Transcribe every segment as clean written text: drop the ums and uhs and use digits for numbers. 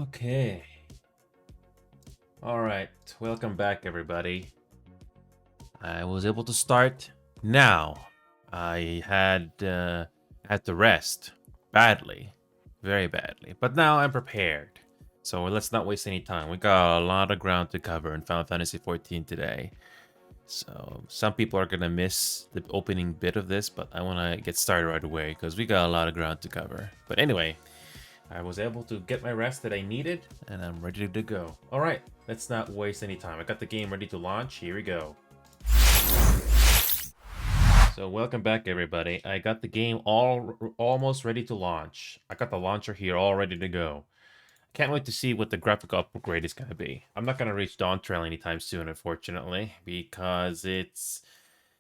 Okay. All right. Welcome back, everybody. I was able to start now. I had to rest badly, very badly, but now I'm prepared. So let's not waste any time. We got a lot of ground to cover in Final Fantasy 14 today. So some people are gonna miss the opening bit of this, but I want to get started right away because we got a lot of ground to cover. But anyway, I was able to get my rest that I needed, and I'm ready to go. All right, let's not waste any time. I got the game ready to launch. Here we go. So welcome back, everybody. I got the game almost ready to launch. I got the launcher here all ready to go. Can't wait to see what the graphical upgrade is going to be. I'm not going to reach Dawn Trail anytime soon, unfortunately, because it's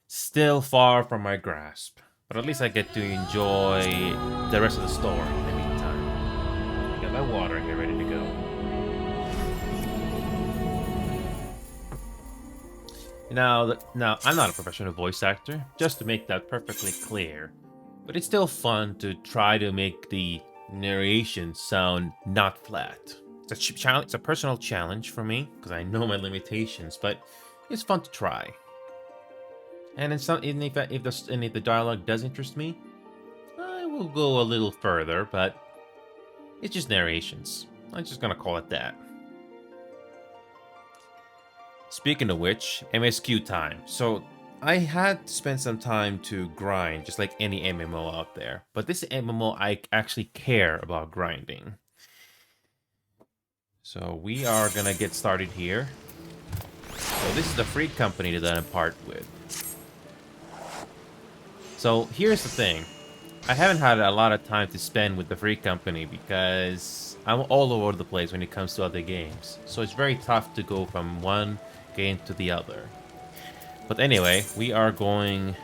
still far from my grasp. But at least I get to enjoy the rest of the story in the meantime. I got my water here ready to go. Now, I'm not a professional voice actor, just to make that perfectly clear. But it's still fun to try to make the narration sound not flat. It's a personal challenge for me because I know my limitations, but it's fun to try. And if the dialogue does interest me, I will go a little further. But it's just narrations. I'm just gonna call it that. Speaking of which, MSQ time. So I had to spend some time to grind, just like any MMO out there. But this MMO, I actually care about grinding. So we are gonna get started here. So this is the free company that I'm part with. So here's the thing. I haven't had a lot of time to spend with the free company because I'm all over the place when it comes to other games. So it's very tough to go from one game to the other. But anyway, we are going...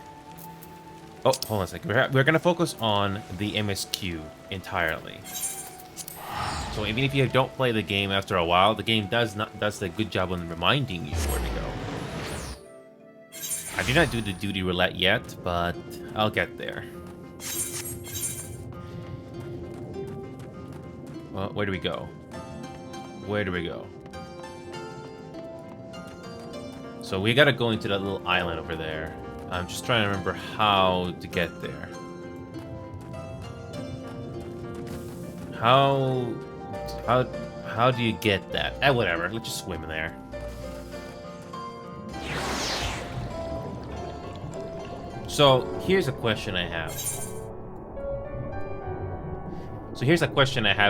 Oh, hold on a second. We're going to focus on the MSQ entirely. So even if you don't play the game after a while, the game does a good job on reminding you where to go. I did not do the duty roulette yet, but I'll get there. Well, where do we go? Where do we go? So we gotta go into that little island over there. I'm just trying to remember how to get there. How do you get that? Whatever. Let's just swim in there. So here's a question I have.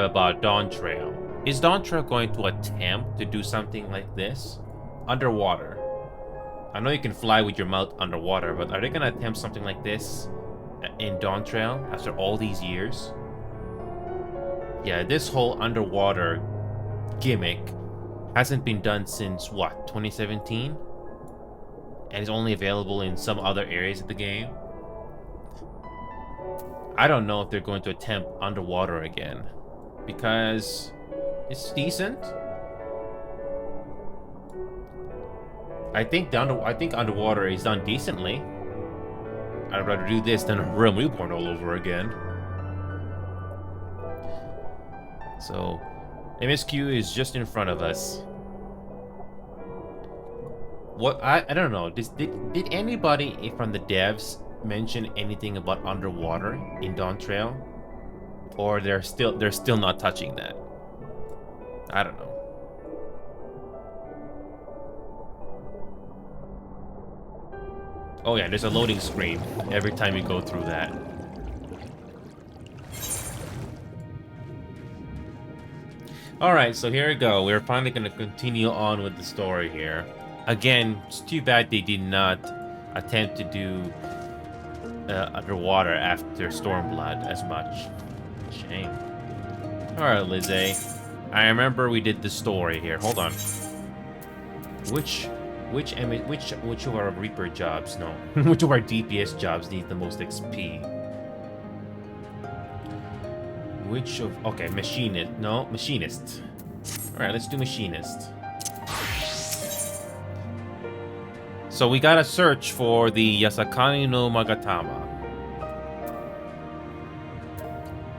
About Dawn Trail. Is Dawn Trail going to attempt to do something like this underwater? I know you can fly with your mouth underwater, but are they gonna attempt something like this in Dawn Trail after all these years? Yeah, this whole underwater gimmick hasn't been done since, what, 2017? And is only available in some other areas of the game. I don't know if they're going to attempt underwater again, because it's decent. I think underwater is done decently. I'd rather do this than a Realm Reborn all over again. So, MSQ is just in front of us. What I don't know. Did anybody from the devs mention anything about underwater in Dawn Trail, or they're still not touching that? I don't know. Oh yeah, there's a loading screen every time you go through that. Alright, so here we go. We're finally going to continue on with the story here. Again, it's too bad they did not attempt to do underwater after Stormblood as much. Shame. Alright, Lizzie. I remember we did the story here. Hold on. Which of our Reaper jobs? No. Which of our DPS jobs need the most XP? Okay, machinist. No, machinist. Alright, let's do machinist. So we gotta search for the Yasakani no Magatama.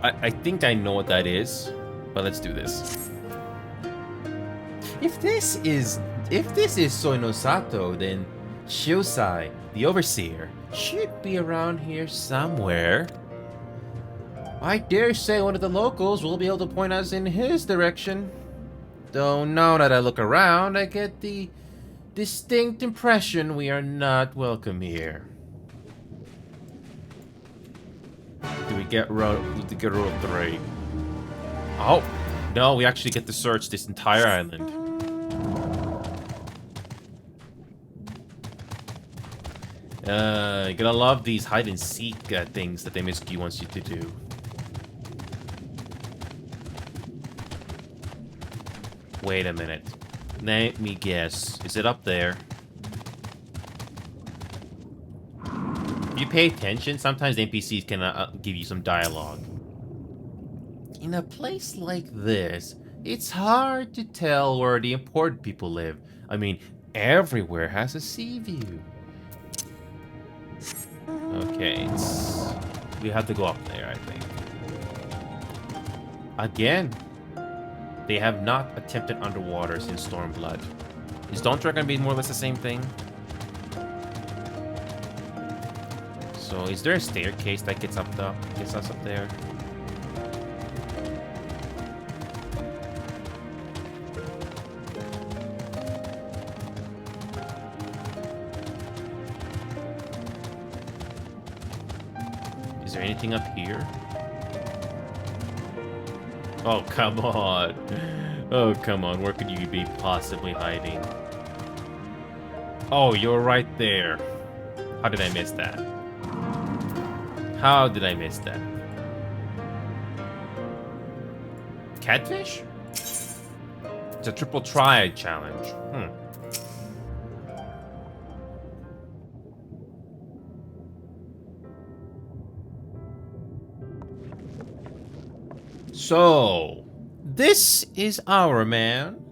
I think I know what that is. But let's do this. If this is Soinosato, then Shiosai, the overseer, should be around here somewhere. I dare say one of the locals will be able to point us in his direction. Though now that I look around, I get the distinct impression we are not welcome here. Do we get row 3? Oh, no, we actually get to search this entire island. You're gonna love these hide-and-seek things that MSQ wants you to do. Wait a minute. Let me guess. Is it up there? If you pay attention, sometimes NPCs can give you some dialogue. In a place like this, it's hard to tell where the important people live. I mean, everywhere has a sea view. Okay, we have to go up there, I think. Again, they have not attempted underwater since Stormblood. Is Dawntrack gonna be more or less the same thing? So, is there a staircase that gets us up there? Is there anything up here? Oh, come on. Oh, come on. Where could you be possibly hiding? Oh, you're right there. How did I miss that? How did I miss that? Catfish? It's a triple triad challenge. So, this is our man.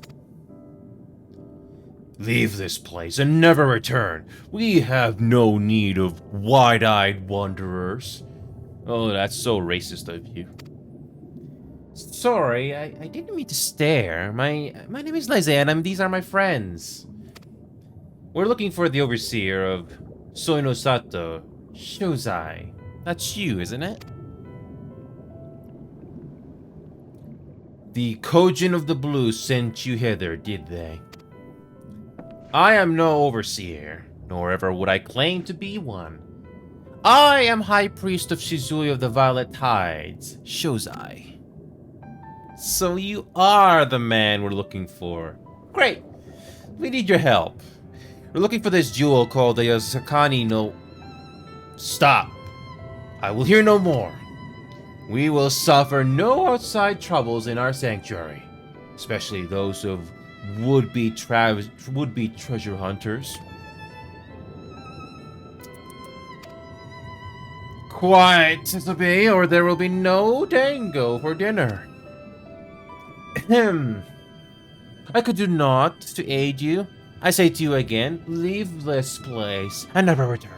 Leave this place and never return. We have no need of wide-eyed wanderers. Oh, that's so racist of you. Sorry, I didn't mean to stare. My name is Leze, and these are my friends. We're looking for the overseer of Soinosato, Shiosai. That's you, isn't it? The Kojin of the Blue sent you hither, did they? I am no overseer, nor ever would I claim to be one. I am High Priest of Shizui of the Violet Tides, Shiosai. So you are the man we're looking for. Great! We need your help. We're looking for this jewel called the Yasakani no... Stop! I will hear no more. We will suffer no outside troubles in our sanctuary, especially those of would-be treasure hunters. Quiet, Tsubi, or there will be no dango for dinner. Ahem. I could do naught to aid you. I say to you again, leave this place and never return.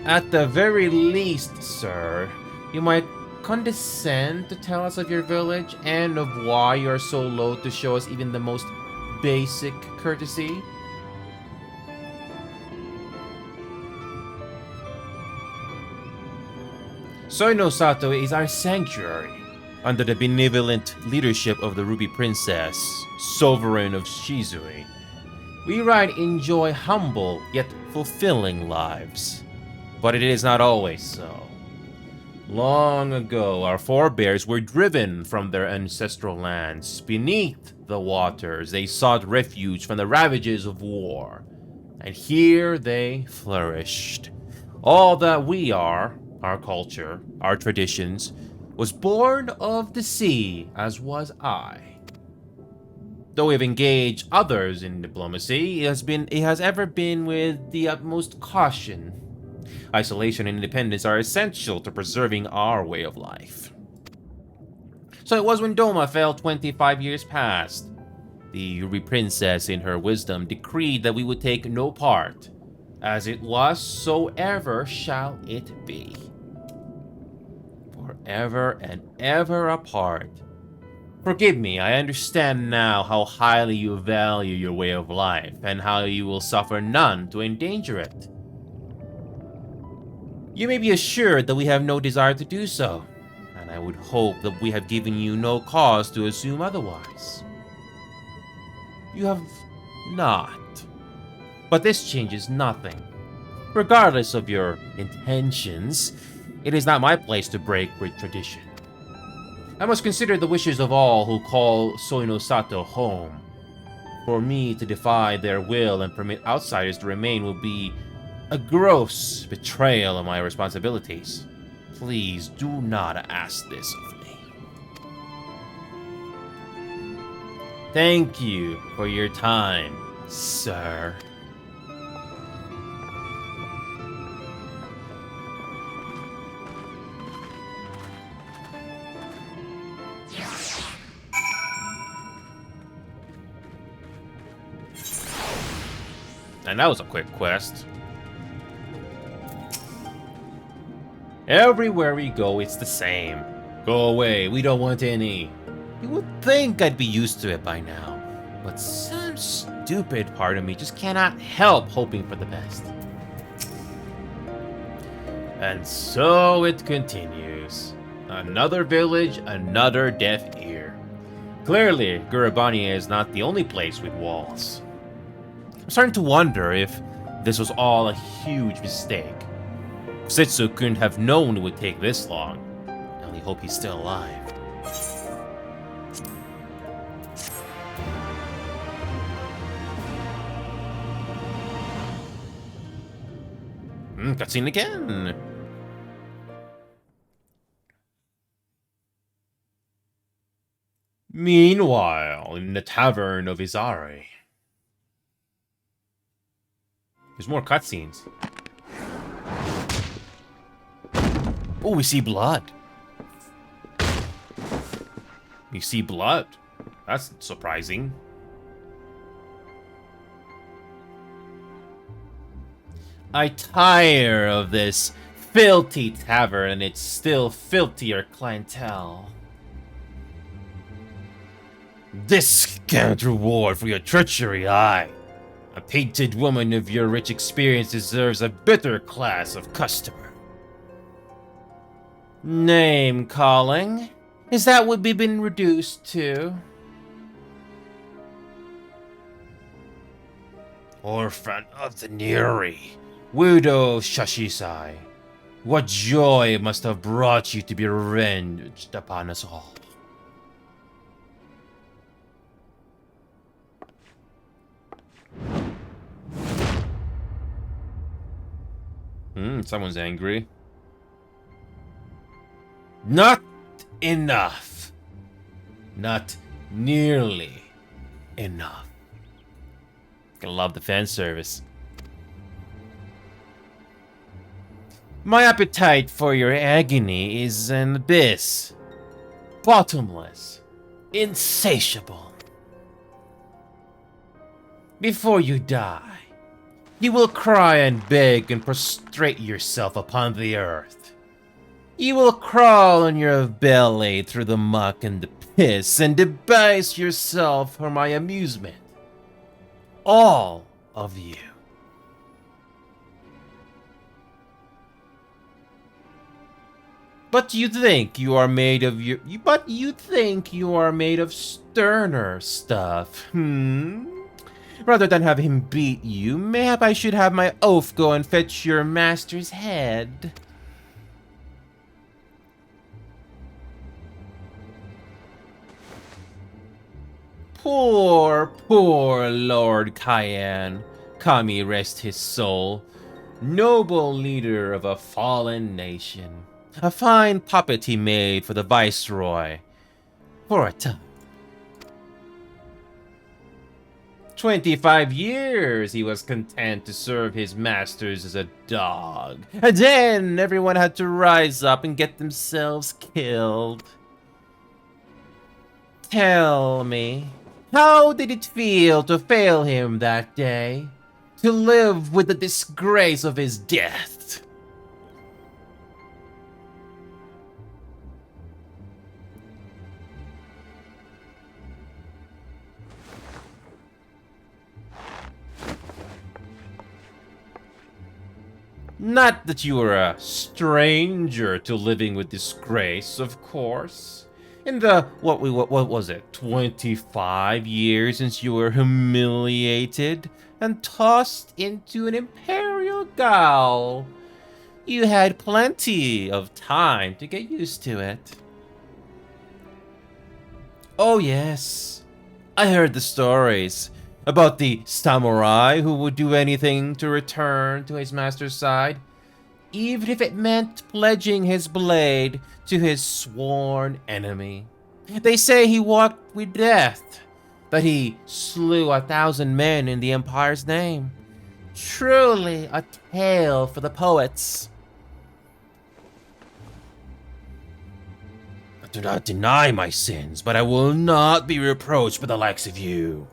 At the very least, sir, you might condescend to tell us of your village and of why you are so loath to show us even the most basic courtesy. Soinosato is our sanctuary, under the benevolent leadership of the Ruby Princess, sovereign of Shizui. We right enjoy humble yet fulfilling lives, but it is not always so. Long ago, our forebears were driven from their ancestral lands. Beneath the waters, they sought refuge from the ravages of war. And here they flourished. All that we are, our culture, our traditions, was born of the sea, as was I. Though we have engaged others in diplomacy, it has ever been with the utmost caution. Isolation and independence are essential to preserving our way of life. So it was when Doma fell 25 years past. The Ruby Princess, in her wisdom, decreed that we would take no part. As it was, so ever shall it be. forever and ever apart. Forgive me, I understand now how highly you value your way of life and how you will suffer none to endanger it. You may be assured that we have no desire to do so, and I would hope that we have given you no cause to assume otherwise. You have not. But this changes nothing. Regardless of your intentions, it is not my place to break with tradition. I must consider the wishes of all who call Soinosato home. For me to defy their will and permit outsiders to remain will be a gross betrayal of my responsibilities. Please do not ask this of me. Thank you for your time, sir. And that was a quick quest. Everywhere we go, it's the same. Go away, we don't want any. You would think I'd be used to it by now, but some stupid part of me just cannot help hoping for the best. And so it continues. Another village, another deaf ear. Clearly, Gurabania is not the only place with walls. I'm starting to wonder if this was all a huge mistake. Setsu couldn't have known it would take this long. I only hope he's still alive. Cutscene again. Meanwhile, in the tavern of Izari. There's more cutscenes. Oh, we see blood. We see blood. That's surprising. I tire of this filthy tavern and its still filthier clientele. This scant reward for your treachery, aye. A painted woman of your rich experience deserves a better class of customer. Name calling? Is that what we've been reduced to? Orphan of the Neri, widow Shashisai, what joy must have brought you to be revenged upon us all. Someone's angry. Not enough. Not nearly enough. Gonna love the fan service. My appetite for your agony is an abyss. Bottomless. Insatiable. Before you die, you will cry and beg and prostrate yourself upon the earth. You will crawl on your belly through the muck and the piss and debase yourself for my amusement. All of you. But you think you are made of sterner stuff, Rather than have him beat you, mayhap I should have my oaf go and fetch your master's head. Poor Lord Cayenne. Kami rest his soul. Noble leader of a fallen nation. A fine puppet he made for the viceroy. For a time. 25 years he was content to serve his masters as a dog. And then everyone had to rise up and get themselves killed. Tell me, how did it feel to fail him that day? To live with the disgrace of his death? Not that you were a stranger to living with disgrace, of course. In the, what was it, 25 years since you were humiliated and tossed into an imperial gaol, you had plenty of time to get used to it. Oh yes, I heard the stories about the samurai who would do anything to return to his master's side, even if it meant pledging his blade to his sworn enemy. They say he walked with death, that he slew 1,000 men in the Empire's name. Truly a tale for the poets. I do not deny my sins, but I will not be reproached by the likes of you.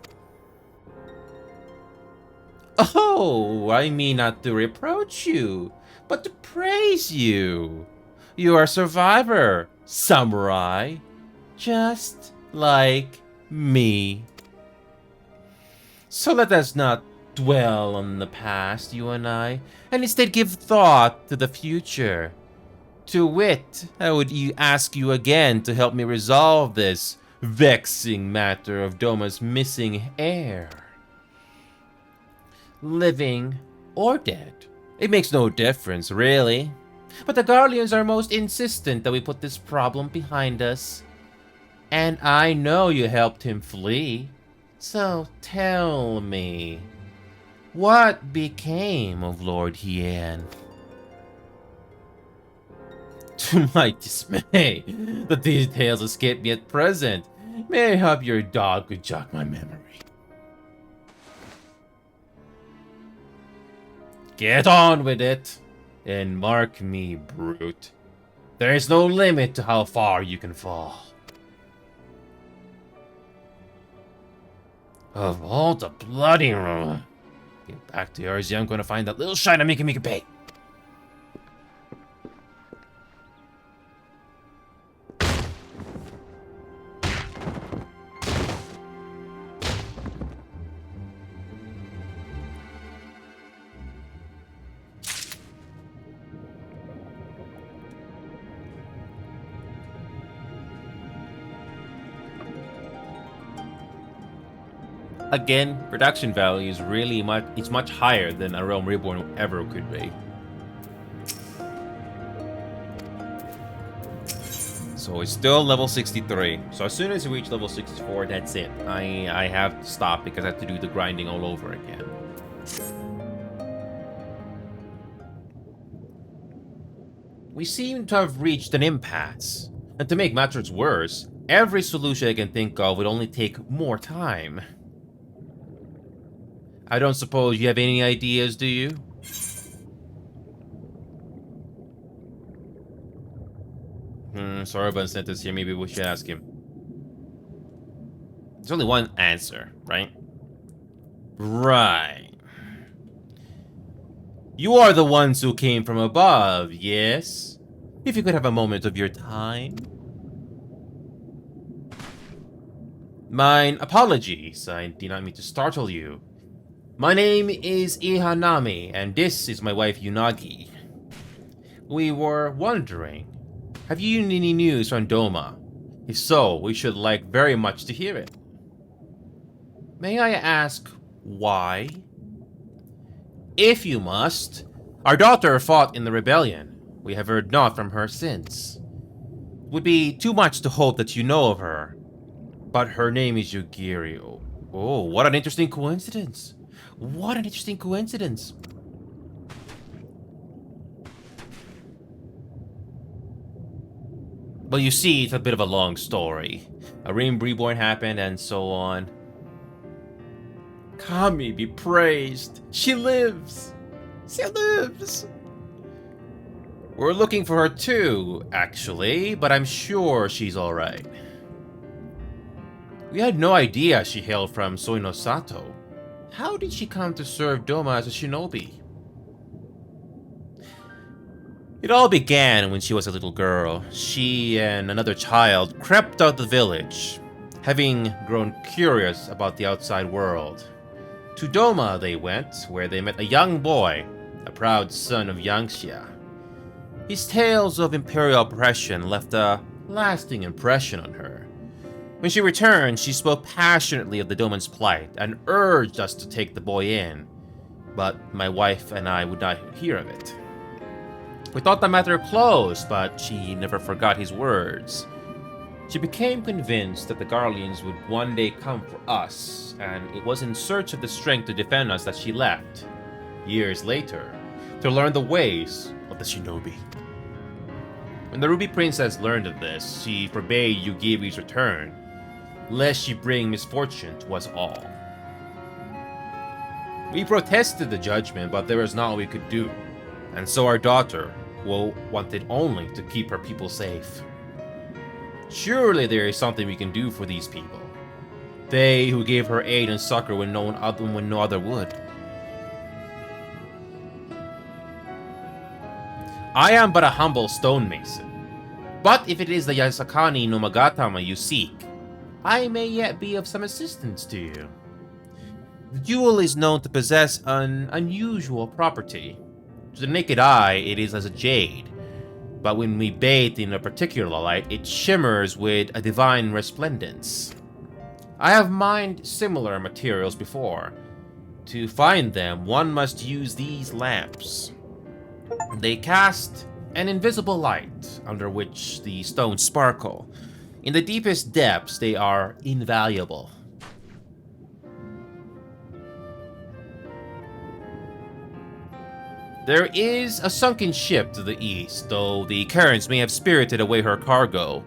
Oh, I mean not to reproach you, but to praise you. You are a survivor, samurai, just like me. So let us not dwell on the past, you and I, and instead give thought to the future. To wit, I would ask you again to help me resolve this vexing matter of Doma's missing heir. Living or dead, it makes no difference, really. But the Garleans are most insistent that we put this problem behind us. And I know you helped him flee. So tell me, what became of Lord Hien? To my dismay, the details escape me at present. May I have your dog to jog my memory? Get on with it, and mark me, brute. There is no limit to how far you can fall. Of all the bloody room. Get back to yours, I'm gonna find that little shine and make him pay. Again, production value is really much higher than a Realm Reborn ever could be. So it's still level 63. So as soon as you reach level 64, that's it. I have to stop because I have to do the grinding all over again. We seem to have reached an impasse. And to make matters worse, every solution I can think of would only take more time. I don't suppose you have any ideas, do you? Sorban sent us here, maybe we should ask him. There's only one answer, right? Right. You are the ones who came from above, yes? If you could have a moment of your time. Mine apologies, I did not mean to startle you. My name is Ihanami, and this is my wife Unagi. We were wondering, have you any news from Doma? If so, we should like very much to hear it. May I ask why? If you must. Our daughter fought in the rebellion. We have heard naught from her since. It would be too much to hope that you know of her. But her name is Yugiri. Oh, what an interesting coincidence. What an interesting coincidence. Well, you see, it's a bit of a long story. A Realm Reborn happened and so on. Kami be praised. She lives. She lives. We're looking for her too, actually, but I'm sure she's alright. We had no idea she hailed from Soinosato. How did she come to serve Doma as a shinobi? It all began when she was a little girl. She and another child crept out the village, having grown curious about the outside world. To Doma they went, where they met a young boy a proud son of Yangxia. His tales of imperial oppression left a lasting impression on her. When she returned, she spoke passionately of the Doman's plight and urged us to take the boy in, but my wife and I would not hear of it. We thought the matter closed, but she never forgot his words. She became convinced that the Garleans would one day come for us, and it was in search of the strength to defend us that she left, years later, to learn the ways of the shinobi. When the Ruby Princess learned of this, she forbade Yugiri's return, lest she bring misfortune to us all. We protested the judgment, but there was not what we could do, and so our daughter wanted only to keep her people safe. Surely there is something we can do for these people. They who gave her aid and succor when no other would. I am but a humble stonemason, but if it is the Yasakani no Magatama you seek, I may yet be of some assistance to you. The jewel is known to possess an unusual property. To the naked eye, it is as a jade, but when we bathe in a particular light, it shimmers with a divine resplendence. I have mined similar materials before. To find them, one must use these lamps. They cast an invisible light under which the stones sparkle. In the deepest depths, they are invaluable. There is a sunken ship to the east, though the currents may have spirited away her cargo.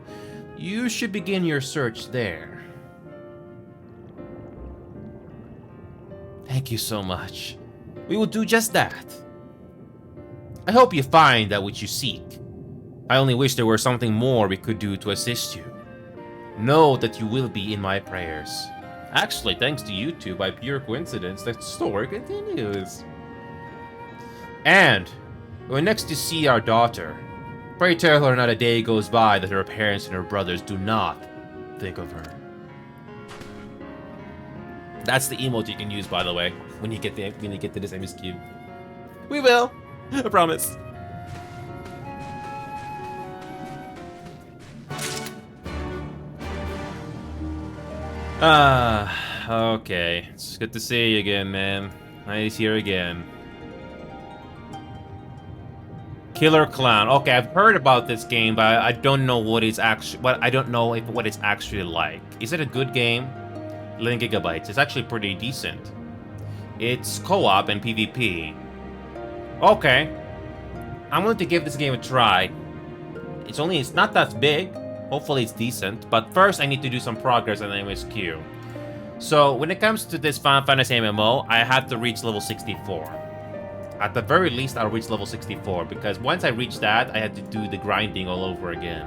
You should begin your search there. Thank you so much. We will do just that. I hope you find that which you seek. I only wish there were something more we could do to assist you. Know that you will be in my prayers. Actually, thanks to you two, by pure coincidence, the story continues. And when next you see our daughter, pray tell her not a day goes by that her parents and her brothers do not think of her. That's the emote you can use, by the way, when you get to this MS Cube. We will, I promise. Okay. It's good to see you again, man. Nice here again. Killer Clown. Okay, I've heard about this game, but I don't know what it's actually. I don't know what it's actually like. Is it a good game? 11 gigabytes. It's actually pretty decent. It's co-op and PvP. Okay, I'm going to give this game a try. It's not that big. Hopefully it's decent. But first, I need to do some progress on the MSQ. So when it comes to this Final Fantasy MMO, I have to reach level 64. At the very least, I'll reach level 64, because once I reach that, I had to do the grinding all over again.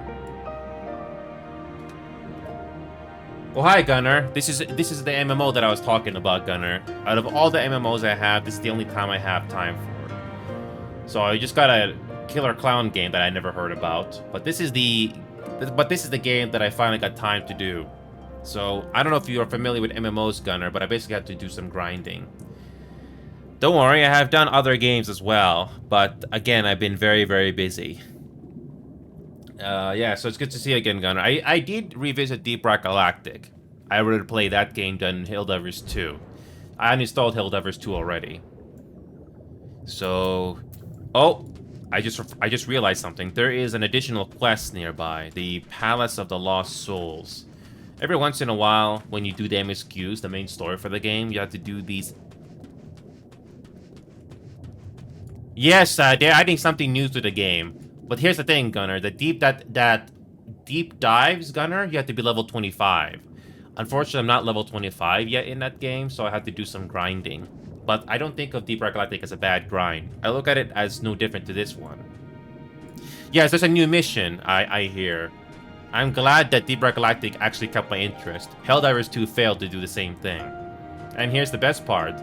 Oh, hi, Gunner. This is the MMO that I was talking about, Gunner. Out of all the MMOs I have, this is the only time I have time for. So I just got a Killer Clown game that I never heard about, but this is the game that I finally got time to do. So I don't know if you are familiar with MMOs, Gunner, but I basically had to do some grinding. Don't worry, I have done other games as well, but again, I've been very, very busy. Yeah, so it's good to see you again, Gunner. I did revisit Deep Rock Galactic. I already played that game, done Helldivers 2. I uninstalled Helldivers 2 already. So, oh, I just realized something. There is an additional quest nearby, the Palace of the Lost Souls. Every once in a while, when you do the MSQs, the main story for the game, you have to do these. Yes, they're adding something new to the game. But here's the thing, Gunner. The deep dives, Gunner, you have to be level 25. Unfortunately, I'm not level 25 yet in that game, so I have to do some grinding. But I don't think of Deep Rock Galactic as a bad grind. I look at it as no different to this one. Yes, there's a new mission, I hear. I'm glad that Deep Rock Galactic actually kept my interest. Helldivers 2 failed to do the same thing. And here's the best part.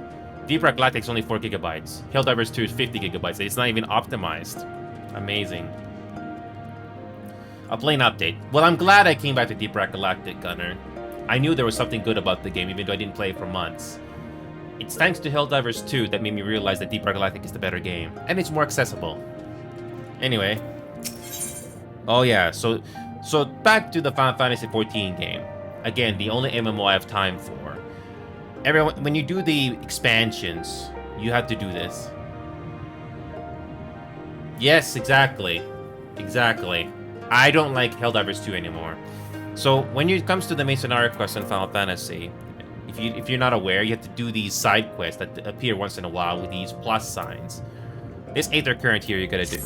Deep Rock Galactic is only 4 gigabytes. Helldivers 2 is 50 gigabytes. It's not even optimized. Amazing. A plain update. Well, I'm glad I came back to Deep Rock Galactic, Gunner. I knew there was something good about the game, even though I didn't play it for months. It's thanks to Helldivers 2 that made me realize that Deep Galactic is the better game. And it's more accessible. Anyway. Oh yeah, so back to the Final Fantasy XIV game. Again, the only MMO I have time for. Everyone, when you do the expansions, you have to do this. Yes, exactly. Exactly. I don't like Helldivers 2 anymore. So when it comes to the main scenario quest in Final Fantasy, if you're not aware, you have to do these side quests that appear once in a while with these plus signs. This Aether Current here you gotta do.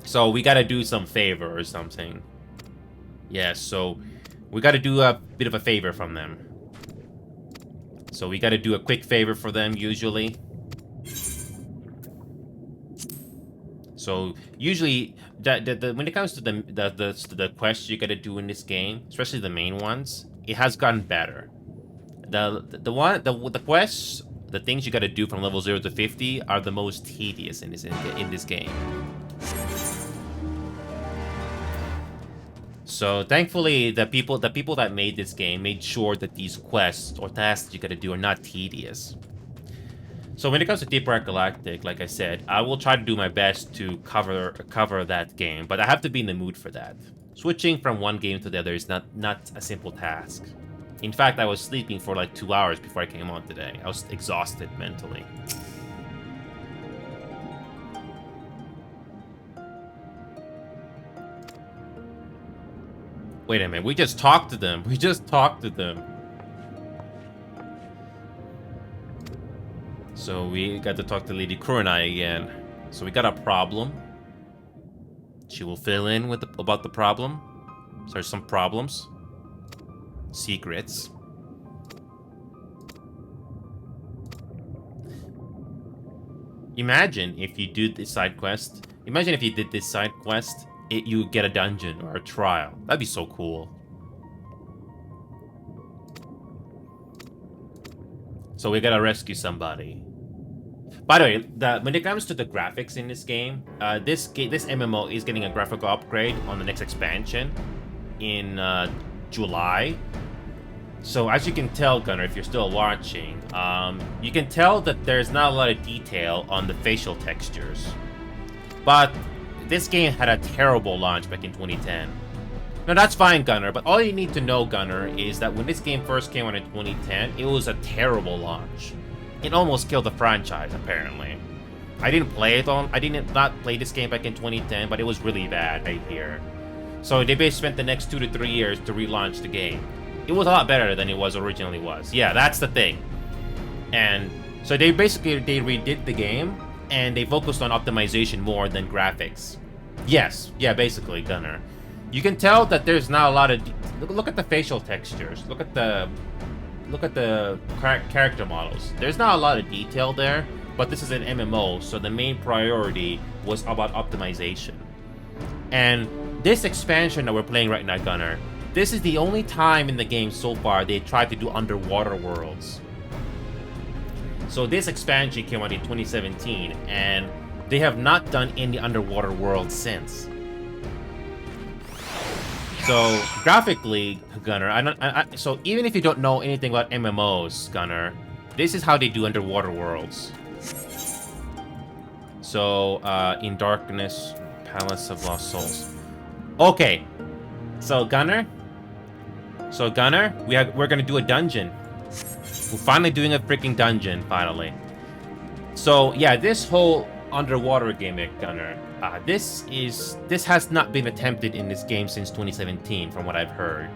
So we gotta do some favor or something. Yes, so we gotta do a bit of a favor from them. So we gotta do a quick favor for them usually. So usually, when it comes to the quests you gotta do in this game, especially the main ones, it has gotten better. The quests, the things you gotta do from level 0 to 50 are the most tedious in this game. So thankfully, the people that made this game made sure that these quests or tasks that you gotta do are not tedious. So when it comes to Deep Galactic, like I said, I will try to do my best to cover that game, but I have to be in the mood for that. Switching from one game to the other is not a simple task. In fact, I was sleeping for like 2 hours before I came on today. I was exhausted mentally. Wait a minute, we just talked to them. We just talked to them. So we got to talk to Lady Kurenai again. So we got a problem. She will fill in with about the problem. So there's some problems. Secrets. Imagine if you do this side quest. Imagine if you did this side quest, you get a dungeon or a trial. That'd be so cool. So we gotta rescue somebody. By the way, when it comes to the graphics in this game, this MMO is getting a graphical upgrade on the next expansion in July. So as you can tell, Gunnar, if you're still watching, you can tell that there's not a lot of detail on the facial textures. But this game had a terrible launch back in 2010. Now that's fine, Gunnar, but all you need to know, Gunnar, is that when this game first came out in 2010, it was a terrible launch. It almost killed the franchise, apparently. I didn't not play this game back in 2010, but it was really bad, I hear. So they basically spent the next 2 to 3 years to relaunch the game. It was a lot better than it originally was. Yeah, that's the thing. And so they redid the game, and they focused on optimization more than graphics. Yes, yeah, basically, Gunnar. You can tell that there's not a lot of... Look at the facial textures. Look at the character models. There's not a lot of detail there, but this is an MMO, so the main priority was about optimization. And this expansion that we're playing right now, Gunnar, this is the only time in the game so far they tried to do underwater worlds. So this expansion came out in 2017, and they have not done any underwater worlds since. So graphically, Gunnar, so even if you don't know anything about MMOs, Gunnar, this is how they do underwater worlds. So in Darkness, Palace of Lost Souls. Okay, so Gunnar, we're gonna do a dungeon. We're finally doing a freaking dungeon, finally. So yeah, this whole underwater gimmick, Gunnar, this has not been attempted in this game since 2017, from what I've heard.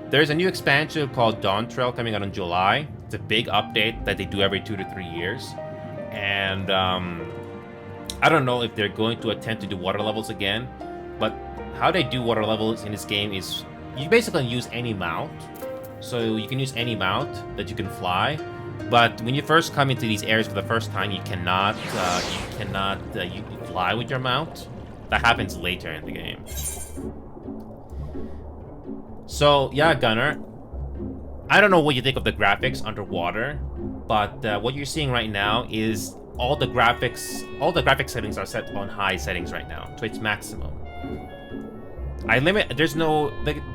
There's a new expansion called Dawn Trail coming out in July. It's a big update that they do every 2 to 3 years. And I don't know if they're going to attempt to do water levels again, but how they do water levels in this game is you basically use any mount. So you can use any mount that you can fly. But when you first come into these areas for the first time, you cannot you fly with your mount. That happens later in the game. So yeah, Gunnar, I don't know what you think of the graphics underwater, but what you're seeing right now is all the graphic settings are set on high settings right now, to its maximum. The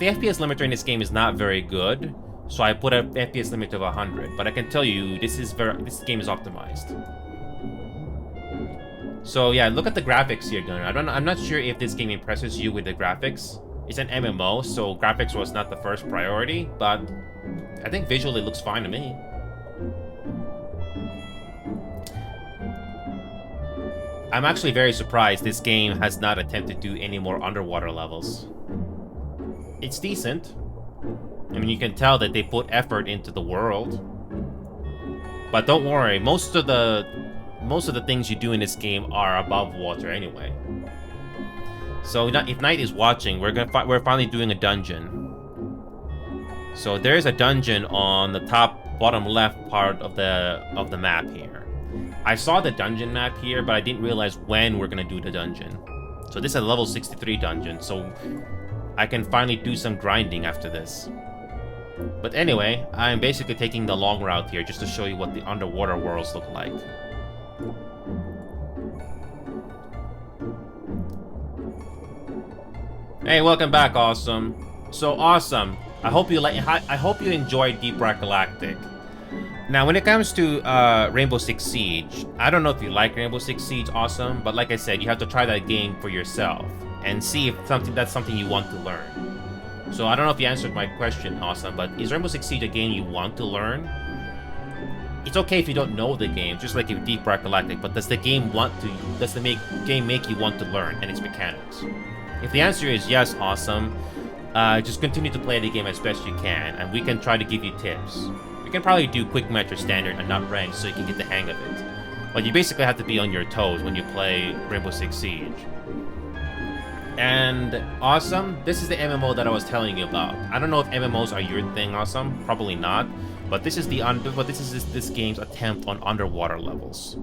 FPS limiter in this game is not very good, So I put a FPS limit of 100. But I can tell you, this game is optimized. So yeah, look at the graphics here, Gunnar. I'm not sure if this game impresses you with the graphics. It's an MMO, so graphics was not the first priority, but I think visually it looks fine to me. I'm actually very surprised this game has not attempted to do any more underwater levels. It's decent. I mean, you can tell that they put effort into the world. But don't worry, most of the things you do in this game are above water anyway. So if Knight is watching, we're finally doing a dungeon. So there's a dungeon on the bottom left part of the map here. I saw the dungeon map here, but I didn't realize when we're gonna do the dungeon. So this is a level 63 dungeon, so I can finally do some grinding after this. But anyway, I'm basically taking the long route here just to show you what the underwater worlds look like. Hey, welcome back, Awesome. So Awesome, I hope you enjoyed Deep Rock Galactic. Now, when it comes to Rainbow Six Siege, I don't know if you like Rainbow Six Siege, Awesome, but like I said, you have to try that game for yourself and see if that's something you want to learn. So I don't know if you answered my question, Awesome, but is Rainbow Six Siege a game you want to learn? It's okay if you don't know the game, just like in Deep Rock Galactic, but does the game make you want to learn and its mechanics? If the answer is yes, Awesome, just continue to play the game as best you can, and we can try to give you tips. You can probably do quick match or standard and not ranked so you can get the hang of it. But you basically have to be on your toes when you play Rainbow Six Siege. And Awesome, this is the MMO that I was telling you about. I don't know if MMOs are your thing, Awesome. Probably not. But this is this game's attempt on underwater levels.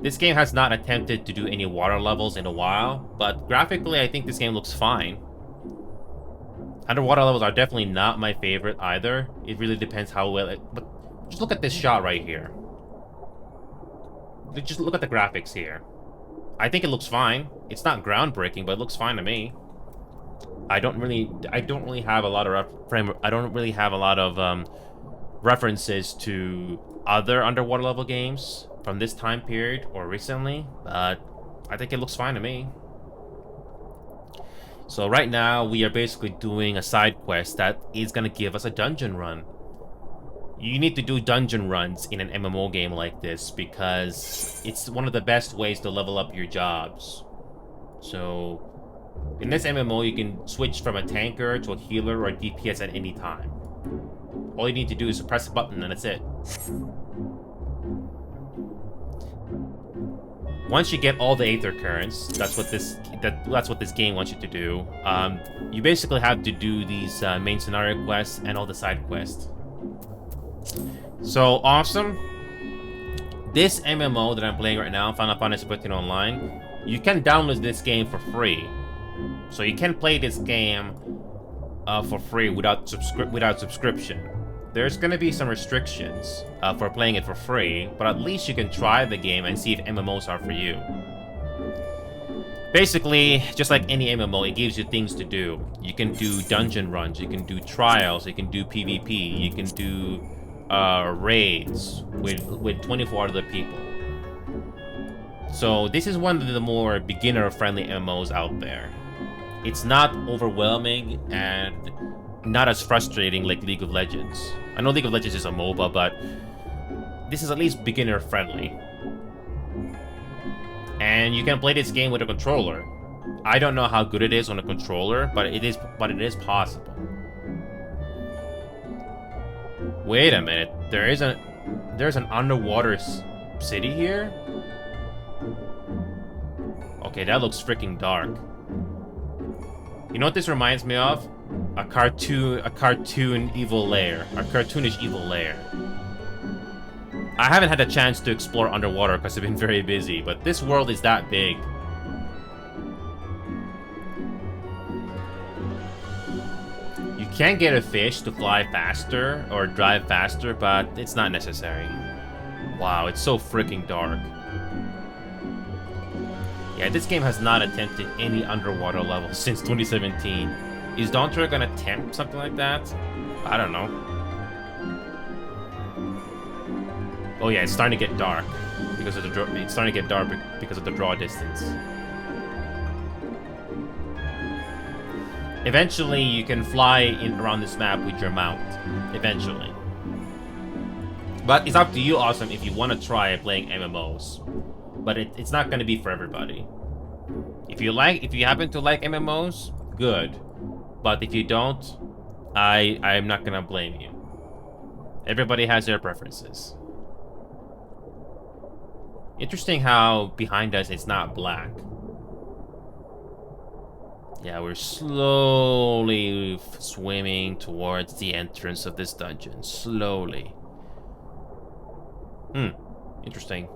This game has not attempted to do any water levels in a while, but graphically I think this game looks fine. Underwater levels are definitely not my favorite either. It really depends how well but just look at this shot right here. Just look at the graphics here. I think it looks fine. It's not groundbreaking, but it looks fine to me. I don't really have a lot of references to other underwater level games from this time period or recently, but I think it looks fine to me. So right now we are basically doing a side quest that is gonna give us a dungeon run. You need to do dungeon runs in an MMO game like this because it's one of the best ways to level up your jobs. So in this MMO, you can switch from a tanker to a healer or a DPS at any time. All you need to do is press a button and that's it. Once you get all the Aether Currents, that's what this game wants you to do. You basically have to do these main scenario quests and all the side quests. So Awesome. This MMO that I'm playing right now, Final Fantasy XIV Online, you can download this game for free. So you can play this game for free without subscription. There's gonna be some restrictions for playing it for free, but at least you can try the game and see if MMOs are for you. Basically, just like any MMO, it gives you things to do. You can do dungeon runs, you can do trials, you can do PvP, you can do raids with 24 other people. So this is one of the more beginner-friendly MMOs out there. It's not overwhelming and not as frustrating like League of Legends. I know League of Legends is a MOBA, but this is at least beginner-friendly. And you can play this game with a controller. I don't know how good it is on a controller, but it is possible. Wait a minute, there's an underwater city here? Okay, that looks freaking dark. You know what this reminds me of? A cartoon evil lair. A cartoonish evil lair. I haven't had a chance to explore underwater because I've been very busy, but this world is that big. You can get a fish to fly faster or drive faster, but it's not necessary. Wow, it's so freaking dark. Yeah, this game has not attempted any underwater level since 2017. Is Dawntrigger gonna tempt something like that? I don't know. Oh yeah, it's starting to get dark because of the draw. It's starting to get dark because of the draw distance. Eventually, you can fly in around this map with your mount. Eventually. But it's up to you, Awesome, if you want to try playing MMOs. But it's not going to be for everybody. If you happen to like MMOs, good. But if you don't, I'm not going to blame you. Everybody has their preferences. Interesting how behind us it's not black. Yeah, we're slowly swimming towards the entrance of this dungeon. Slowly. Interesting.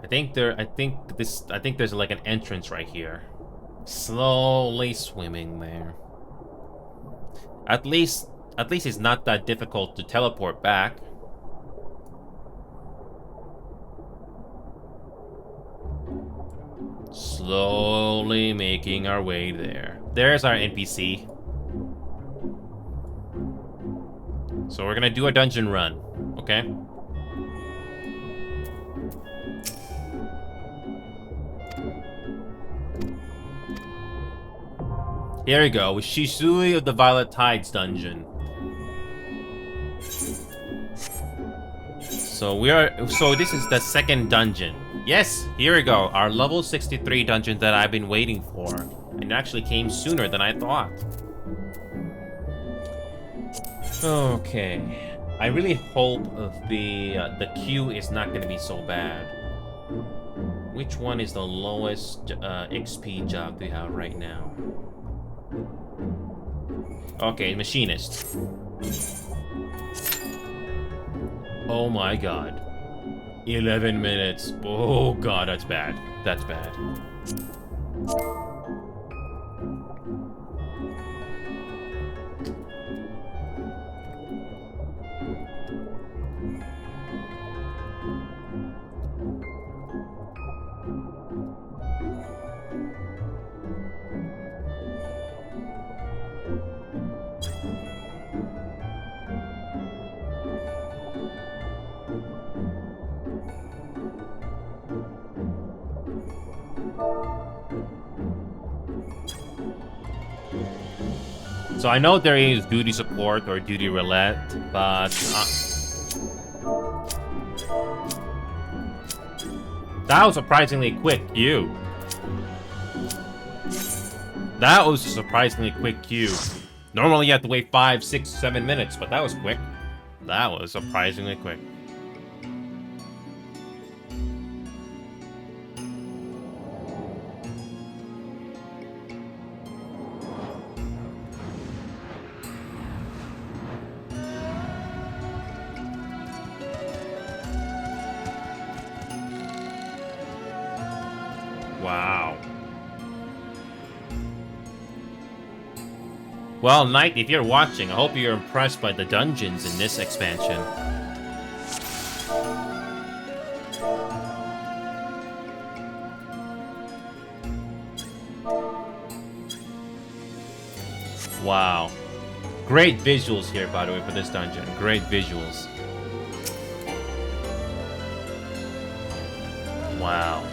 I think there's like an entrance right here. Slowly swimming there. At least it's not that difficult to teleport back. Slowly making our way there. There's our NPC. So we're gonna do a dungeon run, okay? Here we go, with Shisui of the Violet Tides dungeon. So this is the second dungeon. Yes, here we go, our level 63 dungeon that I've been waiting for. And it actually came sooner than I thought. Okay. I really hope the queue is not going to be so bad. Which one is the lowest XP job we have right now? Okay, Machinist. Oh my god. 11 minutes. Oh god, that's bad. That's bad. So I know there is duty support or duty roulette, but that was surprisingly quick queue. That was a surprisingly quick queue. Normally you have to wait 5, 6, 7 minutes, but that was quick. That was surprisingly quick. Wow. Well, Knight, if you're watching, I hope you're impressed by the dungeons in this expansion. Wow. Great visuals here, by the way, for this dungeon. Great visuals. Wow.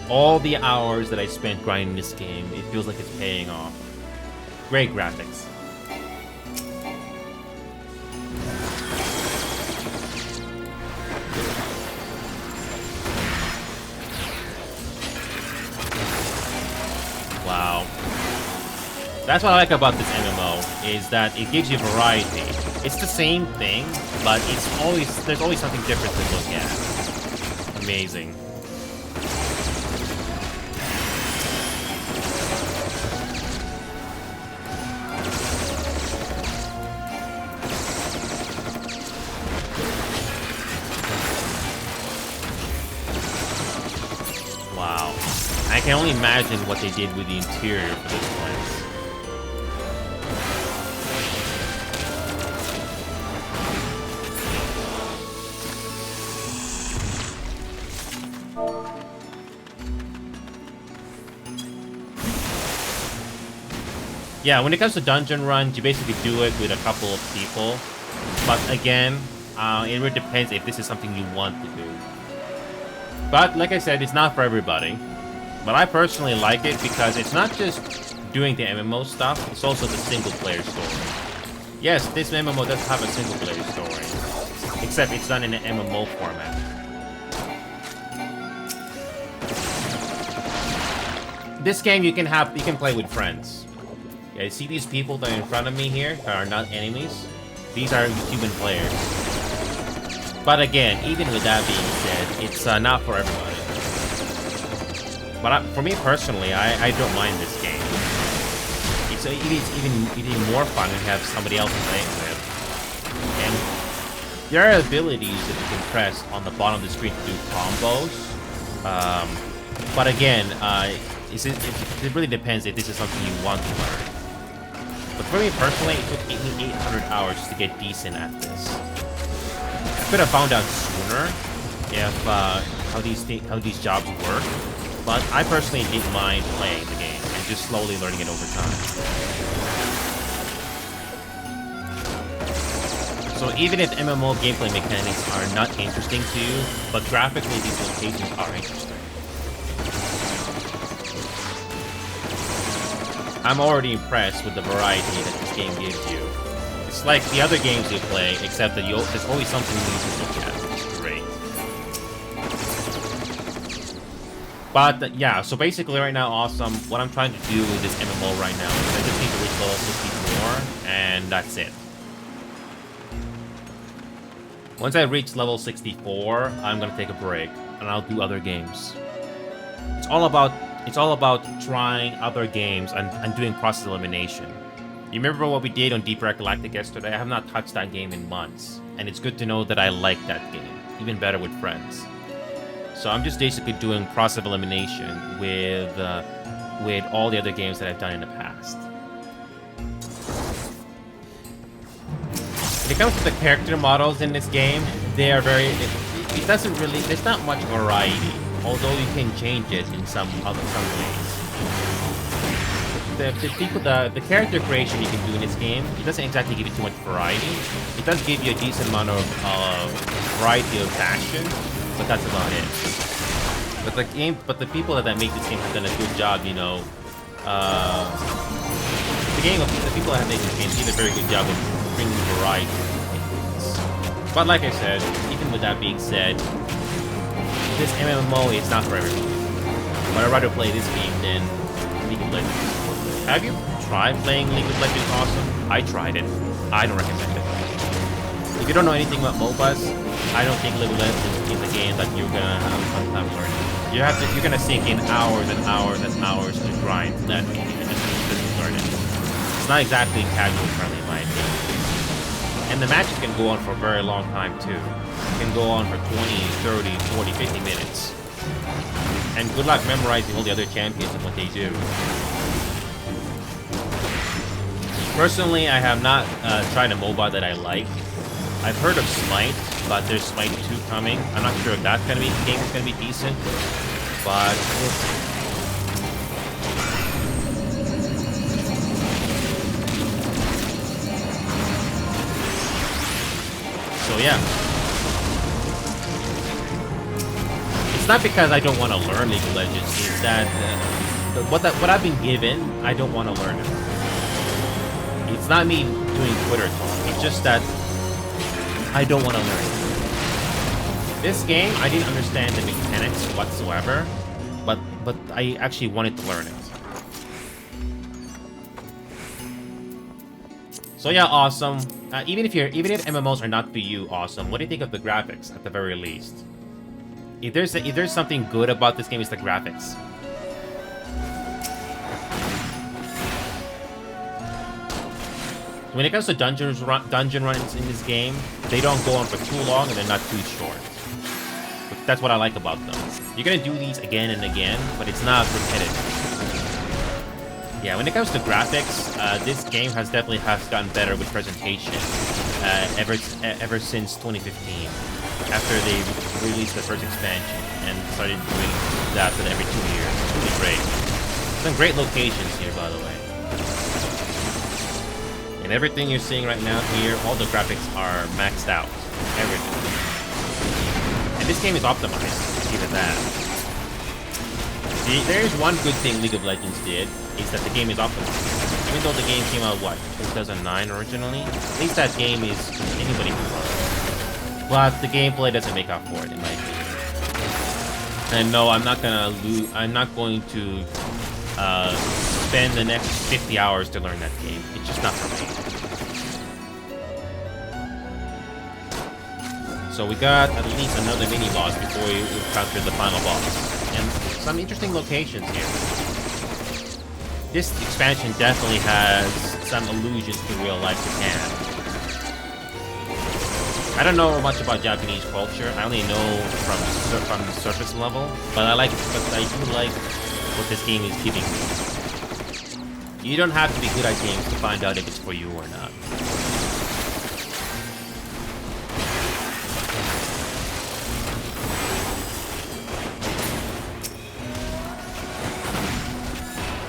All the hours that I spent grinding this game, it feels like it's paying off. Great graphics. Wow. That's what I like about this MMO, is that it gives you variety. It's the same thing, but there's always something different to look at. Amazing. Wow. I can only imagine what they did with the interior for this place. Yeah, when it comes to dungeon runs, you basically do it with a couple of people. But again, it really depends if this is something you want to do. But like I said, it's not for everybody. But I personally like it because it's not just doing the MMO stuff, it's also the single-player story. Yes, this MMO does have a single-player story, except it's done in an MMO format. This game you can play with friends. Yeah, see these people that are in front of me here that are not enemies? These are human players. But again, even with that being said, it's not for everybody. But for me personally, I don't mind this game. It's even more fun when you have somebody else playing with. And there are abilities that you can press on the bottom of the screen to do combos. But again, it really depends if this is something you want to learn. But for me personally, it took me 800 hours to get decent at this. I could have found out sooner if how these jobs work. But I personally didn't mind playing the game and just slowly learning it over time. So even if MMO gameplay mechanics are not interesting to you, but graphically these locations are interesting. I'm already impressed with the variety that this game gives you. It's like the other games you play, except that there's always something new to look at, which is great. But yeah, so basically right now, awesome. What I'm trying to do with this MMO right now is I just need to reach level 50 more, and that's it. Once I reach level 64, I'm gonna take a break, and I'll do other games. It's all about trying other games and doing process elimination. You remember what we did on Deep Red Galactic yesterday? I have not touched that game in months, and it's good to know that I like that game, even better with friends. So I'm just basically doing process elimination with all the other games that I've done in the past. When it comes to the character models in this game, they are it doesn't really, there's not much variety, although you can change it in some ways. The character creation you can do in this game, it doesn't exactly give you too much variety. It does give you a decent amount of variety of fashion, but that's about it. But the people that make this game have done a good job, you know. The people that have made this game did a very good job of bringing variety to things. But like I said, even with that being said, this MMO is not for everyone. But I'd rather play this game than League of Legends. Have you tried playing League of Legends Awesome? I tried it. I don't recommend it. If you don't know anything about MOBAs, I don't think League of Legends is a game that you're gonna have a fun time learning. You're gonna sink in hours and hours and hours to grind that game and just learn it. It's not exactly casual friendly in my opinion. And the matches can go on for a very long time too. It can go on for 20, 30, 40, 50 minutes. And good luck memorizing all the other champions and what they do. Personally, I have not tried a MOBA that I like. I've heard of Smite, but there's Smite 2 coming. I'm not sure if that game is gonna be decent, but we'll see. So yeah. It's not because I don't want to learn League of Legends, it's that what I've been given, I don't want to learn it. It's not me doing Twitter talk, it's just that I don't want to learn it. This game, I didn't understand the mechanics whatsoever, but I actually wanted to learn it. So yeah, awesome. Even if MMOs are not for you, awesome. What do you think of the graphics at the very least? If there's something good about this game, it's the graphics. When it comes to dungeon runs in this game, they don't go on for too long and they're not too short. But that's what I like about them. You're gonna do these again and again, but it's not repetitive. Yeah, when it comes to graphics, this game has definitely gotten better with presentation ever since 2015, after they released the first expansion and started doing that every 2 years. It's really great. Some great locations here, by the way. And everything you're seeing right now here, all the graphics are maxed out. Everything. And this game is optimized, even that. There is one good thing League of Legends did, is that the game is optimized. Even though the game came out, what, 2009 originally? At least that game is anybody can run. But the gameplay doesn't make up for it, in my opinion. And no, I'm not going to spend the next 50 hours to learn that game. It's just not for me. So we got at least another mini-boss before we encounter the final boss. And some interesting locations here. This expansion definitely has some allusions to real-life Japan. I don't know much about Japanese culture. I only know from the surface level, but I do like what this game is giving me. You don't have to be good at games to find out if it's for you or not.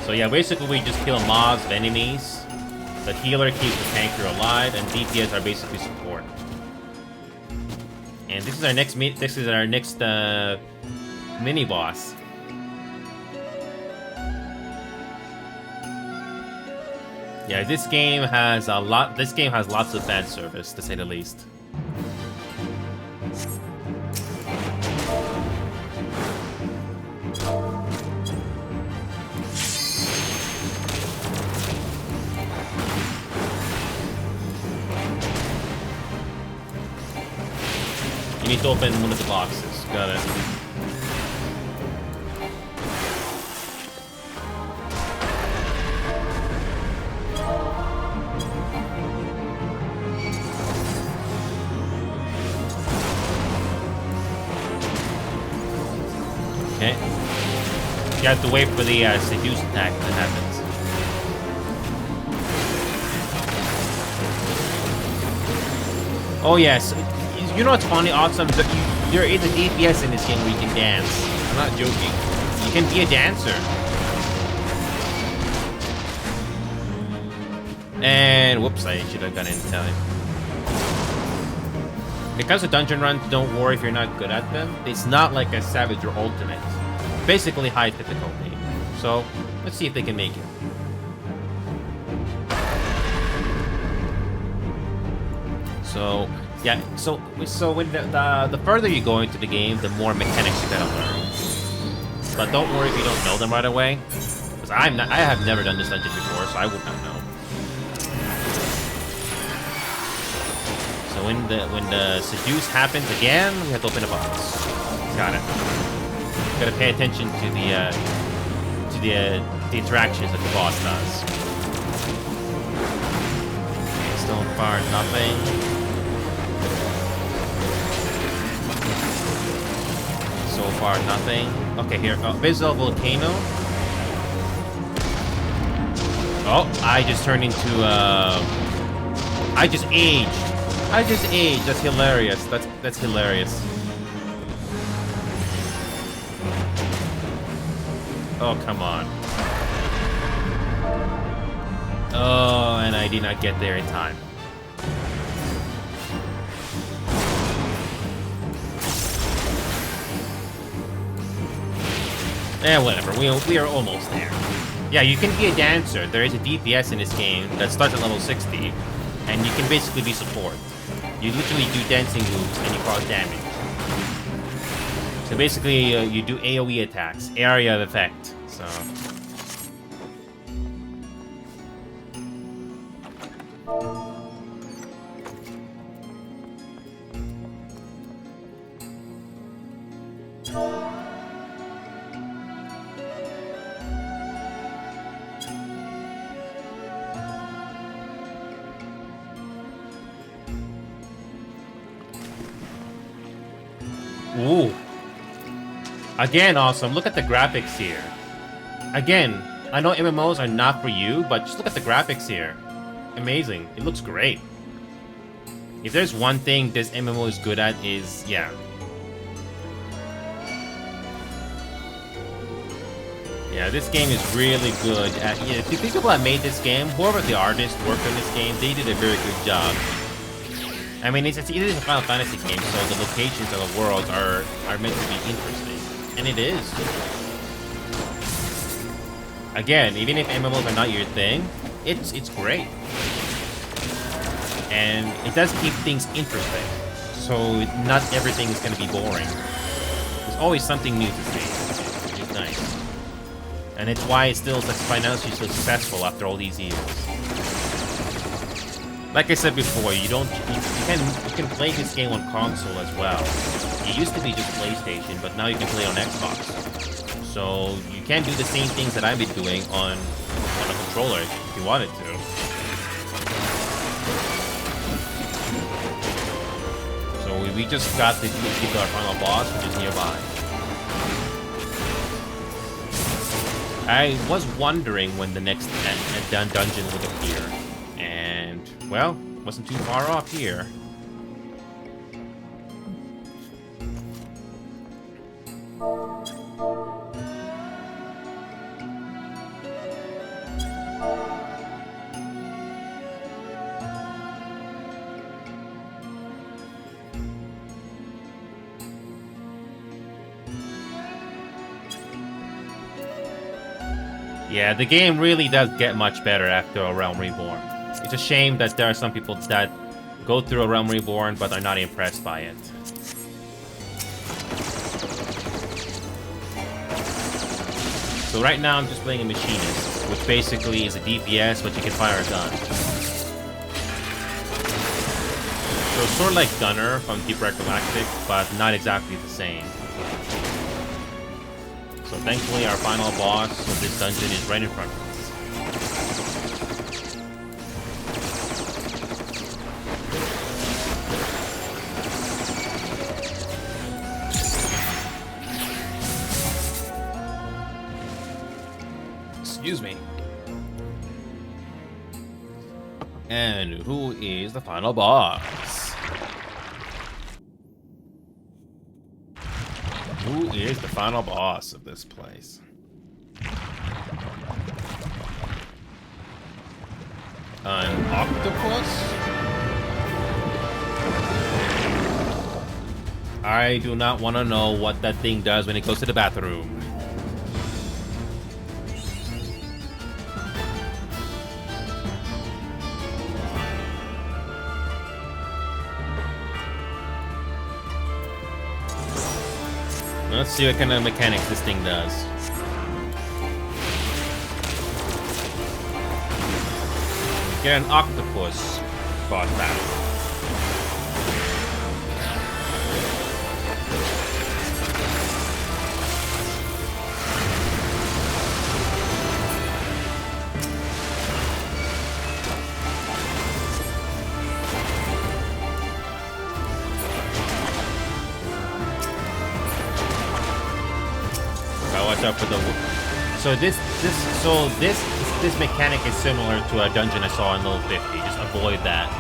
So yeah, basically we just kill mobs, enemies. The healer keeps the tanker alive, and DPS are basically support. And this is our next mini boss. Yeah, this game has lots of fan service, to say the least. You need to open one of the boxes. Got it. Okay. You have to wait for the seduce attack that happens. Oh yes. You know what's funny, awesome? There is a DPS in this game where you can dance. I'm not joking. You can be a dancer. And whoops, I should have gone in time. When it comes to dungeon runs, don't worry if you're not good at them. It's not like a Savage or Ultimate. Basically high difficulty. So let's see if they can make it. So yeah, so when the further you go into the game, the more mechanics you gotta learn. But don't worry if you don't know them right away, because I have never done this dungeon before, so I would not know. So when the seduce happens again, we have to open a box. Got it. Gotta pay attention to the interactions that the boss does. Okay, still far nothing. So far, nothing. Okay, here. Visual Volcano. Oh, I just turned into, I just aged. That's hilarious. That's hilarious. Oh, come on. Oh, and I did not get there in time. Whatever. We are almost there. Yeah, you can be a dancer. There is a DPS in this game that starts at level 60, and you can basically be support. You literally do dancing moves and you cause damage. So basically, you do AoE attacks, area of effect. So. Ooh. Again, awesome. Look at the graphics here. Again, I know MMOs are not for you, but just look at the graphics here. Amazing. It looks great. If there's one thing this MMO is good at is, yeah. Yeah, this game is really good. The people that made this game, whoever the artist worked on this game, they did a very good job. I mean, it is a Final Fantasy game, so the locations of the world are meant to be interesting, and it is. Again, even if MMOs are not your thing, it's great, and it does keep things interesting. So not everything is going to be boring. There's always something new to see, which is nice, and it's why it's still financially so successful after all these years. Like I said before, you can play this game on console as well. It used to be just PlayStation, but now you can play on Xbox. So you can do the same things that I've been doing on a controller if you wanted to. So we just got to get to our final boss, which is nearby. I was wondering when the next dungeon would appear. Well, wasn't too far off here. Yeah, the game really does get much better after A Realm Reborn. It's a shame that there are some people that go through A Realm Reborn but are not impressed by it. So right now I'm just playing a Machinist, which basically is a DPS, but you can fire a gun. So sort of like Gunner from Deep Red Galactic, but not exactly the same. So thankfully our final boss of this dungeon is right in front of us. Excuse me. And who is the final boss? Who is the final boss of this place? An octopus? I do not want to know what that thing does when it goes to the bathroom. Let's see what kind of mechanics this thing does. Get an octopus boss battle. Up for the so this mechanic is similar to a dungeon I saw in level 50. Just avoid that.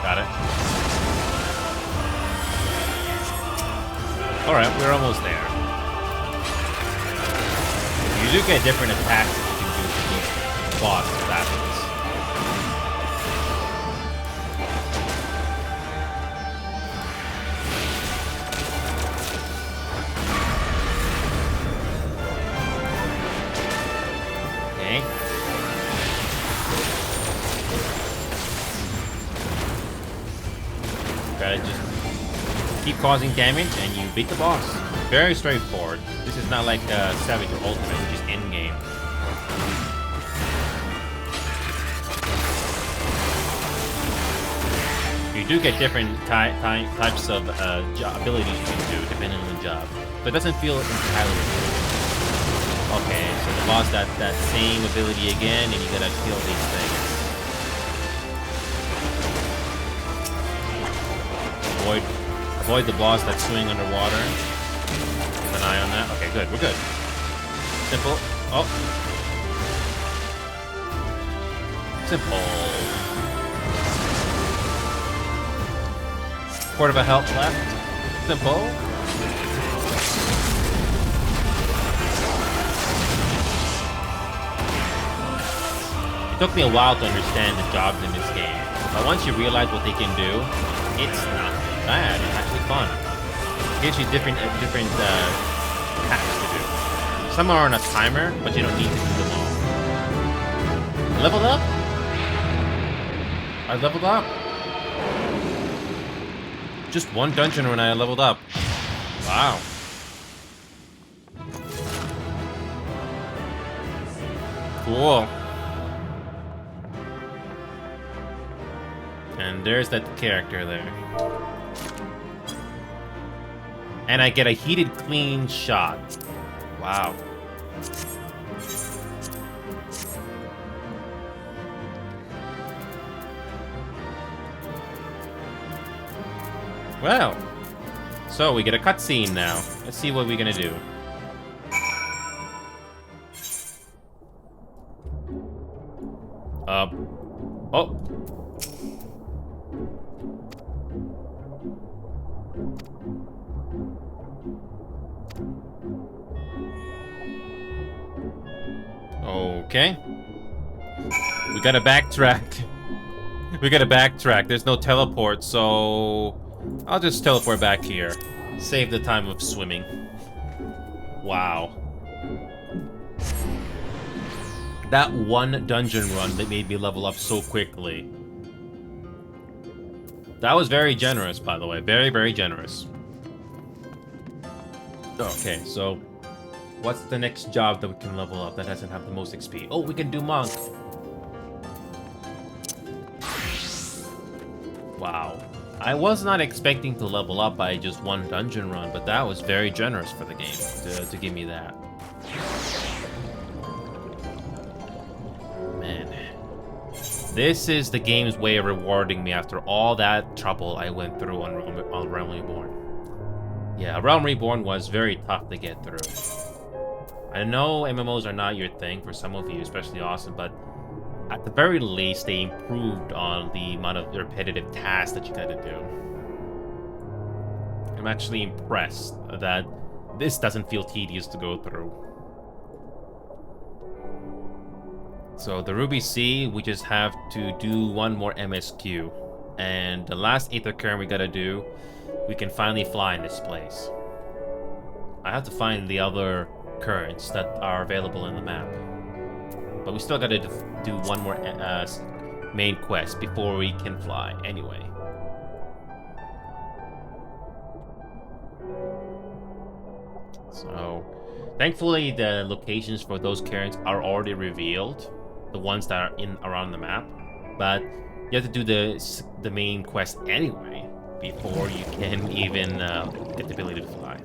Got it. All right, we're almost there. You do get different attacks that you can do to these boss battles. Just keep causing damage and you beat the boss. Very straightforward. This is not like Savage or Ultimate, which is in-game. You do get different types of abilities you can do depending on the job, but it doesn't feel entirely repeatable. Okay, so the boss got that same ability again, and you gotta kill these things. Avoid the boss that's swimming underwater. Keep an eye on that. Okay, good. We're good. Simple. Oh. Simple. Quarter of a health left. Simple. took me a while to understand the jobs in this game, but once you realize what they can do, it's not bad. It's actually fun. It gives you different tasks to do. Some are on a timer, but you don't need to do them all. Leveled up? I leveled up. Just one dungeon when I leveled up. Wow. Cool. And there's that character there. And I get a heated clean shot. Wow. Well, so we get a cutscene now. Let's see what we're gonna do. Oh. Okay. We gotta backtrack. We gotta backtrack. There's no teleport, so I'll just teleport back here. Save the time of swimming. Wow. That one dungeon run that made me level up so quickly. That was very generous, by the way. Very, very generous. Okay, so what's the next job that we can level up that doesn't have the most XP? Oh, we can do monk. Wow. I was not expecting to level up by just one dungeon run, but that was very generous for the game to give me that. Man. This is the game's way of rewarding me after all that trouble I went through on Realm Reborn. Yeah, Realm Reborn was very tough to get through. I know MMOs are not your thing for some of you, especially Austin, but at the very least, they improved on the amount of repetitive tasks that you gotta do. I'm actually impressed that this doesn't feel tedious to go through. So the Ruby Sea, we just have to do one more MSQ. And the last Aether Current we gotta do, we can finally fly in this place. I have to find the other currents that are available in the map. But we still gotta do one more main quest before we can fly, anyway. So, thankfully the locations for those currents are already revealed. The ones that are around the map. But you have to do the main quest anyway before you can even get the ability to fly.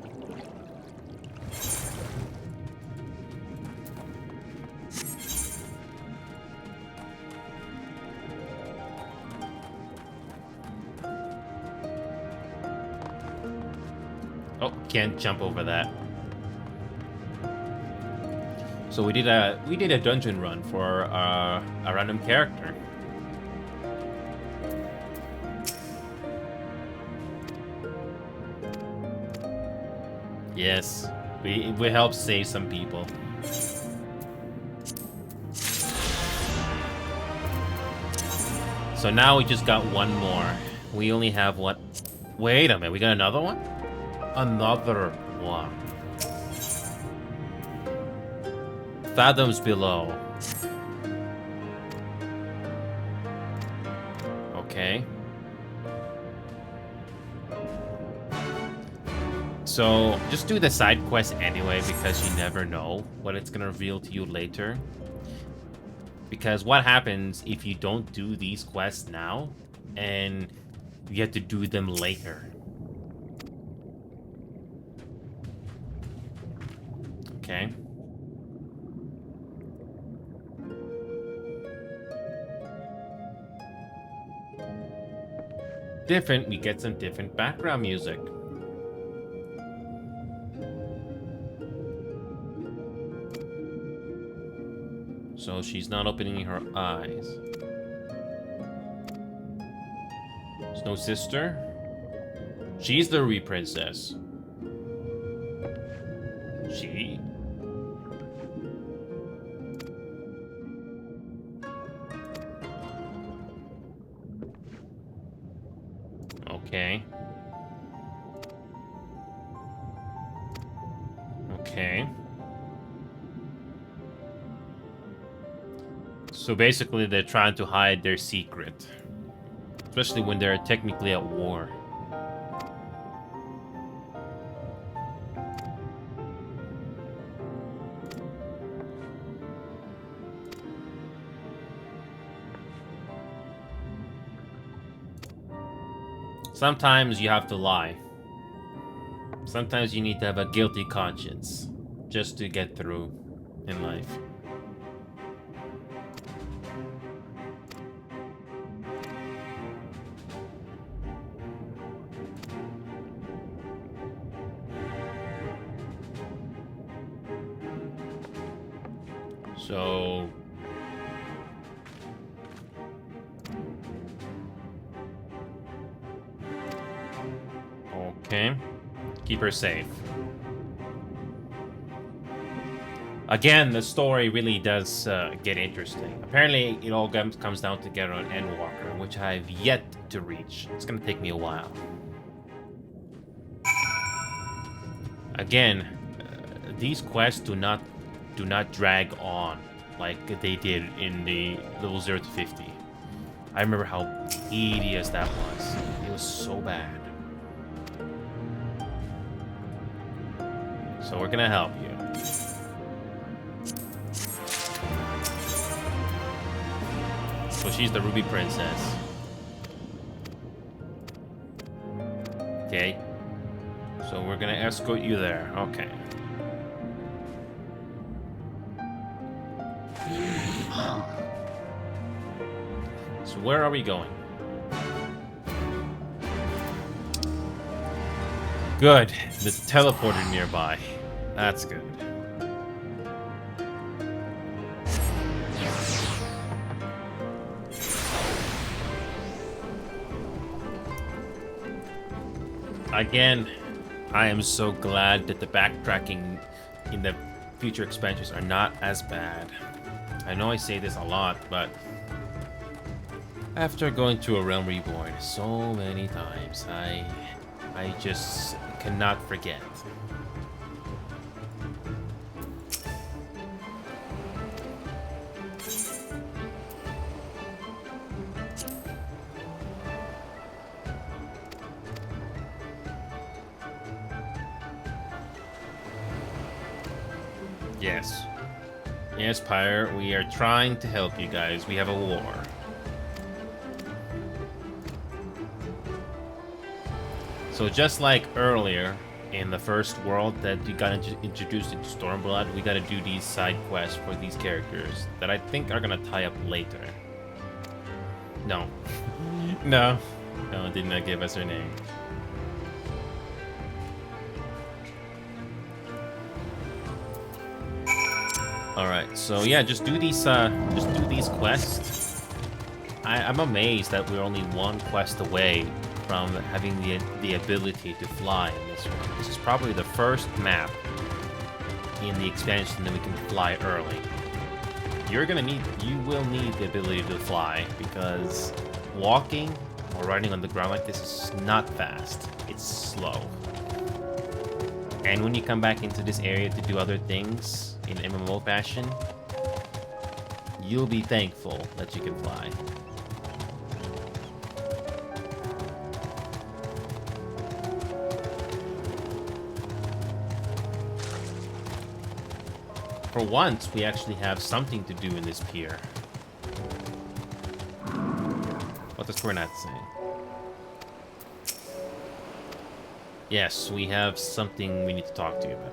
Oh, can't jump over that. So we did a dungeon run for a random character. Yes, we helped save some people. So now we just got one more. We only have what? Wait a minute, we got another one? Another one. Fathoms below. Okay. So, just do the side quest anyway, because you never know what it's gonna reveal to you later. Because what happens if you don't do these quests now, and you have to do them later? Okay. Different, we get some different background music. So she's not opening her eyes. Snow Sister? She's the Ruby Princess. She? Okay. Okay. So basically, they're trying to hide their secret. Especially when they're technically at war. Sometimes you have to lie. Sometimes you need to have a guilty conscience just to get through in life. So... Okay. Keep her safe. Again, the story really does get interesting. Apparently, it all comes down together on Endwalker, which I've yet to reach. It's gonna take me a while. Again, these quests do not drag on like they did in the level 0 to 50. I remember how tedious that was. It was so bad. So we're gonna help you. So she's the Ruby Princess. Okay. So we're gonna escort you there. Okay. So where are we going? Good. There's a teleporter nearby. That's good. Again, I am so glad that the backtracking in the future expansions are not as bad. I know I say this a lot, but after going through a Realm Reborn so many times, I just cannot forget. Yes. Yes, Pyre, we are trying to help you guys. We have a war. So just like earlier in the first world that you got introduced into Stormblood, we gotta do these side quests for these characters that I think are gonna tie up later. No. No. No, did not give us her name. Alright, so yeah, just do these quests. I'm amazed that we're only one quest away from having the ability to fly in this one. This is probably the first map in the expansion that we can fly early. You will need the ability to fly, because walking or riding on the ground like this is not fast. It's slow. And when you come back into this area to do other things in MMO fashion, you'll be thankful that you can fly. For once, we actually have something to do in this pier. What does Coronat say? Yes, we have something we need to talk to you about.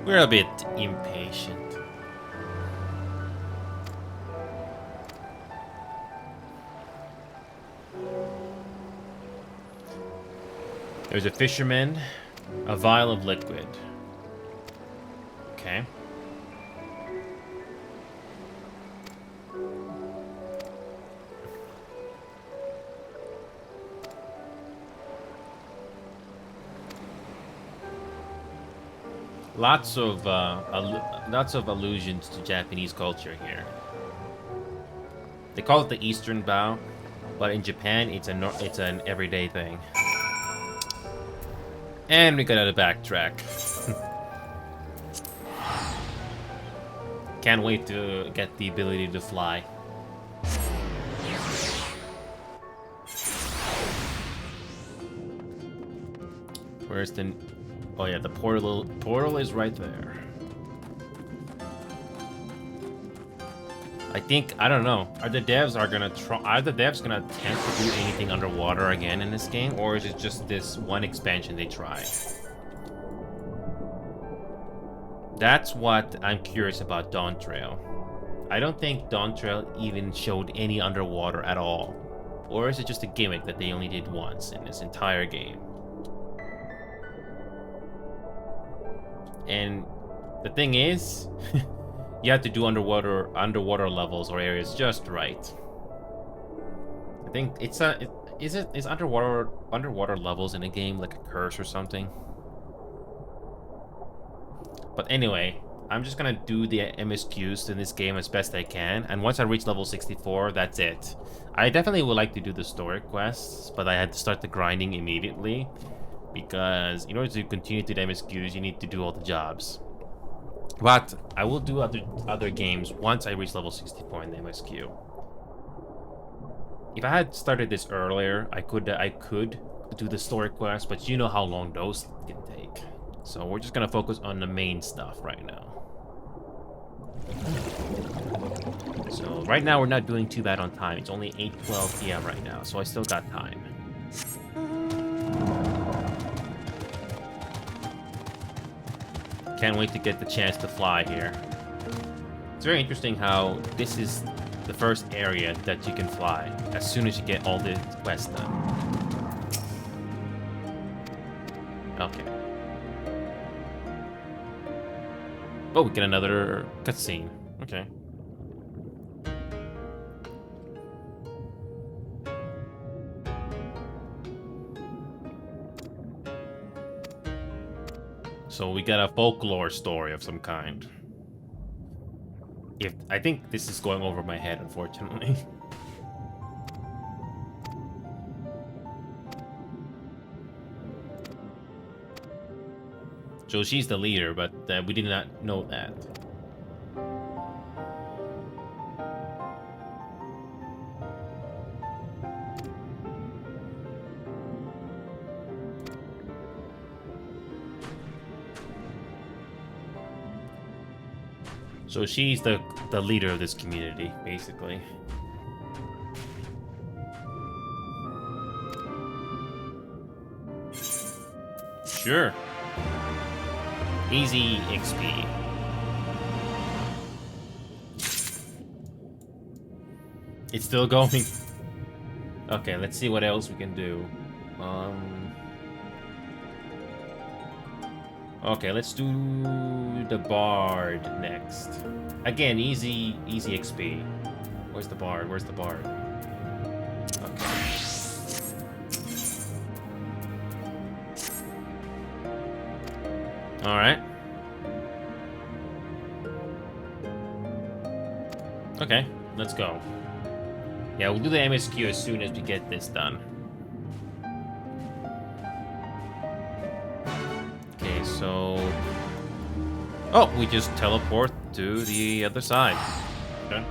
We're a bit impatient. There's a fisherman, a vial of liquid. Okay. lots of allusions to Japanese culture here. They call it the Eastern Bow, but in Japan, it's an everyday thing. And we gotta backtrack. Can't wait to get the ability to fly. Where's the... Oh yeah, the portal is right there. I don't know. Are the devs gonna attempt to do anything underwater again in this game, or is it just this one expansion they try? That's what I'm curious about Dawn Trail. I don't think Dawn Trail even showed any underwater at all. Or is it just a gimmick that they only did once in this entire game? And the thing is, you have to do underwater levels or areas just right. I think it's is underwater levels in a game like a curse or something? But anyway, I'm just gonna do the MSQs in this game as best I can, and once I reach level 64, that's it. I definitely would like to do the story quests, but I had to start the grinding immediately, because in order to continue to do the MSQs, you need to do all the jobs. But I will do other games once I reach level 64 in the MSQ. If I had started this earlier, I could do the story quests, but you know how long those can take. So we're just gonna focus on the main stuff right now. So right now we're not doing too bad on time. It's only 8:12 p.m. right now, so I still got time. Can't wait to get the chance to fly here. It's very interesting how this is the first area that you can fly as soon as you get all the quests done. Okay. Oh, we get another cutscene. Okay. So we got a folklore story of some kind. I think this is going over my head, unfortunately. So she's the leader, but we did not know that. So she's the leader of this community, basically. Sure. Easy XP. It's still going. Okay, let's see what else we can do. Okay, let's do the Bard next. Again, easy XP. Where's the Bard? Where's the Bard? Okay. Alright. Okay, let's go. Yeah, we'll do the MSQ as soon as we get this done. Okay, so... Oh, we just teleport to the other side. Okay.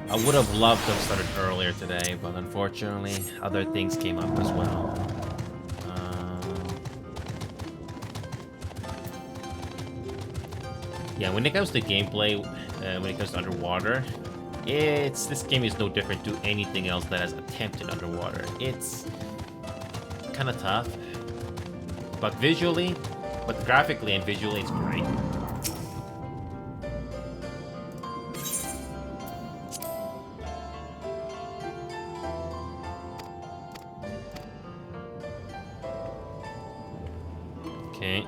I would have loved to have started earlier today, but unfortunately, other things came up as well. Yeah, when it comes to gameplay, when it comes to underwater, this game is no different to anything else that has attempted underwater. It's kind of tough, but graphically and visually, it's great. Okay.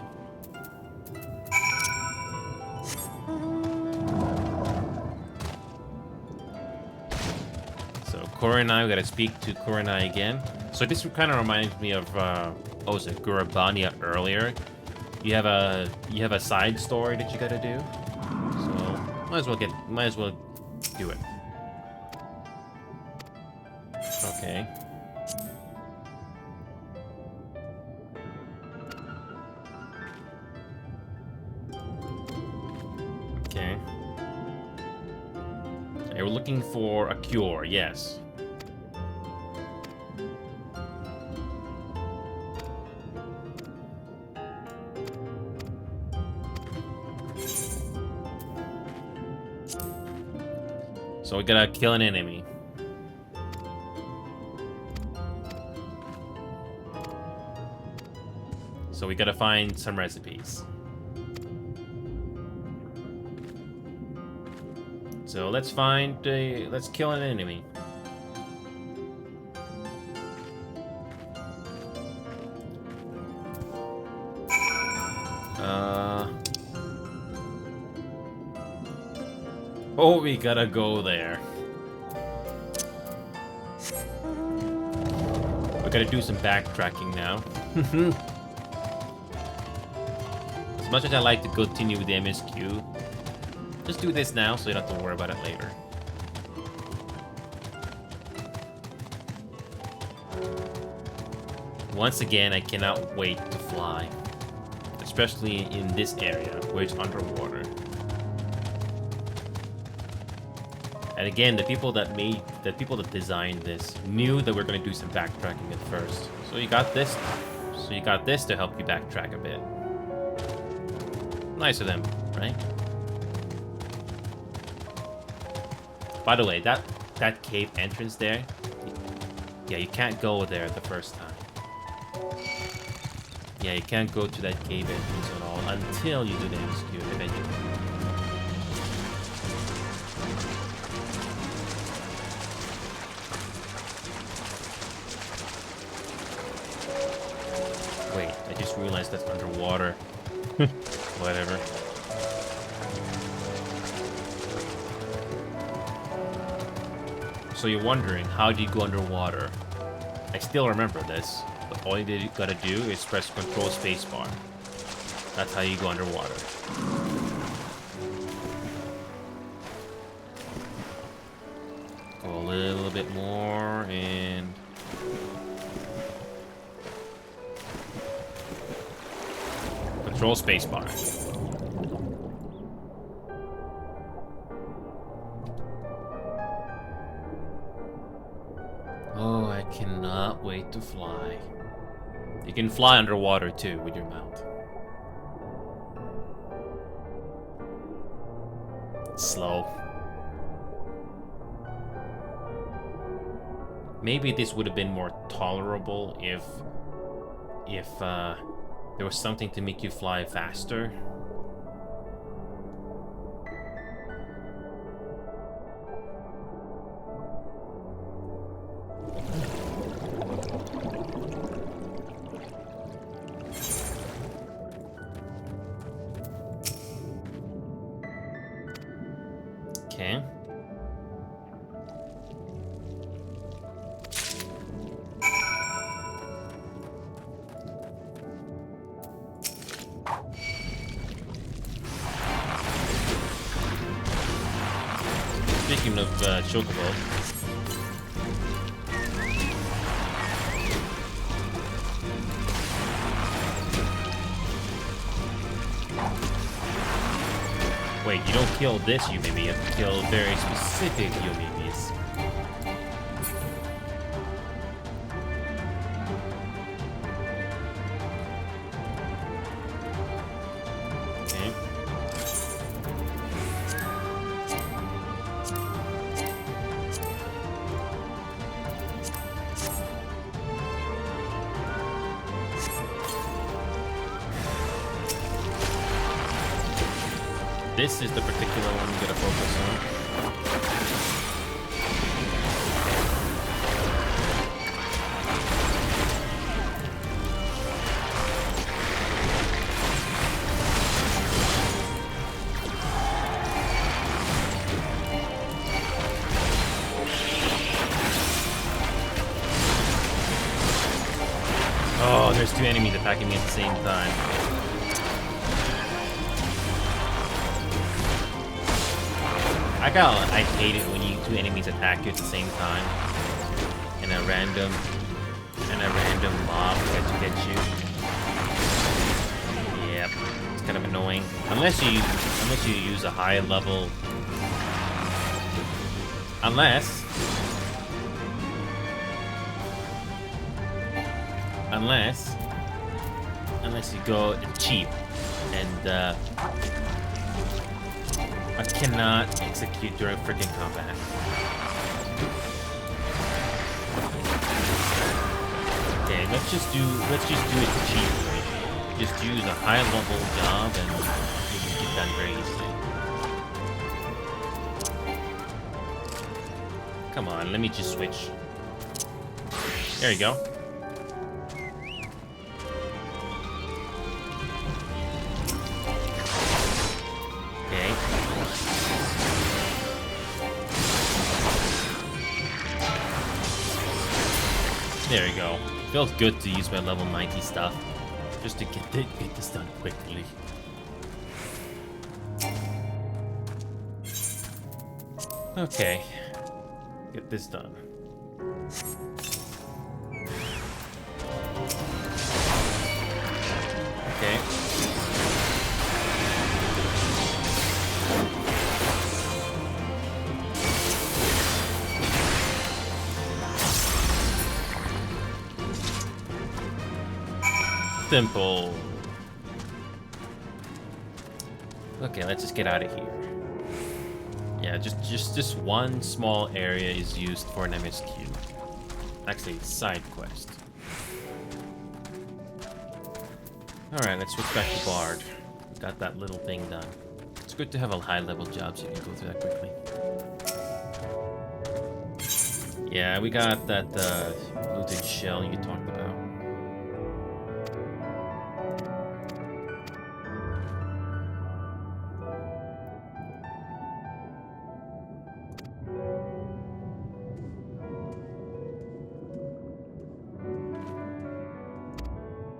So So Kurenai, we gotta speak to Kurenai again. So this kind of reminds me of what was it, Gurabania earlier. You have a side story that you gotta do. So might as well do it. Okay. Okay. Okay, we're looking for a cure, yes. So we gotta kill an enemy. So we gotta find some recipes. So let's let's kill an enemy. Oh, we gotta go there. We gotta do some backtracking now. As much as I like to continue with the MSQ, just do this now so you don't have to worry about it later. Once again, I cannot wait to fly. Especially in this area, where it's underwater. And again, the people that designed this knew that we're going to do some backtracking at first. So you got this. So you got this to help you backtrack a bit. Nice of them, right? By the way, that cave entrance there, yeah, you can't go there the first time. Yeah, you can't go to that cave entrance at all until you do the MSQ eventually. Wait, I just realized that's underwater. Whatever. So you're wondering, how do you go underwater? I still remember this, but all you gotta do is press Control Spacebar. That's how you go underwater. Go a little bit more, and... Control Spacebar. Oh, I cannot wait to fly. You can fly underwater too with your mount. It's slow. Maybe this would have been more tolerable if there was something to make you fly faster. Okay. Speaking of Chocobo. Wait, you don't kill this Yumimi, you have to kill very specific Yumimis. Okay. This is the particular one you gotta focus on. there's two enemies attacking me at the same time. I hate it when two enemies attack you at the same time, and a random mob tries to get you. Yep, it's kind of annoying. Unless you use a high level. Unless you go cheap, and I cannot execute during freaking combat. Okay, let's just do it cheaply. Just use a high level job and you can get done very easily. Come on, let me just switch. There you go. Okay. There you go. Feels good to use my level 90 stuff. Just to get this done quickly. Okay. Get this done. Okay. Simple. Okay, let's just get out of here. Yeah, just one small area is used for an MSQ. Actually, side quest. Alright, let's switch back to Bard. Got that little thing done. It's good to have a high level job so you can go through that quickly. Yeah, we got that looted shell you talked about.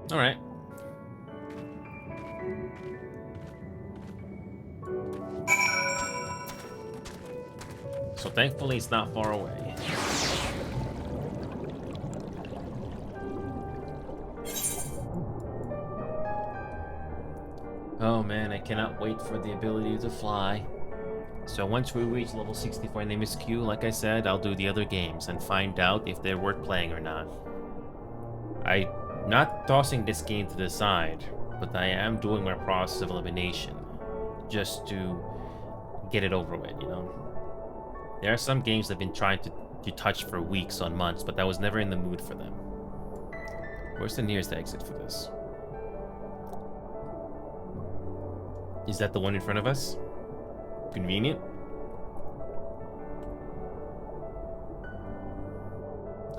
All right. So thankfully it's not far away. Oh man, I cannot wait for the ability to fly. So once we reach level 64 in MSQ, like I said, I'll do the other games and find out if they're worth playing or not. I'm not tossing this game to the side, but I am doing my process of elimination just to get it over with, you know? There are some games I've been trying to touch for weeks on months, but I was never in the mood for them. Where's the nearest exit for this? Is that the one in front of us? Convenient.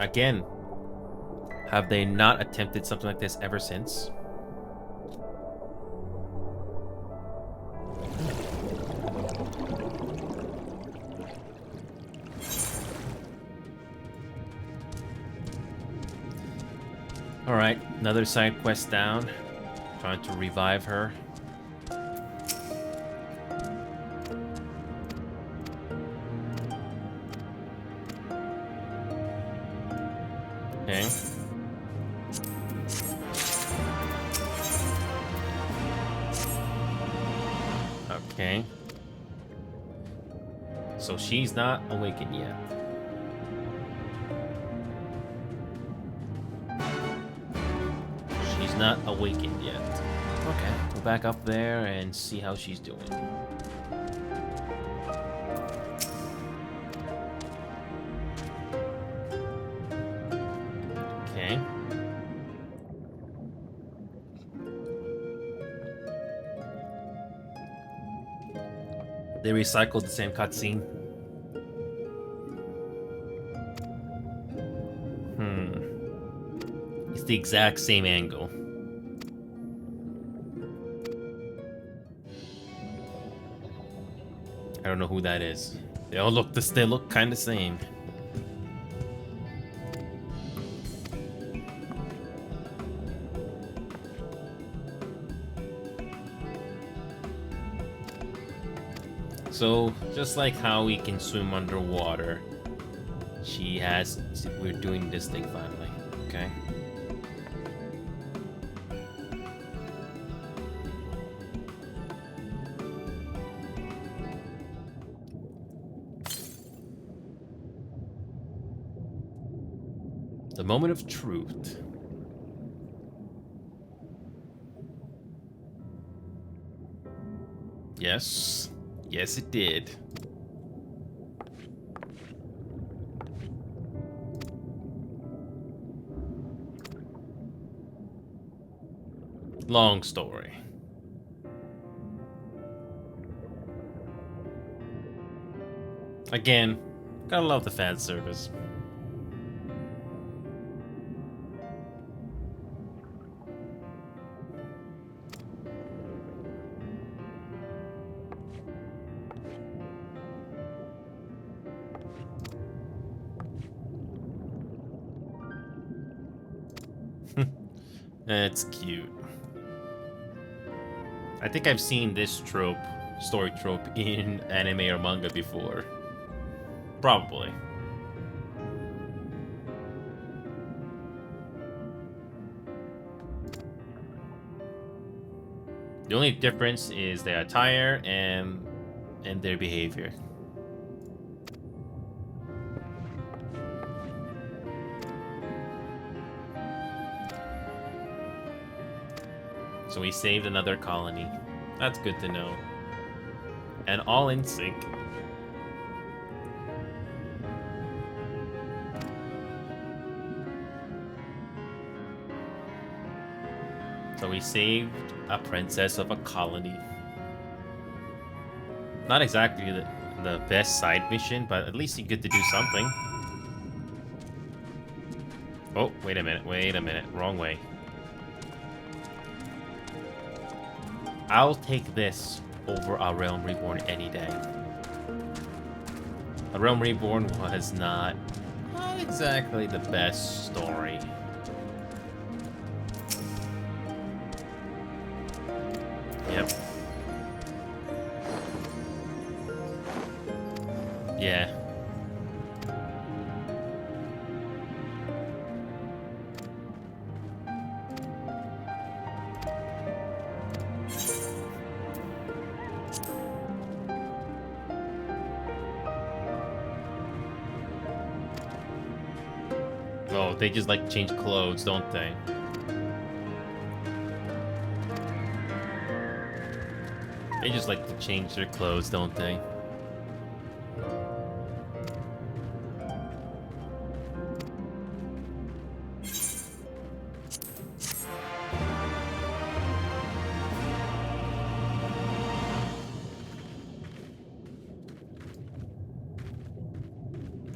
Again, have they not attempted something like this ever since? Alright, another side quest down. Trying to revive her. Okay. Okay. So she's not awakened yet. She's not awakened yet. Okay, go back up there and see how she's doing. Okay. They recycled the same cutscene. It's the exact same angle. I don't know who that is. They all look they look kind of same. So, just like how we can swim underwater, we're doing this thing finally, okay? The moment of truth. Yes. Yes, it did. Long story. Again, gotta love the fan service. It's cute. I think I've seen this story trope in anime or manga before. Probably. The only difference is their attire and their behavior. So we saved another colony. That's good to know. And all in sync. So we saved a princess of a colony. Not exactly the best side mission, but at least you get to do something. Oh, wait a minute, wrong way. I'll take this over A Realm Reborn any day. A Realm Reborn was not exactly the best story. Yep. Yeah. Oh, they just like change clothes, don't they? They just like to change their clothes, don't they?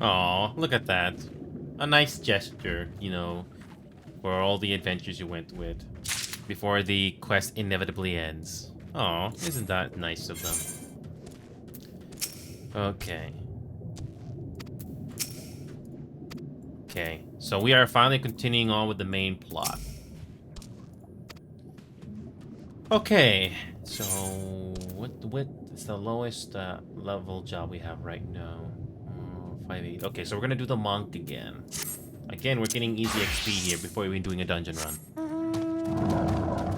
Aw, look at that. A nice gesture, you know, for all the adventures you went with before the quest inevitably ends. Aw, isn't that nice of them? Okay. Okay, so we are finally continuing on with the main plot. Okay, so what is the lowest level job we have right now? 5-8. Okay, so we're gonna do the monk again. Again, we're getting easy XP here before we're doing a dungeon run.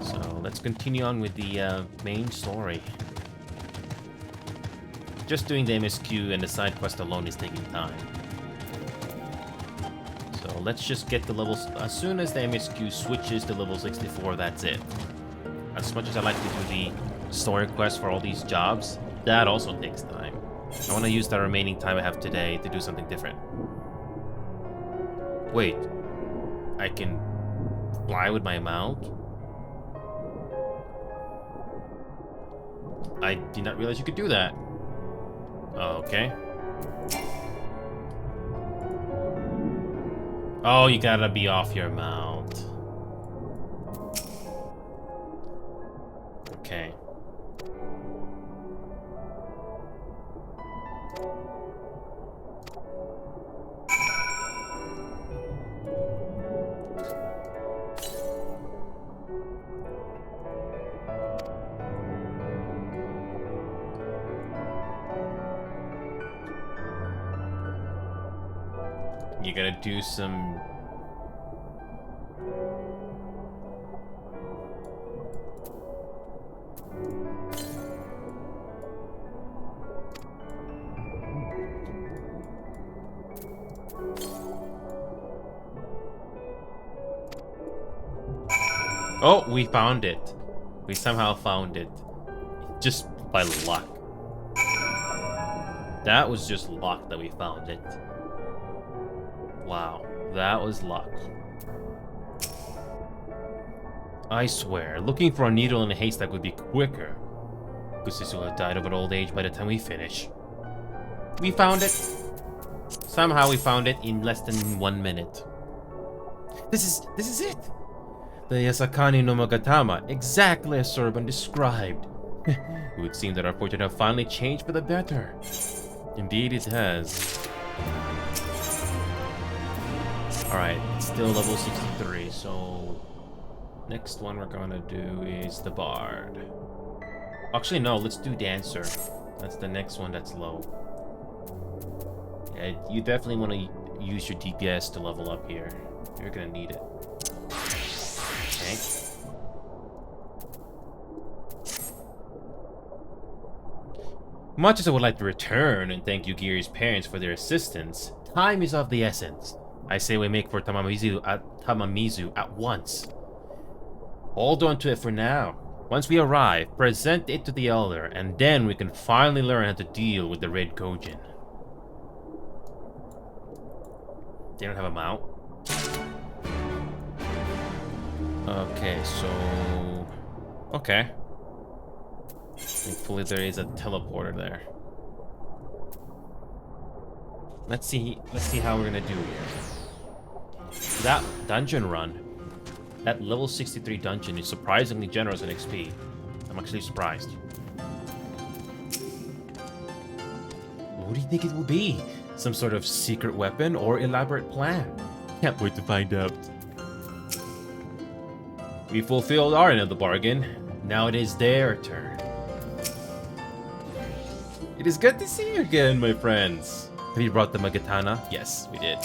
So let's continue on with the main story. Just doing the MSQ and the side quest alone is taking time. So let's just get the levels. As soon as the MSQ switches to level 64, that's it. As much as I like to do the story quest for all these jobs, that also takes time. I want to use the remaining time I have today to do something different. Wait, I can fly with my mount? I did not realize you could do that. Okay. Oh, you gotta be off your mount. Okay. You gotta do some... Oh, we found it. We somehow found it. Just by luck. That was just luck that we found it. Wow, that was luck. I swear, looking for a needle in a haystack would be quicker. Gusis will have died of an old age by the time we finish. We found it. Somehow we found it in less than 1 minute. This is it! The Yasakani no Mogatama, exactly as Sorban described. It would seem that our fortune have finally changed for the better. Indeed it has. Alright, still level 63, so... Next one we're gonna do is the Bard. Actually, no, let's do Dancer. That's the next one that's low. Yeah, you definitely want to use your DPS to level up here. You're gonna need it. Okay. Much as I would like to return and thank Yugiri's parents for their assistance, time is of the essence. I say we make for Tamamizu at once. Hold on to it for now. Once we arrive, present it to the Elder, and then we can finally learn how to deal with the Red Kojin. They don't have a mount? Okay, so... Okay. Thankfully there is a teleporter there. Let's see how we're gonna do here. That dungeon run, that level 63 dungeon is surprisingly generous in XP. I'm actually surprised. What do you think it will be? Some sort of secret weapon or elaborate plan? Can't wait to find out. We fulfilled our end of the bargain. Now it is their turn. It is good to see you again, my friends. Have you brought the Magatana? Yes, we did.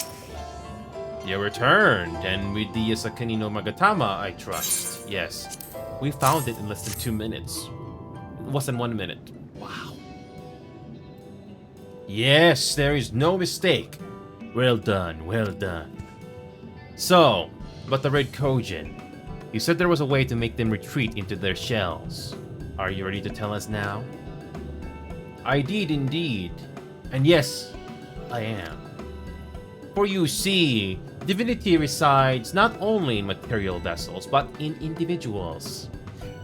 You returned, and with the Yasakuni no Magatama, I trust. Yes, we found it in less than 2 minutes. Less than 1 minute. Wow. Yes, there is no mistake. Well done, well done. So, about the Red Kojin. You said there was a way to make them retreat into their shells. Are you ready to tell us now? I did indeed. And yes, I am. For you see, divinity resides not only in material vessels, but in individuals.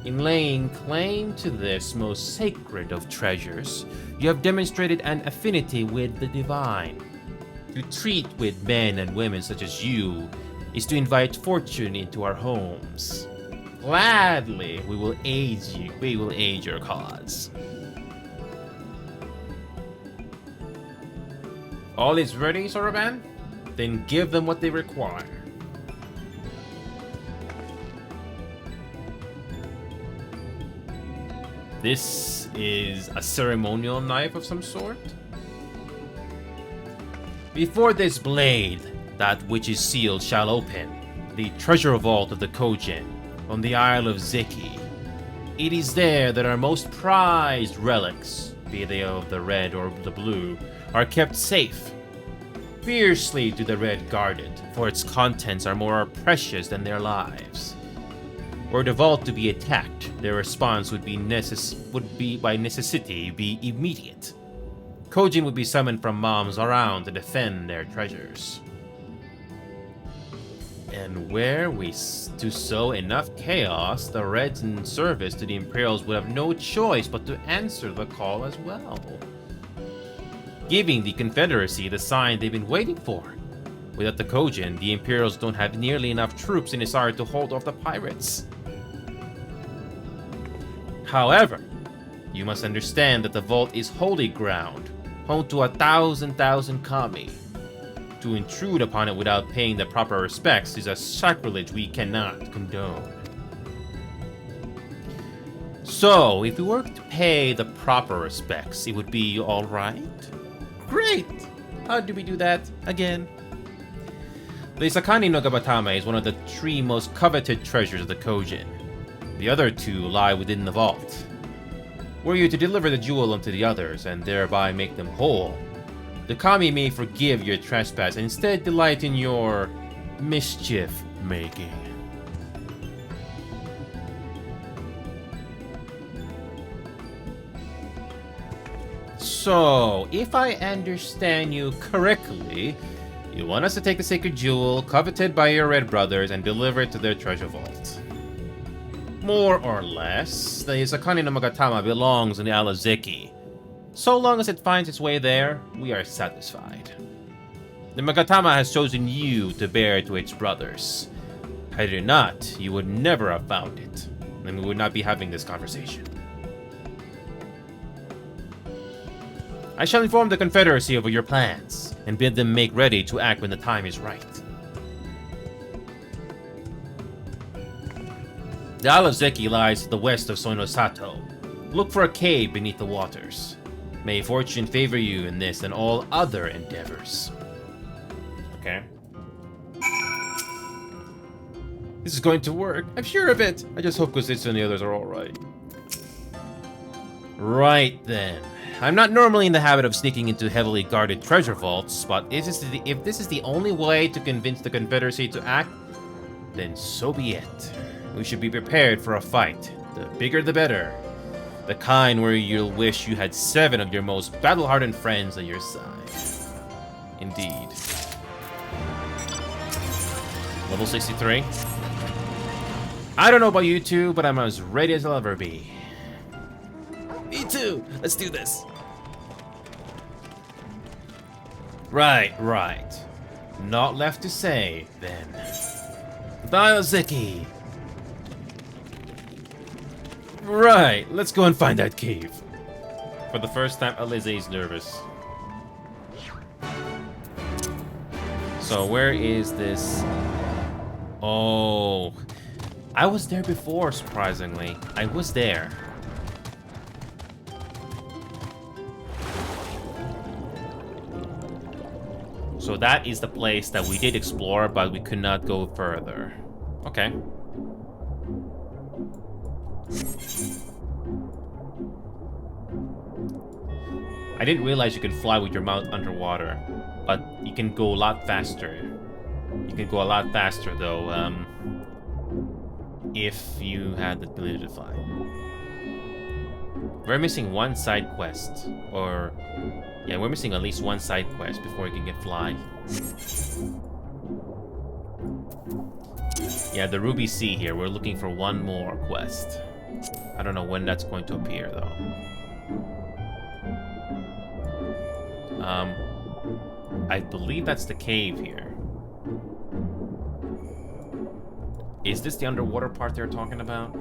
In laying claim to this most sacred of treasures, you have demonstrated an affinity with the divine. To treat with men and women such as you is to invite fortune into our homes. Gladly, we will aid you. We will aid your cause. All is ready, Soroban? Then give them what they require. This is a ceremonial knife of some sort? Before this blade, that which is sealed shall open, the treasure vault of the Kojin, on the Isle of Zeki. It is there that our most prized relics, be they of the red or the blue, are kept safe. Fiercely do the red guard it, for its contents are more precious than their lives. Were the vault to be attacked, their response would by necessity be immediate. Kojin would be summoned from moms around to defend their treasures. And were we to sow enough chaos, the Reds in service to the Imperials would have no choice but to answer the call as well, giving the Confederacy the sign they've been waiting for. Without the Kojin, the Imperials don't have nearly enough troops in Isar to hold off the pirates. However, you must understand that the vault is holy ground, home to 1,000 kami. To intrude upon it without paying the proper respects is a sacrilege we cannot condone. So, if we were to pay the proper respects, it would be alright? Great! How do we do that again? The Sakani no Gabatama is one of the 3 most coveted treasures of the Kojin. The other 2 lie within the vault. Were you to deliver the jewel unto the others and thereby make them whole, the kami may forgive your trespass and instead delight in your mischief making. So, if I understand you correctly, you want us to take the sacred jewel coveted by your red brothers and deliver it to their treasure vault. More or less, the Sakani no Magatama belongs in the Alazeki. So long as it finds its way there, we are satisfied. The Magatama has chosen you to bear it to its brothers. Had it not, you would never have found it, and we would not be having this conversation. I shall inform the Confederacy of your plans, and bid them make ready to act when the time is right. The Isle of Zeki lies to the west of Sonosato. Look for a cave beneath the waters. May fortune favor you in this and all other endeavors. Okay. This is going to work. I'm sure of it. I just hope Kozitsu and the others are alright. Right then. I'm not normally in the habit of sneaking into heavily guarded treasure vaults, but if this is the only way to convince the Confederacy to act, then so be it. We should be prepared for a fight. The bigger the better. The kind where you'll wish you had 7 of your most battle-hardened friends on your side. Indeed. Level 63. I don't know about you two, but I'm as ready as I'll ever be. Me too! Let's do this! Right. Not left to say, then. Goodbye, Ozeki! Right, let's go and find that cave. For the first time, Alize is nervous. So, where is this? Oh... I was there before, surprisingly. I was there. So that is the place that we did explore, but we could not go further. Okay. I didn't realize you could fly with your mount underwater, but you can go a lot faster. You can go a lot faster, though, if you had the ability to fly. We're missing one side quest, or... yeah, we're missing at least one side quest before we can get fly. Yeah, the Ruby Sea here. We're looking for one more quest. I don't know when that's going to appear, though. I believe that's the cave here. Is this the underwater part they're talking about?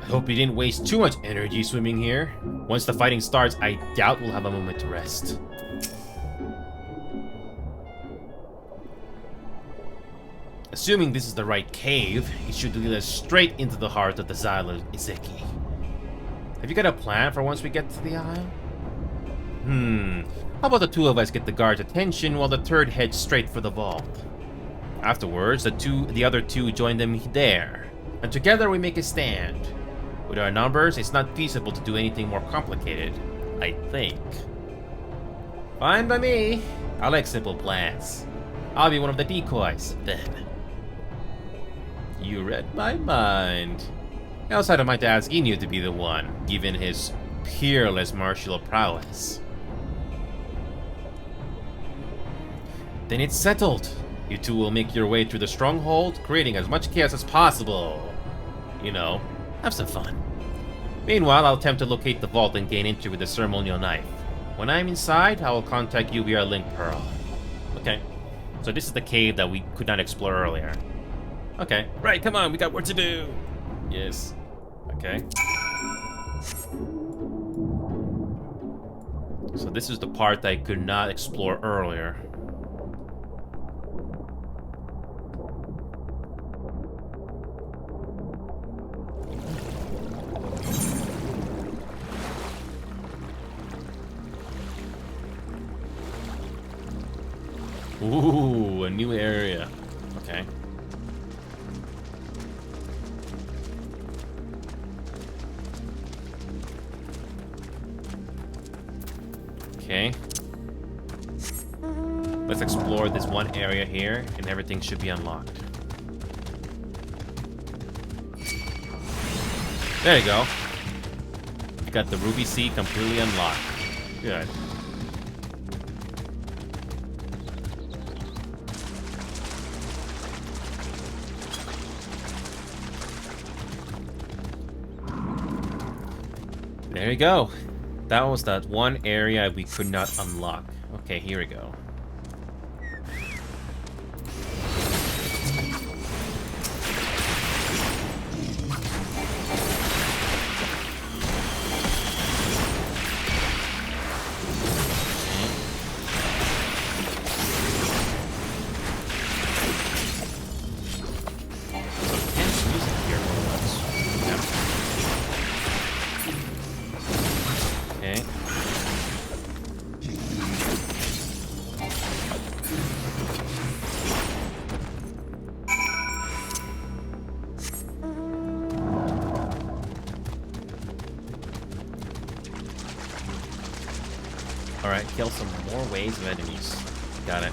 I hope you didn't waste too much energy swimming here. Once the fighting starts, I doubt we'll have a moment to rest. Assuming this is the right cave, it should lead us straight into the heart of the Isle of Izeki. Have you got a plan for once we get to the isle? How about the 2 of us get the guard's attention while the 3rd heads straight for the vault? Afterwards, the other 2 join them there, and together we make a stand. With our numbers, it's not feasible to do anything more complicated, I think. Fine by me. I like simple plans. I'll be one of the decoys, then. You read my mind. Outside of my dad's Inu to be the one, given his peerless martial prowess. Then it's settled. You 2 will make your way through the stronghold, creating as much chaos as possible. You know, have some fun. Meanwhile, I'll attempt to locate the vault and gain entry with the ceremonial knife. When I'm inside, I will contact you via Link Pearl. Okay, so this is the cave that we could not explore earlier. Okay, right, come on, we got work to do. Yes. Okay. So this is the part that I could not explore earlier. Ooh, a new area. Okay. Okay. Let's explore this one area here, and everything should be unlocked. There you go. You got the Ruby Sea completely unlocked. Good. There you go. That was that one area we could not unlock. Okay, here we go. Alright, kill some more waves of enemies. Got it.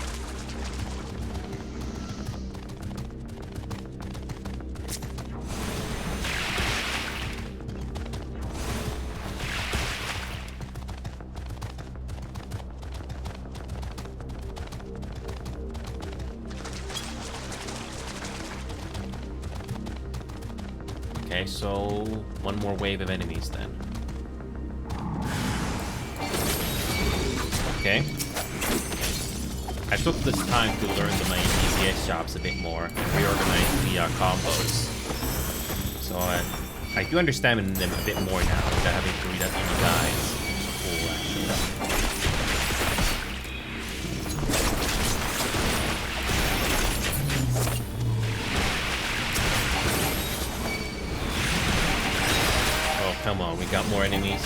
Okay, so one more wave of enemies then. Okay. I took this time to learn my DPS shops a bit more and reorganize the combos. So I do understand them a bit more now without having to read out any guides. Cool, oh, come on, we got more enemies.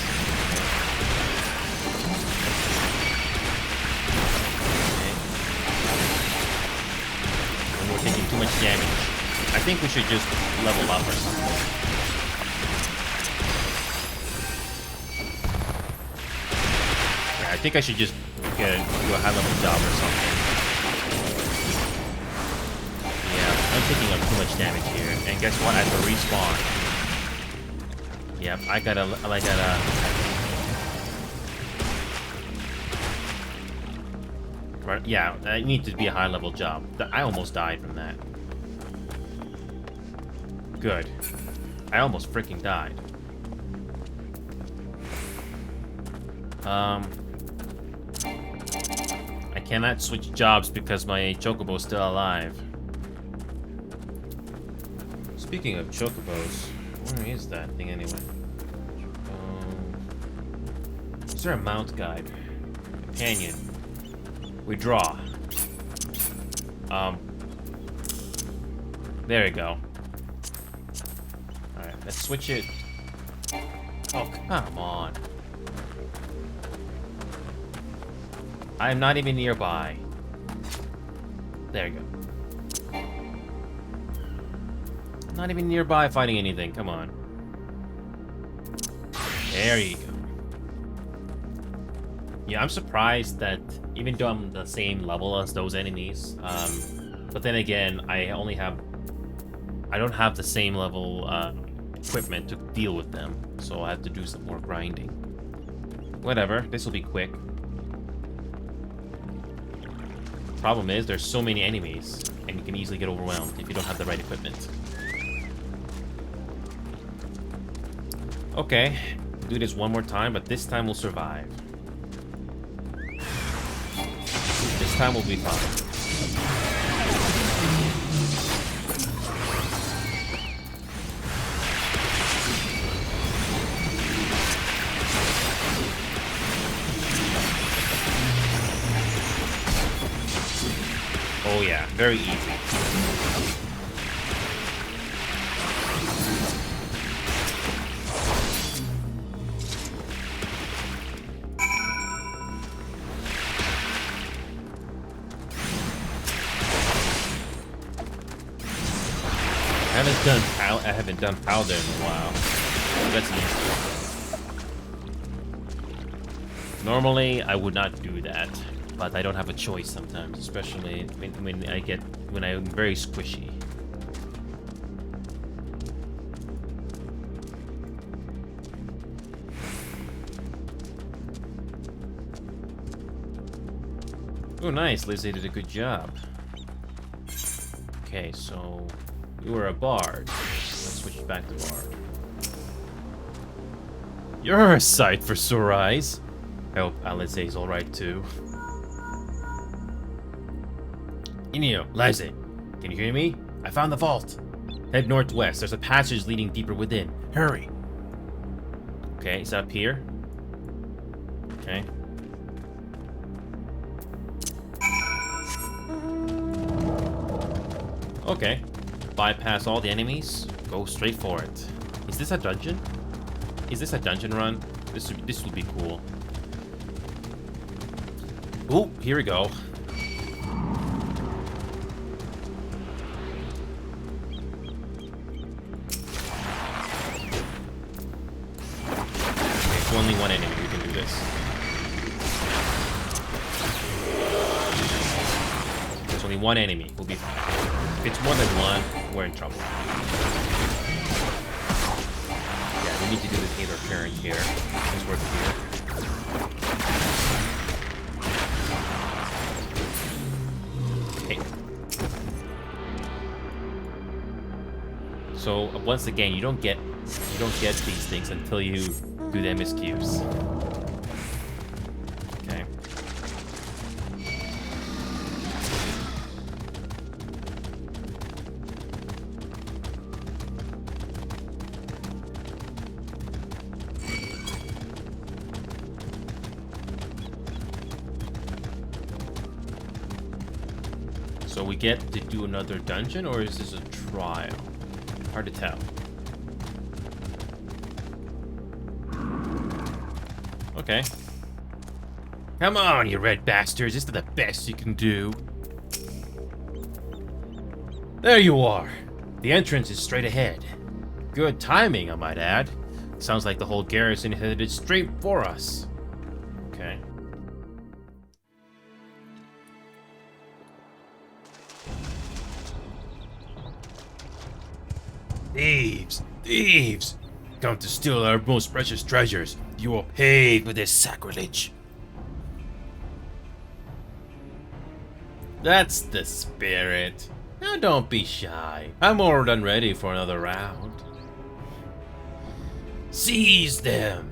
Taking too much damage. I think we should just level up or something. Yeah, I think I should just do a high level job or something. Yeah, I'm taking up too much damage here. And guess what? I have to respawn. Yep, I gotta. Yeah, I need to be a high-level job. I almost died from that. Good. I almost freaking died. I cannot switch jobs because my chocobo is still alive. Speaking of chocobos, where is that thing anyway? Is there a mount guide? Companion. We draw. There we go. Alright, let's switch it. Oh, come on. I am not even nearby. There you go. Not even nearby fighting anything, come on. There you go. Yeah, I'm surprised that even though I'm the same level as those enemies, but then again, I don't have the same level equipment to deal with them, so I have to do some more grinding. Whatever, this will be quick. Problem is, there's so many enemies, and you can easily get overwhelmed if you don't have the right equipment. Okay, do this one more time, but this time we'll survive. This time we'll be fine. Oh yeah, very easy. haven't done powder in a while. That's easy. Normally, I would not do that, but I don't have a choice sometimes, especially when I'm very squishy. Oh, nice. Lizzie did a good job. Okay, so you were a bard. Let's switch back to bard. You're a sight for sore eyes. I hope Alize's alright too. Inio, Lize, can you hear me? I found the vault. Head northwest. There's a passage leading deeper within. Hurry. Okay, is that up here? Okay. Okay. Bypass all the enemies. Go straight for it. Is this a dungeon? Is this a dungeon run? This will be cool. Oh, here we go. Okay, it's only one enemy. We can do this. There's only one enemy. We'll be fine. If it's more than one, we're in trouble. Yeah, we need to do this either current here, since we're here. Okay. So once again, you don't get these things until you do the MSQs. Okay. So we get to do another dungeon, or is this a trial? Hard to tell. Okay. Come on, you red bastards. This is the best you can do. There you are. The entrance is straight ahead. Good timing, I might add. Sounds like the whole garrison headed straight for us. Okay. Thieves! Thieves! Come to steal our most precious treasures. You will pay for this sacrilege. That's the spirit. Now don't be shy. I'm more than ready for another round. Seize them!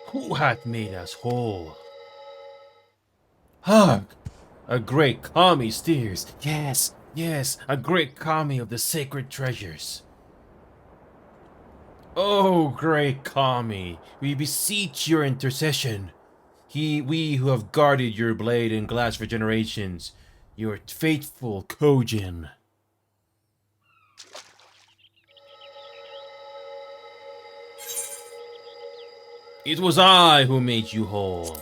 Who hath made us whole? Hark! A great kami steers. Yes, yes, a great kami of the sacred treasures. Oh, great kami, we beseech your intercession. We who have guarded your blade and glass for generations, your faithful Kojin. It was I who made you whole.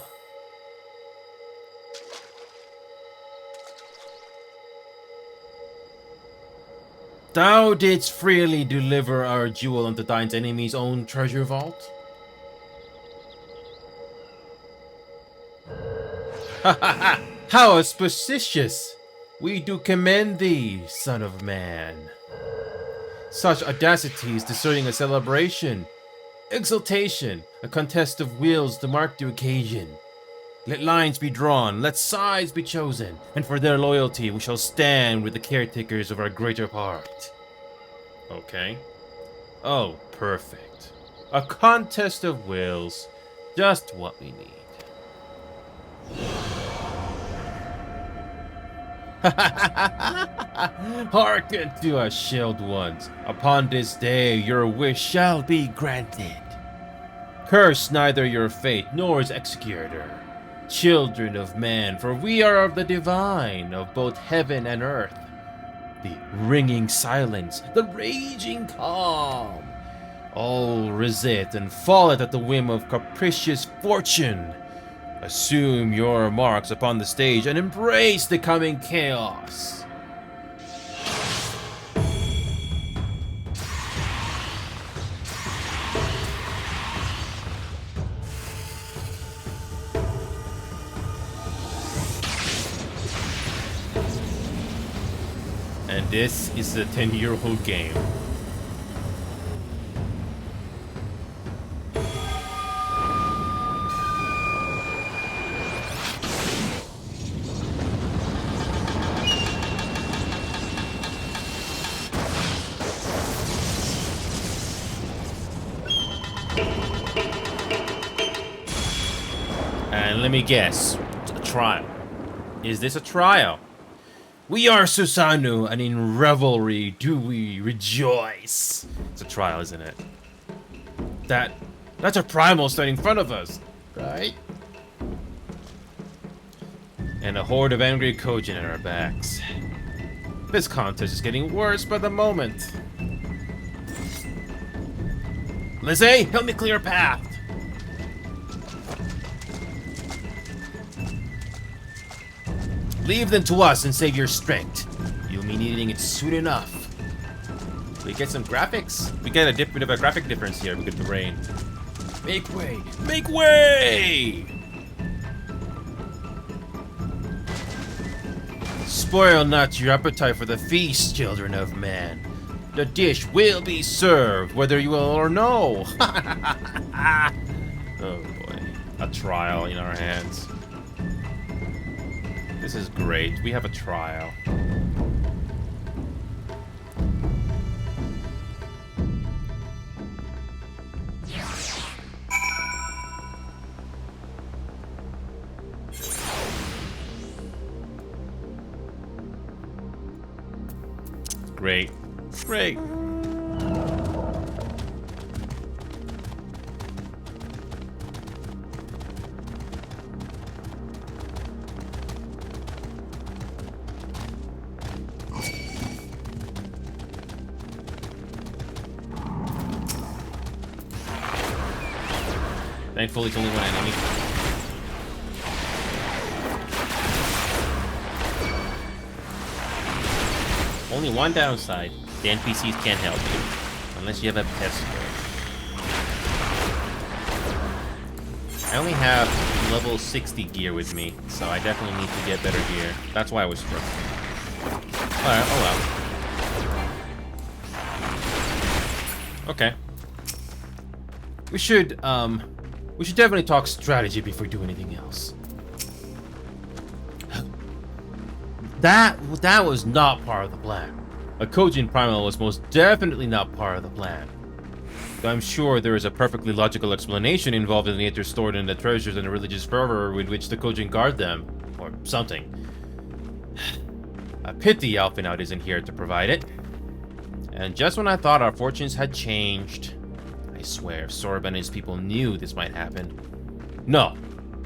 Thou didst freely deliver our jewel unto thine enemy's own treasure vault? Ha ha ha! How auspicious! We do commend thee, son of man. Such audacity is deserting a celebration. Exultation, a contest of wills to mark the occasion. Let lines be drawn, let sides be chosen, and for their loyalty we shall stand with the caretakers of our greater part. Okay. Oh, perfect. A contest of wills. Just what we need. Hearken to us, shelled ones. Upon this day your wish shall be granted. Curse neither your fate nor its executor. Children of man, for we are of the divine, of both heaven and earth. The ringing silence, the raging calm. All resist and falleth at the whim of capricious fortune. Assume your marks upon the stage and embrace the coming chaos. And this is a 10-year-old game. And let me guess, it's a trial. Is this a trial? We are Susanu, and in revelry do we rejoice. It's a trial, isn't it? That's a primal standing in front of us, right? And a horde of angry Kojin at our backs. This contest is getting worse by the moment. Lizzie, help me clear a path. Leave them to us and save your strength. You'll be needing it soon enough. We get some graphics? We get a bit of a graphic difference here because of the rain. Make way! Make way! Spoil not your appetite for the feast, children of man. The dish will be served, whether you will or no. Oh boy. A trial in our hands. This is great. We have a trial. Great. Great. Thankfully, it's only one enemy. Only one downside. The NPCs can't help you. Unless you have a pest. I only have level 60 gear with me, so I definitely need to get better gear. That's why I was struck. Alright, oh well. Okay. We should definitely talk strategy before we do anything else. That was not part of the plan. A Kojin Primal was most definitely not part of the plan. Though I'm sure there is a perfectly logical explanation involved in the nature stored in the treasures and the religious fervor with which the Kojin guard them. Or something. A pity Alphinaud isn't here to provide it. And just when I thought our fortunes had changed, I swear if Sorb and his people knew this might happen. No,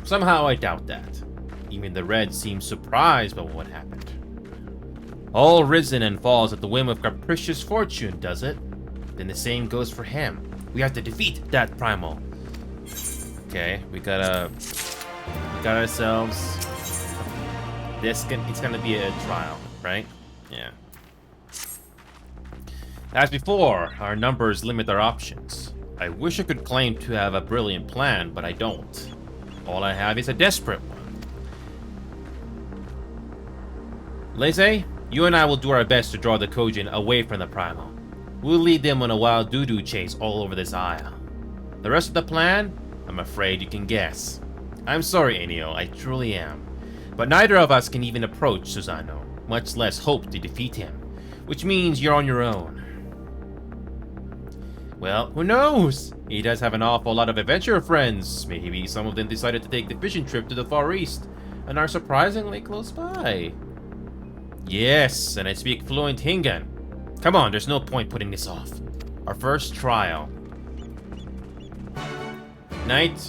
somehow I doubt that. Even the Red seems surprised by what happened. All risen and falls at the whim of capricious fortune, does it? Then the same goes for him. We have to defeat that primal. Okay, we got ourselves. It's gonna be a trial, right? Yeah. As before, our numbers limit our options. I wish I could claim to have a brilliant plan, but I don't. All I have is a desperate one. Leze, you and I will do our best to draw the Kojin away from the Primal. We'll lead them on a wild doo-doo chase all over this isle. The rest of the plan, I'm afraid you can guess. I'm sorry, Enio, I truly am. But neither of us can even approach Susano, much less hope to defeat him. Which means you're on your own. Well, who knows? He does have an awful lot of adventure friends. Maybe some of them decided to take the fishing trip to the Far East and are surprisingly close by. Yes, and I speak fluent Hingan. Come on, there's no point putting this off. Our first trial. Knight,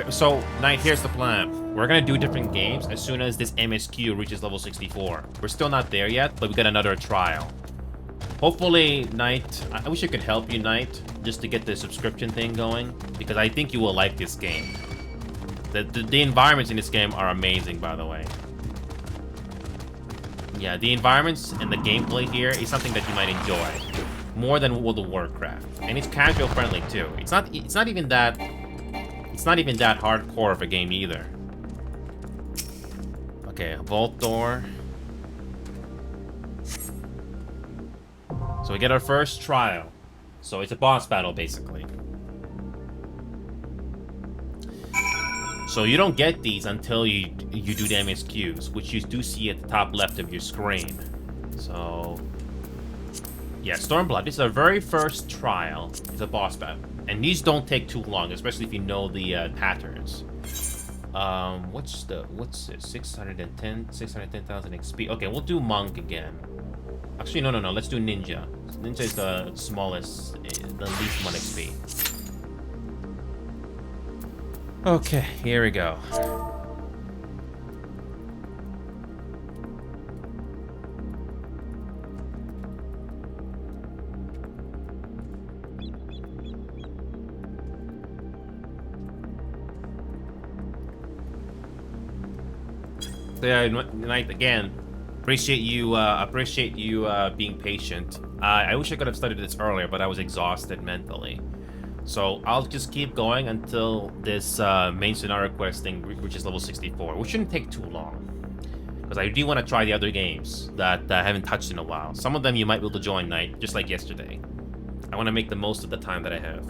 so Knight, here's the plan. We're gonna do different games as soon as this MSQ reaches level 64. We're still not there yet, but we got another trial. Hopefully, Knight, I wish I could help you, Knight, just to get the subscription thing going, because I think you will like this game. The environments in this game are amazing, by the way. Yeah, the environments and the gameplay here is something that you might enjoy more than World of Warcraft, and it's casual friendly too. It's not even that hardcore of a game either. Okay, vault door. So we get our first trial. So it's a boss battle, basically. So you don't get these until you do the MSQs, which you do see at the top left of your screen. So yeah, Stormblood. This is our very first trial. It's a boss battle, and these don't take too long, especially if you know the patterns. What's it? 610,000 XP. Okay, we'll do monk again. Actually, no. Let's do ninja. Ninja is the smallest, the least 1 XP. Okay, here we go. So yeah, Knight, again, appreciate you being patient. I wish I could have studied this earlier, but I was exhausted mentally. So I'll just keep going until this main scenario quest thing reaches level 64, which shouldn't take too long. Because I do want to try the other games that I haven't touched in a while. Some of them you might be able to join, Knight, just like yesterday. I want to make the most of the time that I have.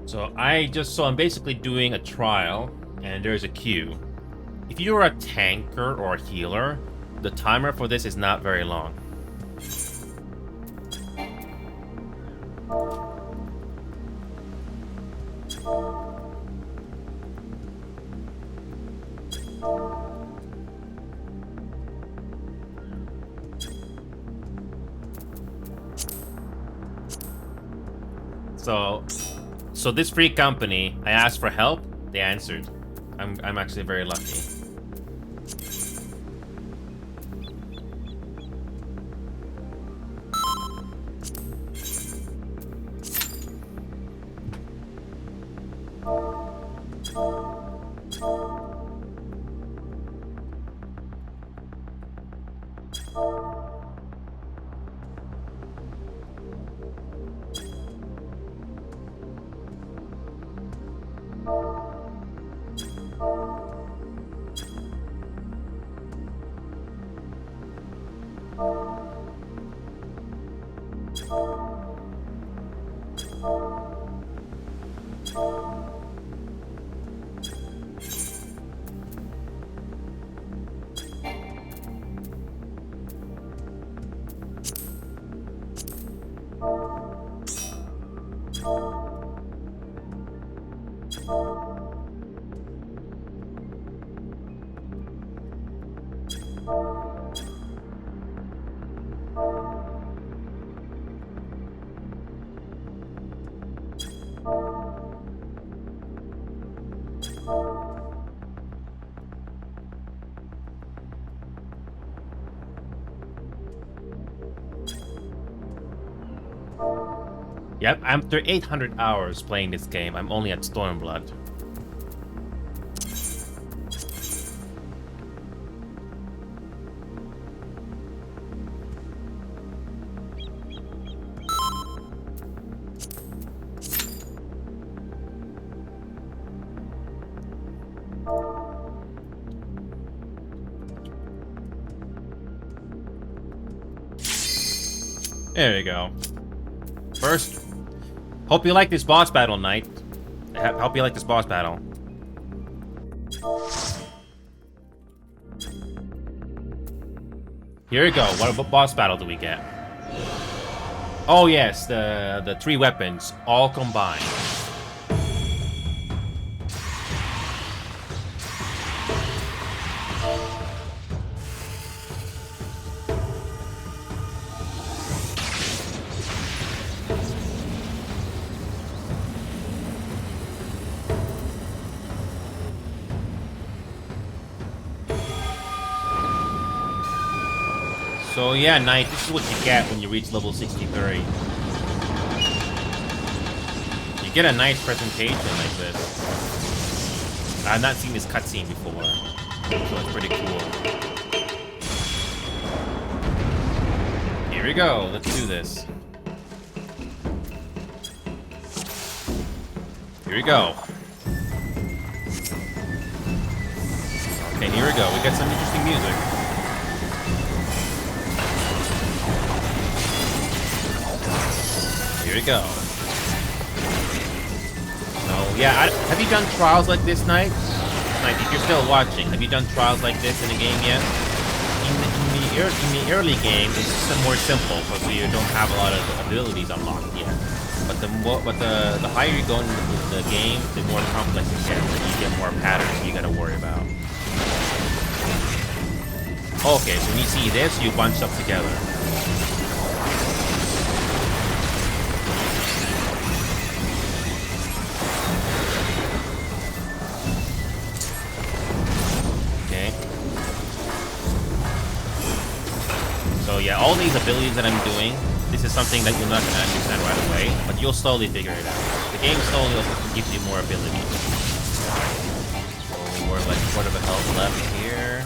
So I'm basically doing a trial, and there's a queue. If you're a tanker or a healer, the timer for this is not very long. So this free company, I asked for help, they answered. I'm actually very lucky. Yep, after 800 hours playing this game, I'm only at Stormblood. There we go. First, hope you like this boss battle, Knight. Hope you like this boss battle. Here we go. What boss battle do we get? Oh yes, the 3 weapons all combined. So yeah, Knight, this is what you get when you reach level 63. You get a nice presentation like this. I've not seen this cutscene before, so it's pretty cool. Here we go, let's do this. Here we go. Okay, here we go, we got some interesting music. Here we go. So, yeah, have you done trials like this, Knight? Knight, if you're still watching, have you done trials like this in a game yet? In the early game, it's more simple, so you don't have a lot of abilities unlocked yet. But the higher you go in the game, the more complex it gets, and you get more patterns you gotta worry about. Okay, so when you see this, you bunch up together. So yeah, all these abilities that I'm doing, this is something that you're not going to understand right away, but you'll slowly figure it out. The game slowly gives you more abilities. So we're like quarter of a health left here.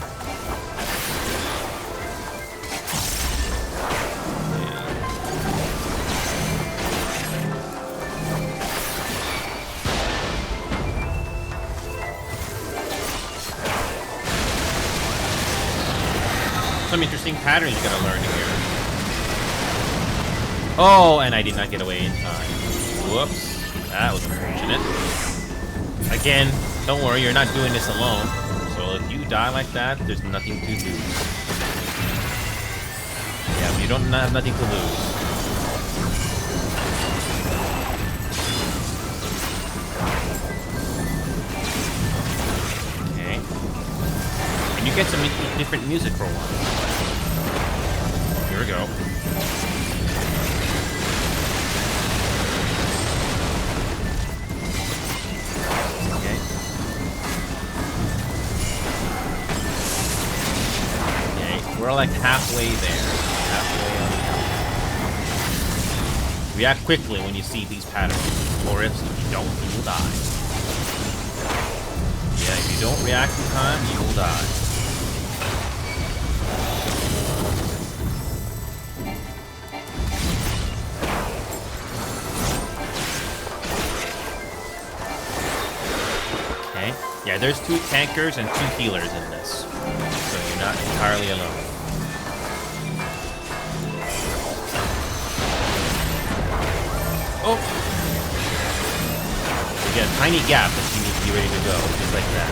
Some interesting patterns you gotta learn here. Oh, and I did not get away in time. Whoops. That was unfortunate. Again, don't worry, you're not doing this alone. So if you die like that, there's nothing to lose. Yeah, you don't have nothing to lose. Okay. And you get some different music for one. Here we go. Okay. Okay, we're like halfway there. Halfway on the count. React quickly when you see these patterns, or if you don't, you will die. Yeah, if you don't react in time, you will die. Yeah, there's 2 tankers and 2 healers in this, so you're not entirely alone. Oh! You get a tiny gap that you need to be ready to go, just like that.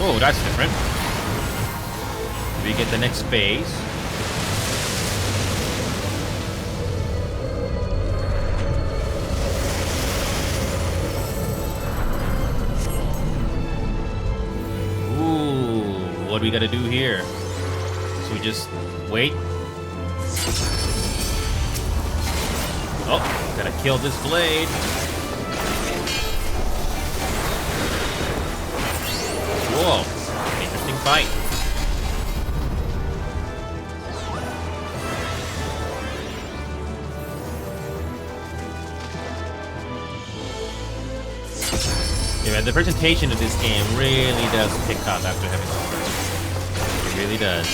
Oh, that's different. We get the next phase. What do we gotta do here? So we just wait. Oh, gotta kill this blade. Whoa, interesting fight. Yeah, the presentation of this game really does pick up after having started. It really does.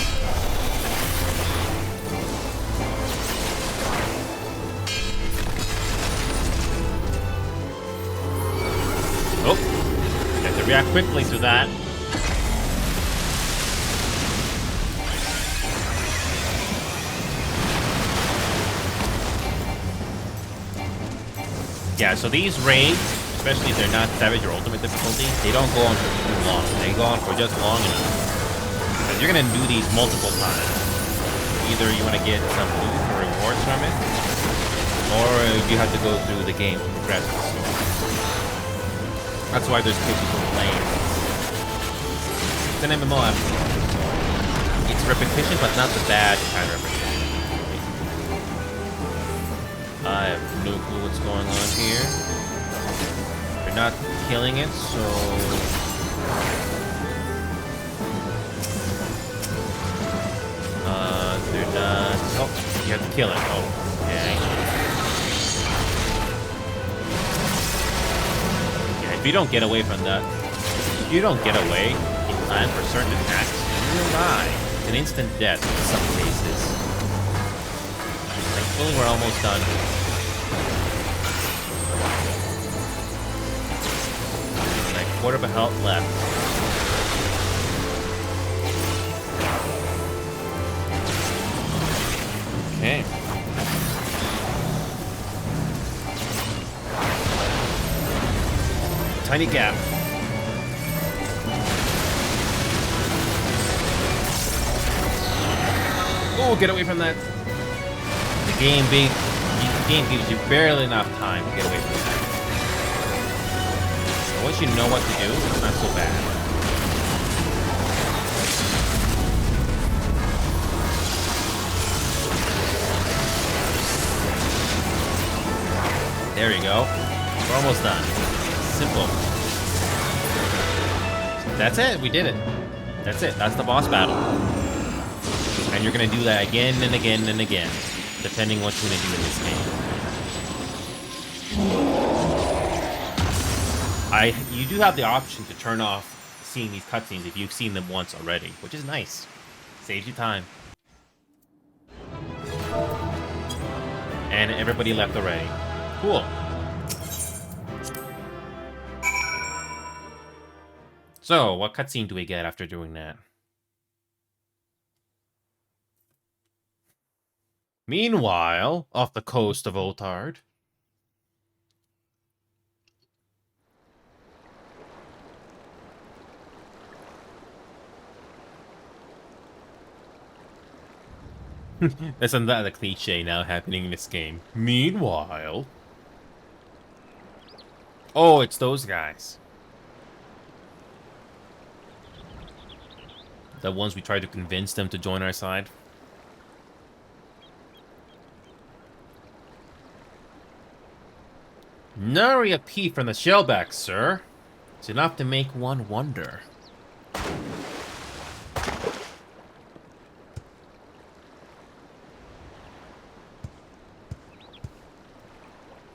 Oh, you have to react quickly to that. Yeah, so these raids, especially if they're not Savage or Ultimate difficulty, they don't go on for too long. They go on for just long enough. Because you're going to do these multiple times. Either you want to get some loot or rewards from it, or you have to go through the game to progress the story. That's why there's people playing. It's an MMO after all. It's repetition, but not the bad kind of repetition. I have no clue what's going on here. They're not killing it, so... they're not... Oh, you have to kill it. Oh, okay. Yeah, if you don't get away from that... If you don't get away in time for certain attacks, you'll die. It's an instant death in some cases. Thankfully, we're almost done. Like quarter of a health left. Okay. Tiny gap. Oh, get away from that. The game gives you barely enough time to get away from that. So once you know what to do, it's not so bad. There you go. We're almost done. Simple. That's it. We did it. That's it. That's the boss battle. And you're going to do that again and again and again, depending what you're going to do in this game. You do have the option to turn off seeing these cutscenes if you've seen them once already, which is nice. Saves you time. And everybody left already. Cool. So, what cutscene do we get after doing that? Meanwhile, off the coast of Otard. Isn't that a cliche now happening in this game? Meanwhile... Oh, it's those guys. The ones we tried to convince them to join our side. Nary a peep from the shellback, sir. It's enough to make one wonder.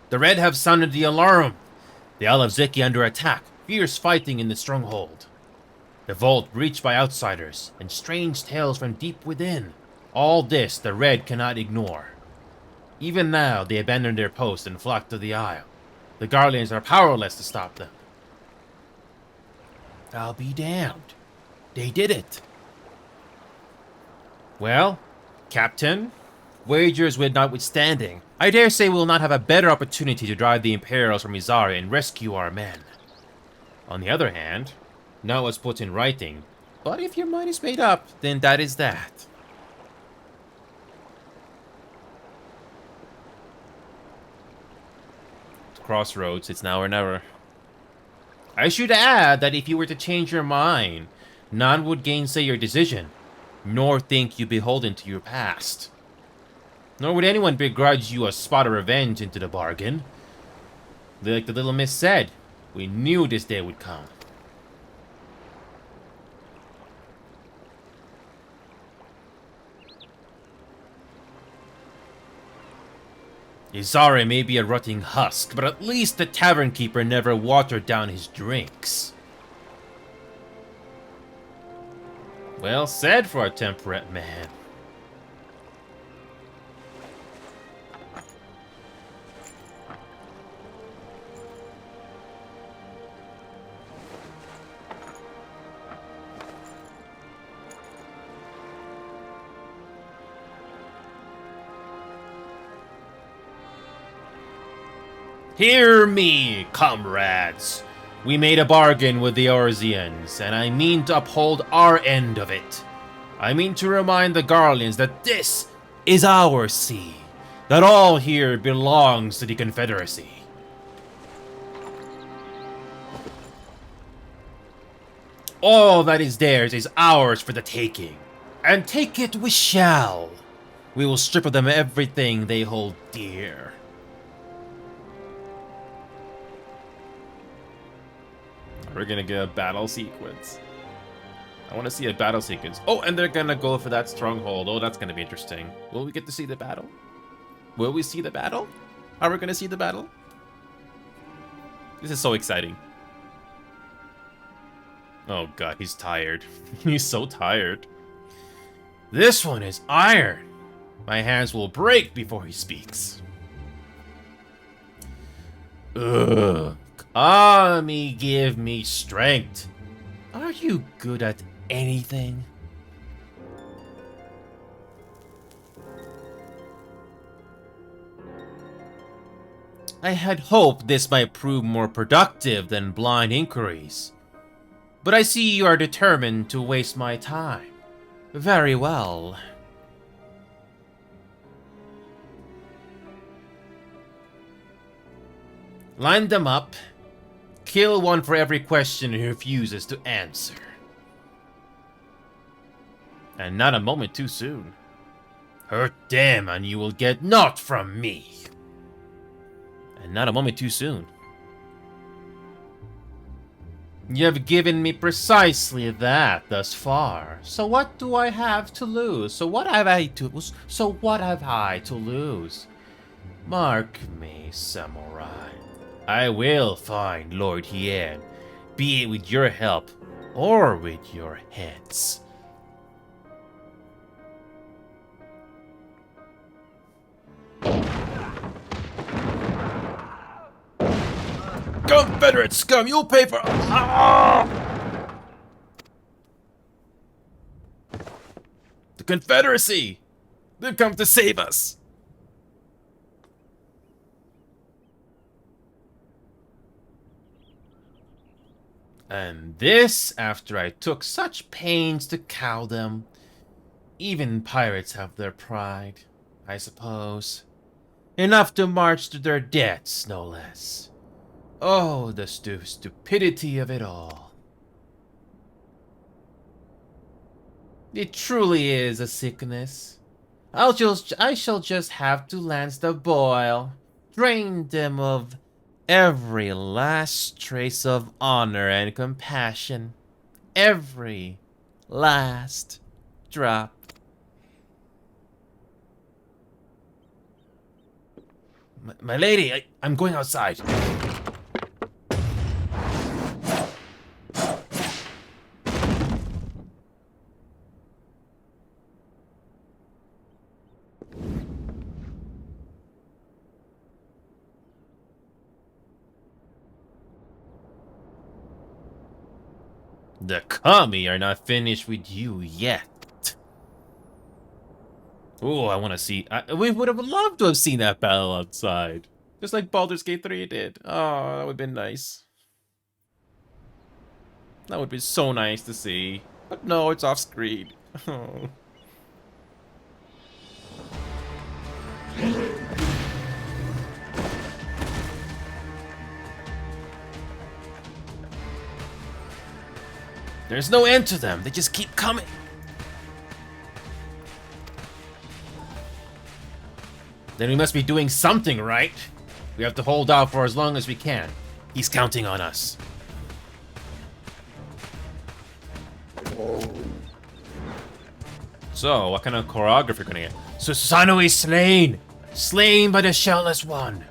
The Red have sounded the alarm. The Isle of Ziki under attack. Fierce fighting in the stronghold. The vault breached by outsiders, and strange tales from deep within. All this the Red cannot ignore. Even now, they abandon their post and flock to the Isle. The Guardians are powerless to stop them. I'll be damned. They did it. Well, Captain, wagers notwithstanding, I dare say we'll not have a better opportunity to drive the Imperials from Izari and rescue our men. On the other hand, now it's put in writing, but if your mind is made up, then that is that. Crossroads, it's now or never. I should add that if you were to change your mind, none would gainsay your decision, nor think you beholden to your past. Nor would anyone begrudge you a spot of revenge into the bargain. Like the little miss said, we knew this day would come. Izari may be a rotting husk, but at least the tavern keeper never watered down his drinks. Well said for a temperate man. Hear me, comrades. We made a bargain with the Orzians, and I mean to uphold our end of it. I mean to remind the Garleans that this is our sea, that all here belongs to the Confederacy. All that is theirs is ours for the taking, and take it we shall. We will strip of them everything they hold dear. We're gonna get a battle sequence. I want to see a battle sequence. Oh, and they're gonna go for that stronghold. Oh, that's gonna be interesting. Will we get to see the battle? Will we see the battle? Are we gonna see the battle? This is so exciting. Oh god, he's tired. He's so tired. This one is iron. My hands will break before he speaks. Ugh. Kami, give me strength. Are you good at anything? I had hoped this might prove more productive than blind inquiries. But I see you are determined to waste my time. Very well. Line them up. Kill one for every question he refuses to answer. And not a moment too soon. Hurt them and you will get naught from me. And not a moment too soon. You have given me precisely that thus far. So what do I have to lose? So what have I to lose? Mark me, samurai. I will find Lord Hien, be it with your help or with your heads. Confederate scum, you'll pay for... The Confederacy! They've come to save us! And this after I took such pains to cow them. Even pirates have their pride, I suppose. Enough to march to their deaths, no less. Oh, the stupidity of it all. It truly is a sickness. I shall just have to lance the boil, drain them of every last trace of honor and compassion. Every last drop. My lady, I'm going outside. The Kami are not finished with you yet. Oh, I want to see... we would have loved to have seen that battle outside. Just like Baldur's Gate 3 did. Oh, that would have been nice. That would be so nice to see. But no, it's off screen. Oh. There's no end to them. They just keep coming. Then we must be doing something, right? We have to hold out for as long as we can. He's counting on us. So, what kind of choreography are we gonna get? Susanoo is slain! Slain by the Shellless One!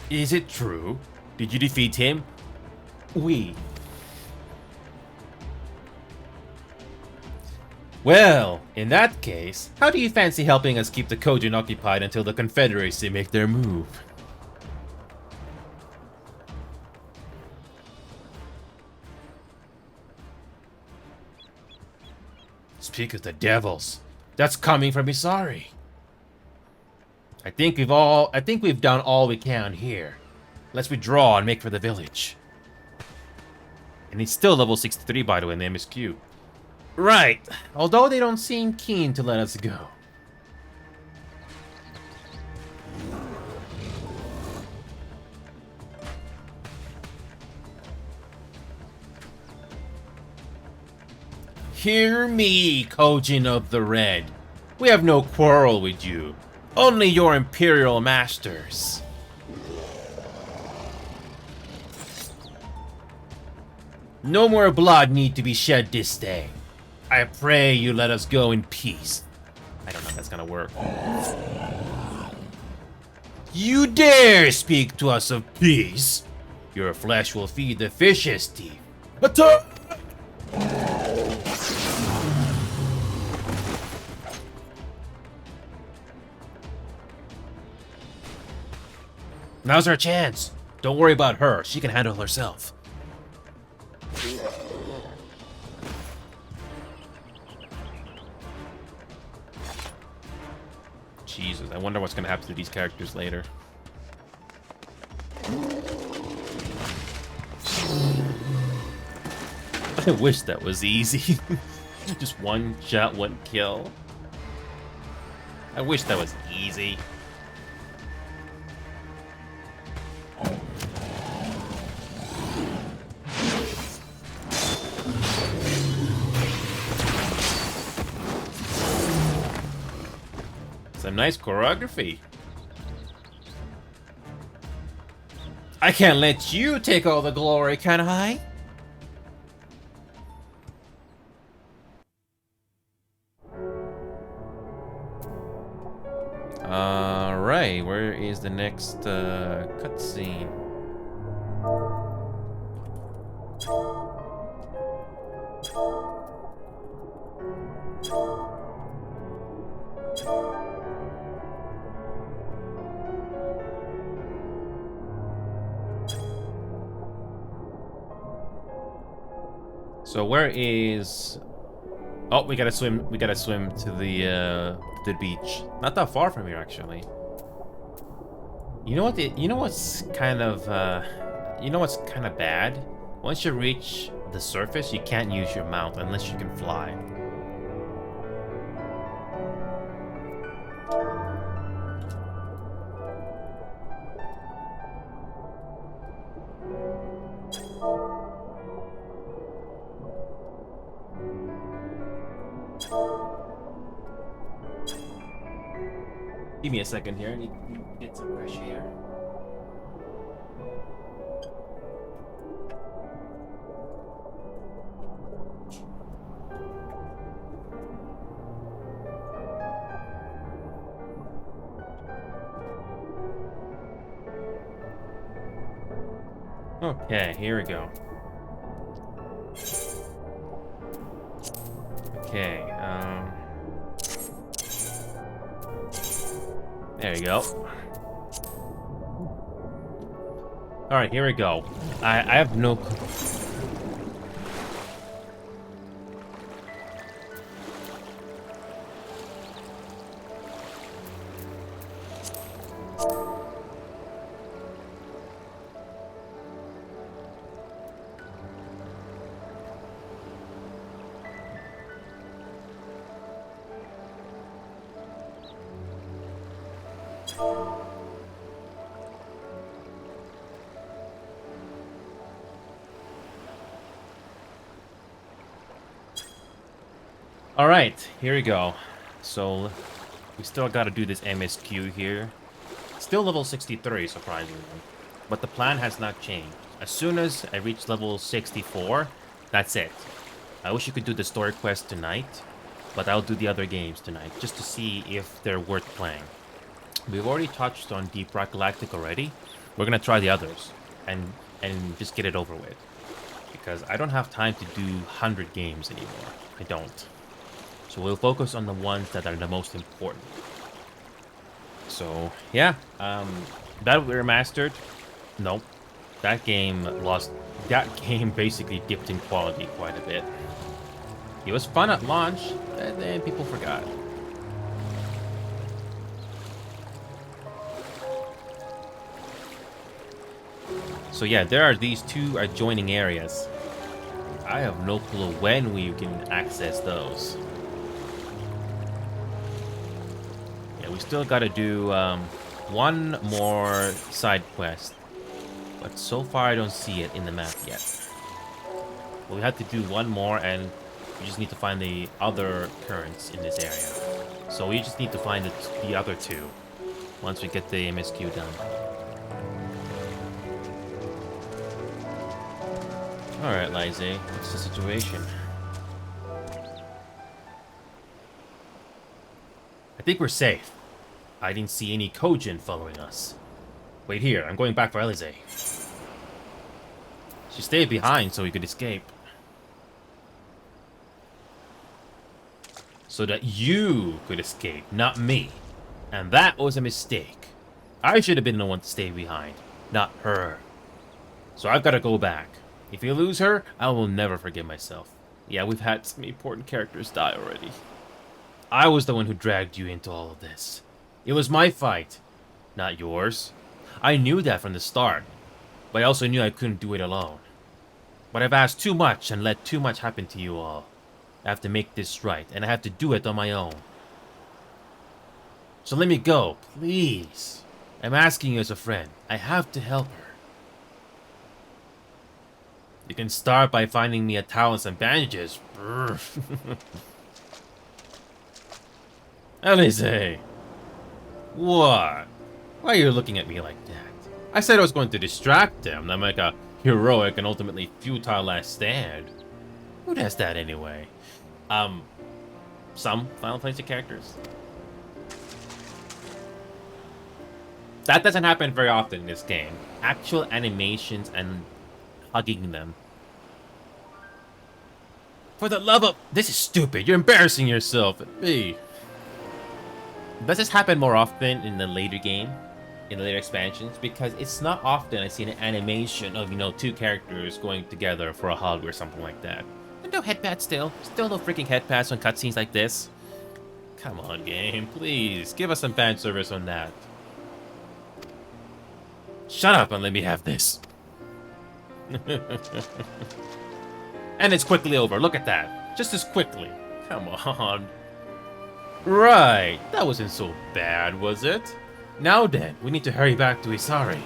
Is it true? Did you defeat him? Oui. Well, in that case, how do you fancy helping us keep the Kojin occupied until the Confederacy make their move? speak of the devils. That's coming from Isari. I think we've done all we can here. Let's withdraw and make for the village. And he's still level 63, by the way, in the MSQ. Right. Although they don't seem keen to let us go. Hear me, Kojin of the Red. We have no quarrel with you. Only your Imperial masters. No more blood need to be shed this day. I pray you let us go in peace. I don't know if that's gonna work. You dare speak to us of peace? Your flesh will feed the fishes, thief. Attack! Now's our chance. Don't worry about her. She can handle herself. Jesus, I wonder what's gonna happen to these characters later. I wish that was easy. Just one shot, one kill. I wish that was easy. Some nice choreography. I can't let you take all the glory, can I? Alright, where is the next cutscene? So where is... Oh, we gotta swim to the beach. Not that far from here, actually. You know what? You know what's kind of bad? Once you reach the surface, you can't use your mount unless you can fly. Give me a second here. I need to get some fresh air. Okay, here we go. Okay, there you go. Alright, here we go. I have no... Alright, here we go. So, we still gotta do this MSQ here. Still level 63, surprisingly. But the plan has not changed. As soon as I reach level 64, that's it. I wish you could do the story quest tonight, but I'll do the other games tonight, just to see if they're worth playing. We've already touched on Deep Rock Galactic already. We're gonna try the others, and just get it over with. Because I don't have time to do 100 games anymore. I don't. So we'll focus on the ones that are the most important. So, yeah. That remastered? Nope. That game basically dipped in quality quite a bit. It was fun at launch. but then people forgot. So yeah, there are these two adjoining areas. I have no clue when we can access those. Yeah, we still gotta do one more side quest. But so far I don't see it in the map yet. But we have to do one more, and we just need to find the other currents in this area. So we just need to find the other two once we get the MSQ done. Alright, Lize, what's the situation? I think we're safe. I didn't see any Kojin following us. Wait here, I'm going back for Elize. She stayed behind so we could escape. So that you could escape, not me. And that was a mistake. I should have been the one to stay behind, not her. So I've got to go back. If you lose her, I will never forgive myself. Yeah, we've had some important characters die already. I was the one who dragged you into all of this. It was my fight, not yours. I knew that from the start, but I also knew I couldn't do it alone. But I've asked too much and let too much happen to you all. I have to make this right, and I have to do it on my own. So let me go, please. I'm asking you as a friend. I have to help her. You can start by finding me a towel and some bandages. Elize! What? Why are you looking at me like that? I said I was going to distract them, not make a heroic and ultimately futile last stand. Who does that anyway? Some Final Fantasy characters. That doesn't happen very often in this game. Actual animations and hugging them. For the love of... This is stupid. You're embarrassing yourself. Hey. Does this happen more often in the later game? In the later expansions? Because it's not often I see an animation of, you know, two characters going together for a hug or something like that. And no headpad still. Still no freaking headpads on cutscenes like this. Come on, game. Please. Give us some fan service on that. Shut up and let me have this. And it's quickly over. Look at that. Just as quickly. Come on. Right. That wasn't so bad, was it? Now then, we need to hurry back to Isari.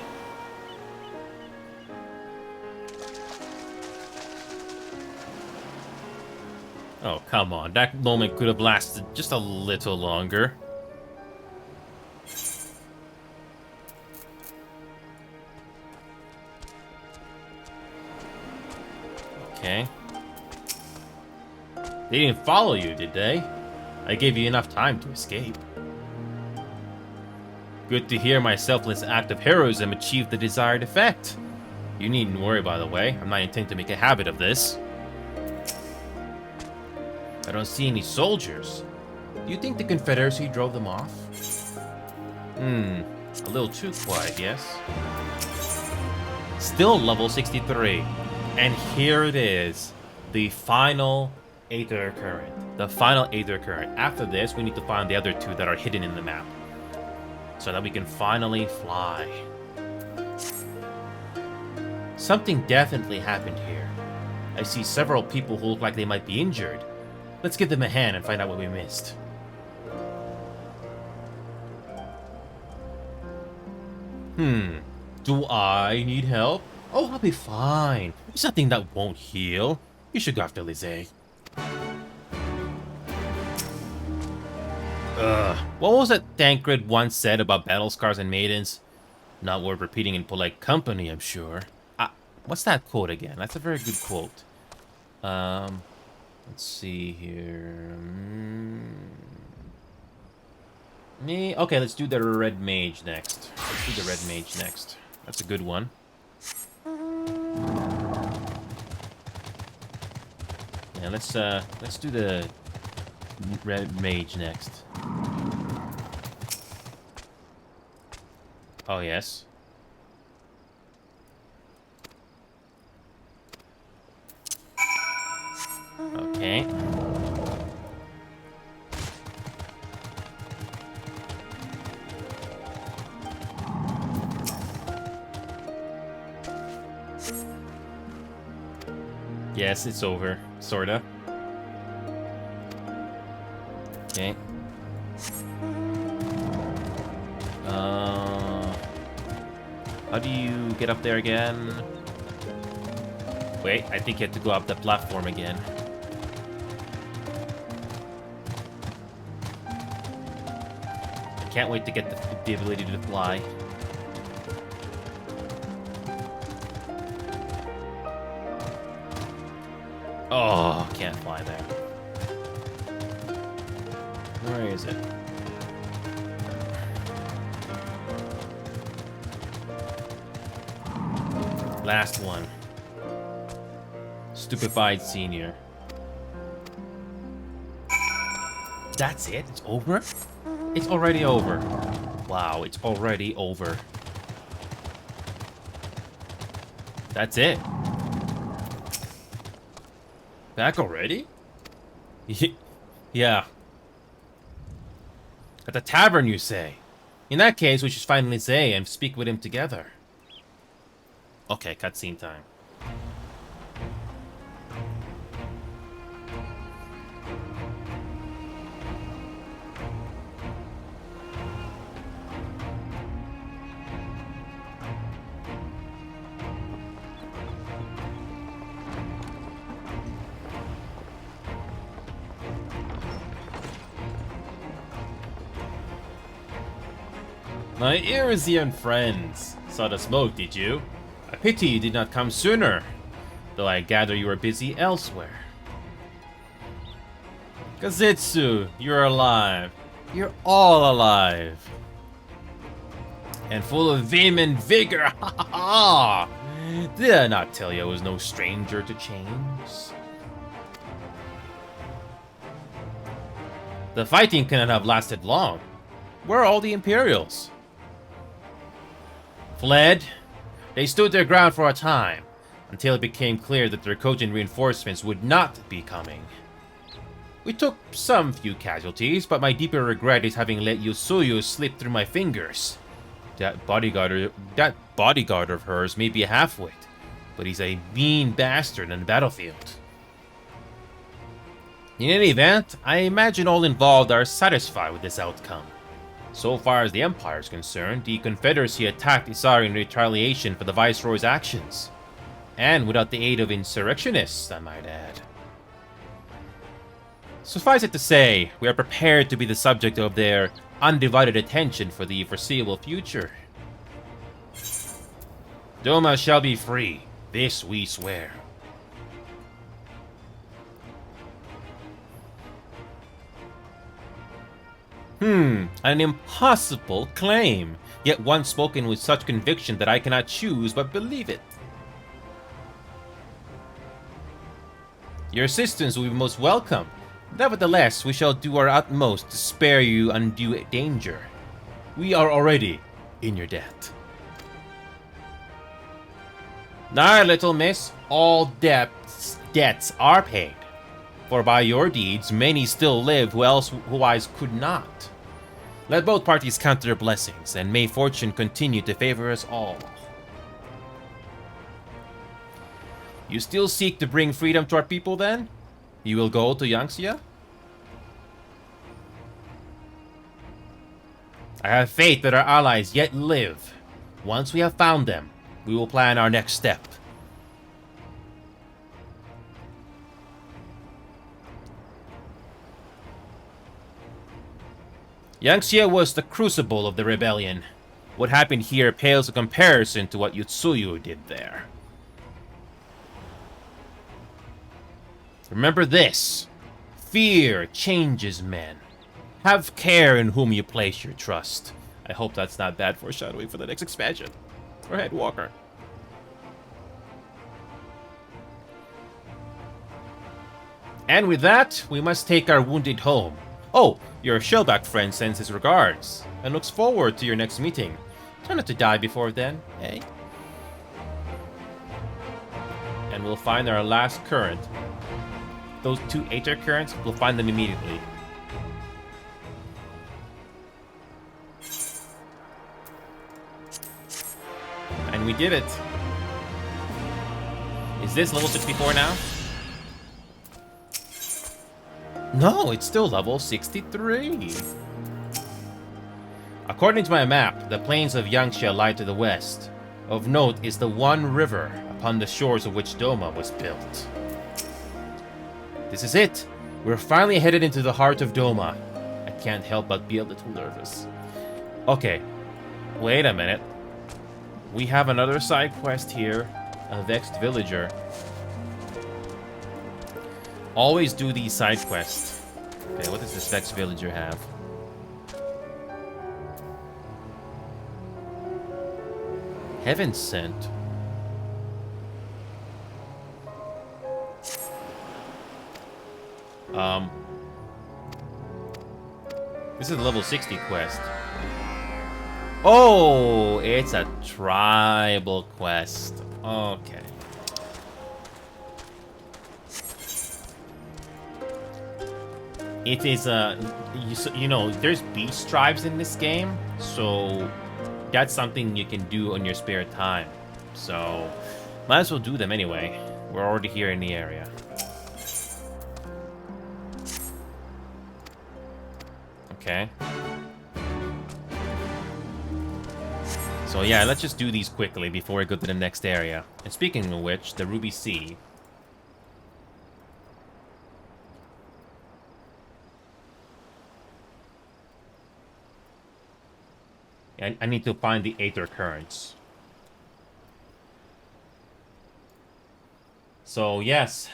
Oh, come on. That moment could have lasted just a little longer. Okay. They didn't follow you, did they? I gave you enough time to escape. Good to hear my selfless act of heroism achieved the desired effect. You needn't worry, by the way. I'm not intending to make a habit of this. I don't see any soldiers. Do you think the Confederacy drove them off? A little too quiet, yes? Still level 63. And here it is. The final Aether Current. The final Aether Current. After this, we need to find the other two that are hidden in the map. So that we can finally fly. Something definitely happened here. I see several people who look like they might be injured. Let's give them a hand and find out what we missed. Do I need help? Oh, I'll be fine. It's nothing that won't heal. You should go after Lizzie. What was it Thancred once said about battle scars and maidens? Not worth repeating in polite company, I'm sure. What's that quote again? That's a very good quote. Let's see here. Okay, let's do the Red Mage next. Let's do the Red Mage next. That's a good one. Yeah, let's do the Red Mage next. Oh, yes. Okay. Yes, it's over. Sorta. Okay. How do you get up there again? Wait, I think you have to go up the platform again. I can't wait to get the ability to fly. Oh, can't fly there. Where is it? Last one. Stupefied senior. That's it? It's over? It's already over. Wow, it's already over. That's it. Back already? Yeah. At the tavern, you say? In that case, we should find Lizzie and speak with him together. Okay, cutscene time. My Irisian friends saw the smoke, did you? A pity you did not come sooner, though I gather you were busy elsewhere. Kazetsu, you're alive. You're all alive. And full of vim and vigor, ha ha ha! Did I not tell you I was no stranger to change? The fighting cannot have lasted long. Where are all the Imperials? Fled. They stood their ground for a time, until it became clear that their Kojin reinforcements would not be coming. We took some few casualties, but my deeper regret is having let Yusuyu slip through my fingers. That bodyguard of hers may be a half-wit, but he's a mean bastard on the battlefield. In any event, I imagine all involved are satisfied with this outcome. So far as the Empire is concerned, the Confederacy attacked Isari in retaliation for the Viceroy's actions. And without the aid of insurrectionists, I might add. Suffice it to say, we are prepared to be the subject of their undivided attention for the foreseeable future. Doma shall be free, this we swear. An impossible claim, yet one spoken with such conviction that I cannot choose but believe it. Your assistance will be most welcome. Nevertheless, we shall do our utmost to spare you undue danger. We are already in your debt. Nay, little miss, all debts are paid. For by your deeds, many still live who otherwise could not. Let both parties count their blessings, and may fortune continue to favor us all. You still seek to bring freedom to our people, then? You will go to Yangxia? I have faith that our allies yet live. Once we have found them, we will plan our next step. Yangxia was the crucible of the rebellion. What happened here pales in comparison to what Yutsuyu did there. Remember this. Fear changes men. Have care in whom you place your trust. I hope that's not bad foreshadowing for the next expansion. Go ahead, Walker. And with that, we must take our wounded home. Oh, your Shellback friend sends his regards, and looks forward to your next meeting. Try not to die before then, eh? And we'll find our last current. Those two Aether currents, we'll find them immediately. And we did it. Is this level 64 now? No, it's still level 63. According to my map, the plains of Yangxia lie to the west. Of note is the one river upon the shores of which Doma was built. This is it. We're finally headed into the heart of Doma. I can't help but be a little nervous. Okay, wait a minute. We have another side quest here. A vexed villager. Always do these side quests. Okay, what does this vexed villager have? Heaven sent. This is a level 60 quest. Oh, it's a tribal quest. Okay. It is you know, there's beast tribes in this game, so that's something you can do on your spare time. So, might as well do them anyway. We're already here in the area. Okay. So yeah, let's just do these quickly before we go to the next area. And speaking of which, the Ruby Sea. I need to find the Aether Currents. So yes,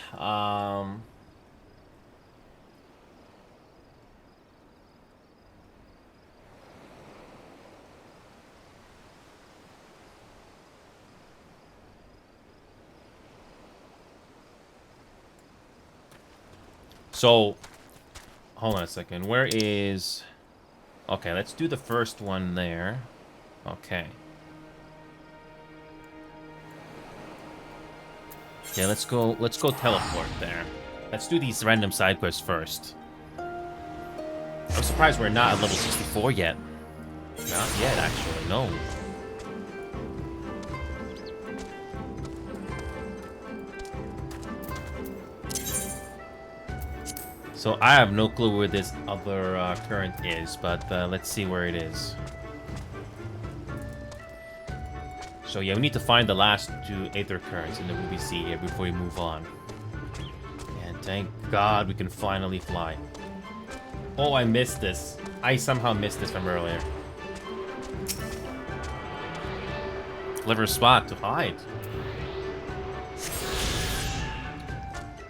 so hold on a second. Where is... Okay, let's do the first one there. Okay. Okay, let's go teleport there. Let's do these random side quests first. I'm surprised we're not at level 64 yet. Not yet, actually, no. So I have no clue where this other current is, but let's see where it is. So yeah, we need to find the last two Aether Currents in the Ruby Sea here before we move on. And thank God we can finally fly. Oh, I missed this. I somehow missed this from earlier. Clever spot to hide.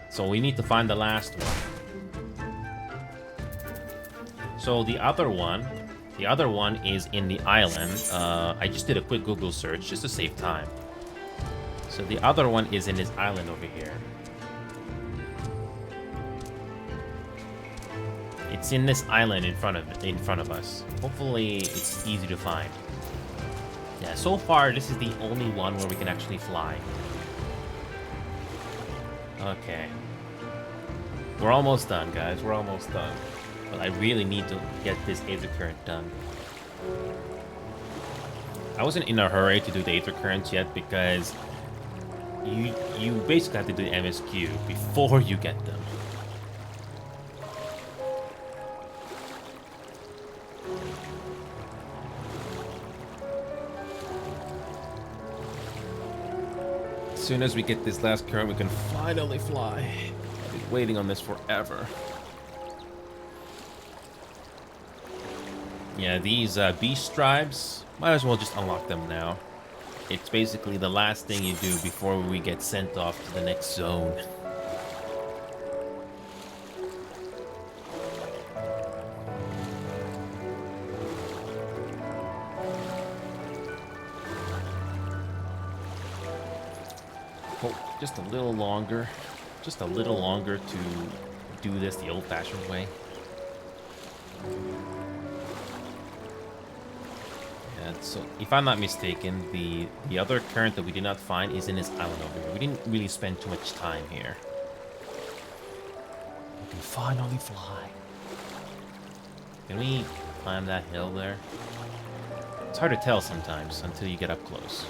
So we need to find the last one. So the other one is in the island. I just did a quick Google search just to save time. So the other one is in this island over here. It's in this island in front of us. Hopefully it's easy to find. Yeah, so far this is the only one where we can actually fly. Okay. We're almost done, guys. We're almost done. But I really need to get this Aether Current done. I wasn't in a hurry to do the Aether Currents yet because you basically have to do the MSQ before you get them. As soon as we get this last current, we can finally fly. I've been waiting on this forever. Yeah, these beast tribes, might as well just unlock them now. It's basically the last thing you do before we get sent off to the next zone. Oh, just a little longer. Just a little longer to do this the old-fashioned way. So, if I'm not mistaken, the other current that we did not find is in this island over here. We didn't really spend too much time here. We can finally fly. Can we climb that hill there? It's hard to tell sometimes until you get up close.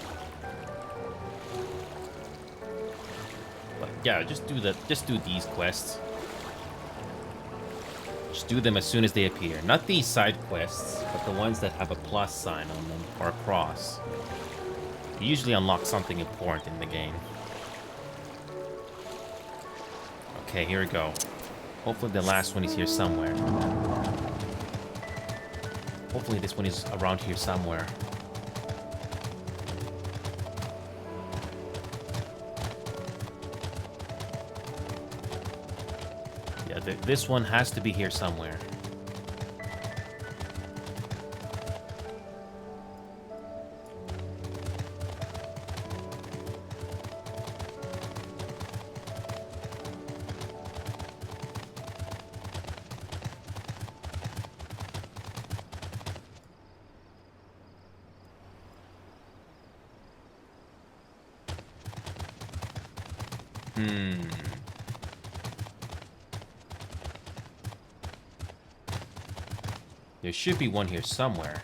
But yeah, just do these quests. Just do them as soon as they appear. Not these side quests, but the ones that have a plus sign on them, or a cross. You usually unlock something important in the game. Okay, here we go. Hopefully the last one is here somewhere. Hopefully this one is around here somewhere. Yeah, this one has to be here somewhere. There should be one here somewhere.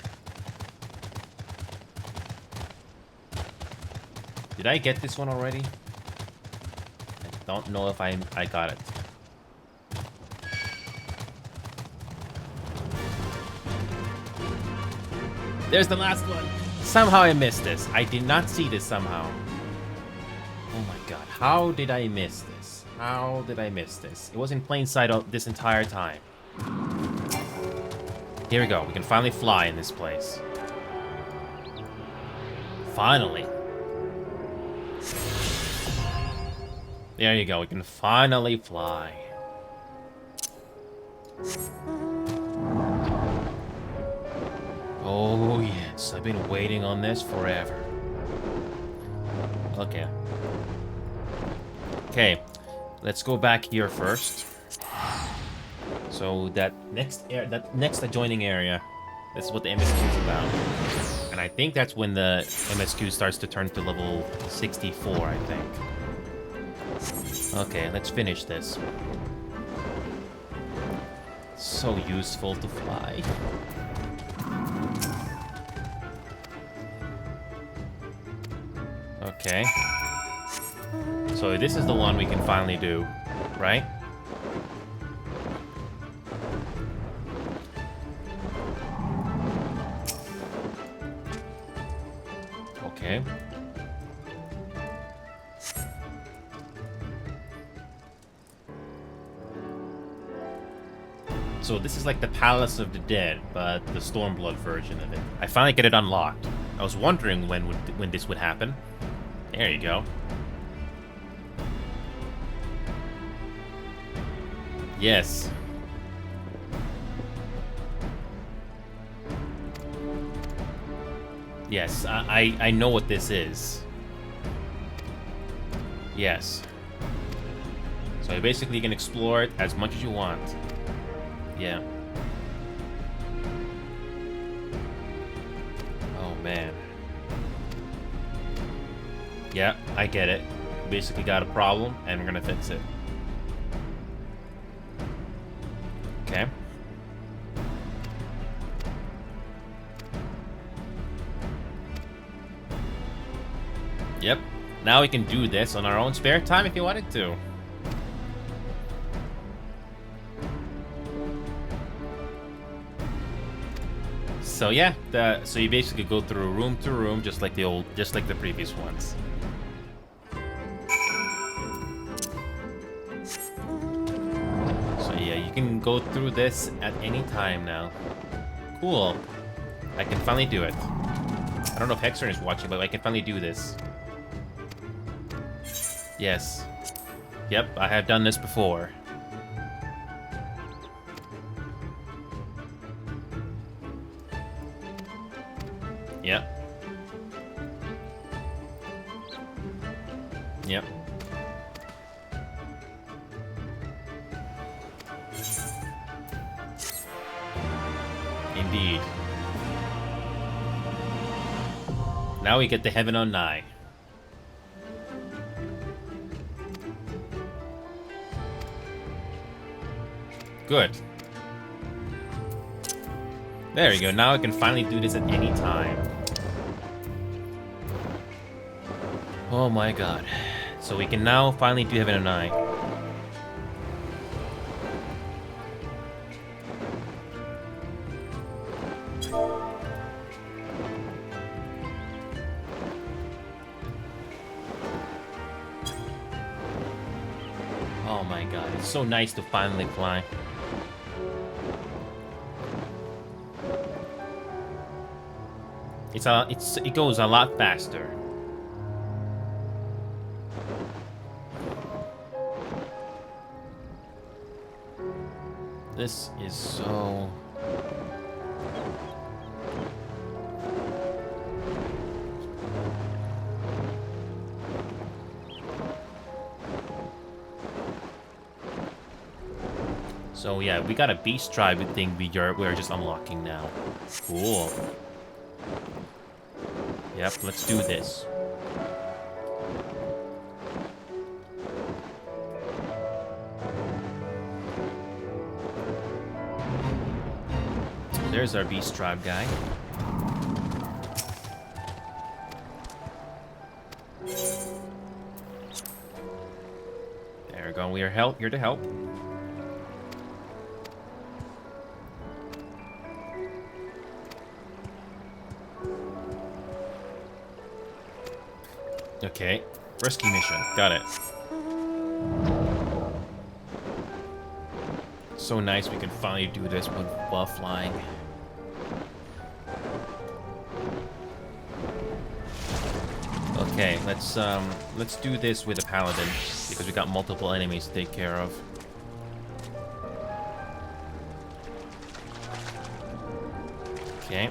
Did I get this one already? I don't know if I got it. There's the last one! Somehow I missed this. I did not see this somehow. Oh my god, how did I miss this? How did I miss this? It was in plain sight this entire time. Here we go, we can finally fly in this place. Finally. There you go, we can finally fly. Oh yes, I've been waiting on this forever. Okay. Okay, let's go back here first. So that next adjoining area, this is what the MSQ is about. And I think that's when the MSQ starts to turn to level 64, I think. Okay, let's finish this. So useful to fly. Okay. So this is the one we can finally do, right? Okay. So this is like the Palace of the Dead, but the Stormblood version of it. I finally get it unlocked. I was wondering when this would happen. There you go. Yes. Yes, I know what this is. Yes. So you basically can explore it as much as you want. Yeah. Oh, man. Yeah, I get it. We basically got a problem, and we're gonna fix it. Okay. Yep. Now we can do this on our own spare time if you wanted to. So yeah, so you basically go through room to room, just like the previous ones. So yeah, you can go through this at any time now. Cool. I can finally do it. I don't know if Hexern is watching, but I can finally do this. Yes. Yep, I have done this before. Yep. Yep. Indeed. Now we get to Heaven on Nigh. Good. There we go. Now I can finally do this at any time. Oh my god. So we can now finally do Heaven and I. Oh my god, it's so nice to finally fly. It goes a lot faster. This is so... So yeah, we got a beast tribe thing we're just unlocking now. Cool. Yep, let's do this. There's our beast tribe guy. There we go. We are here to help. Okay. Rescue mission. Got it. So nice we can finally do this while flying. Okay, let's do this with a paladin because we got multiple enemies to take care of. Okay.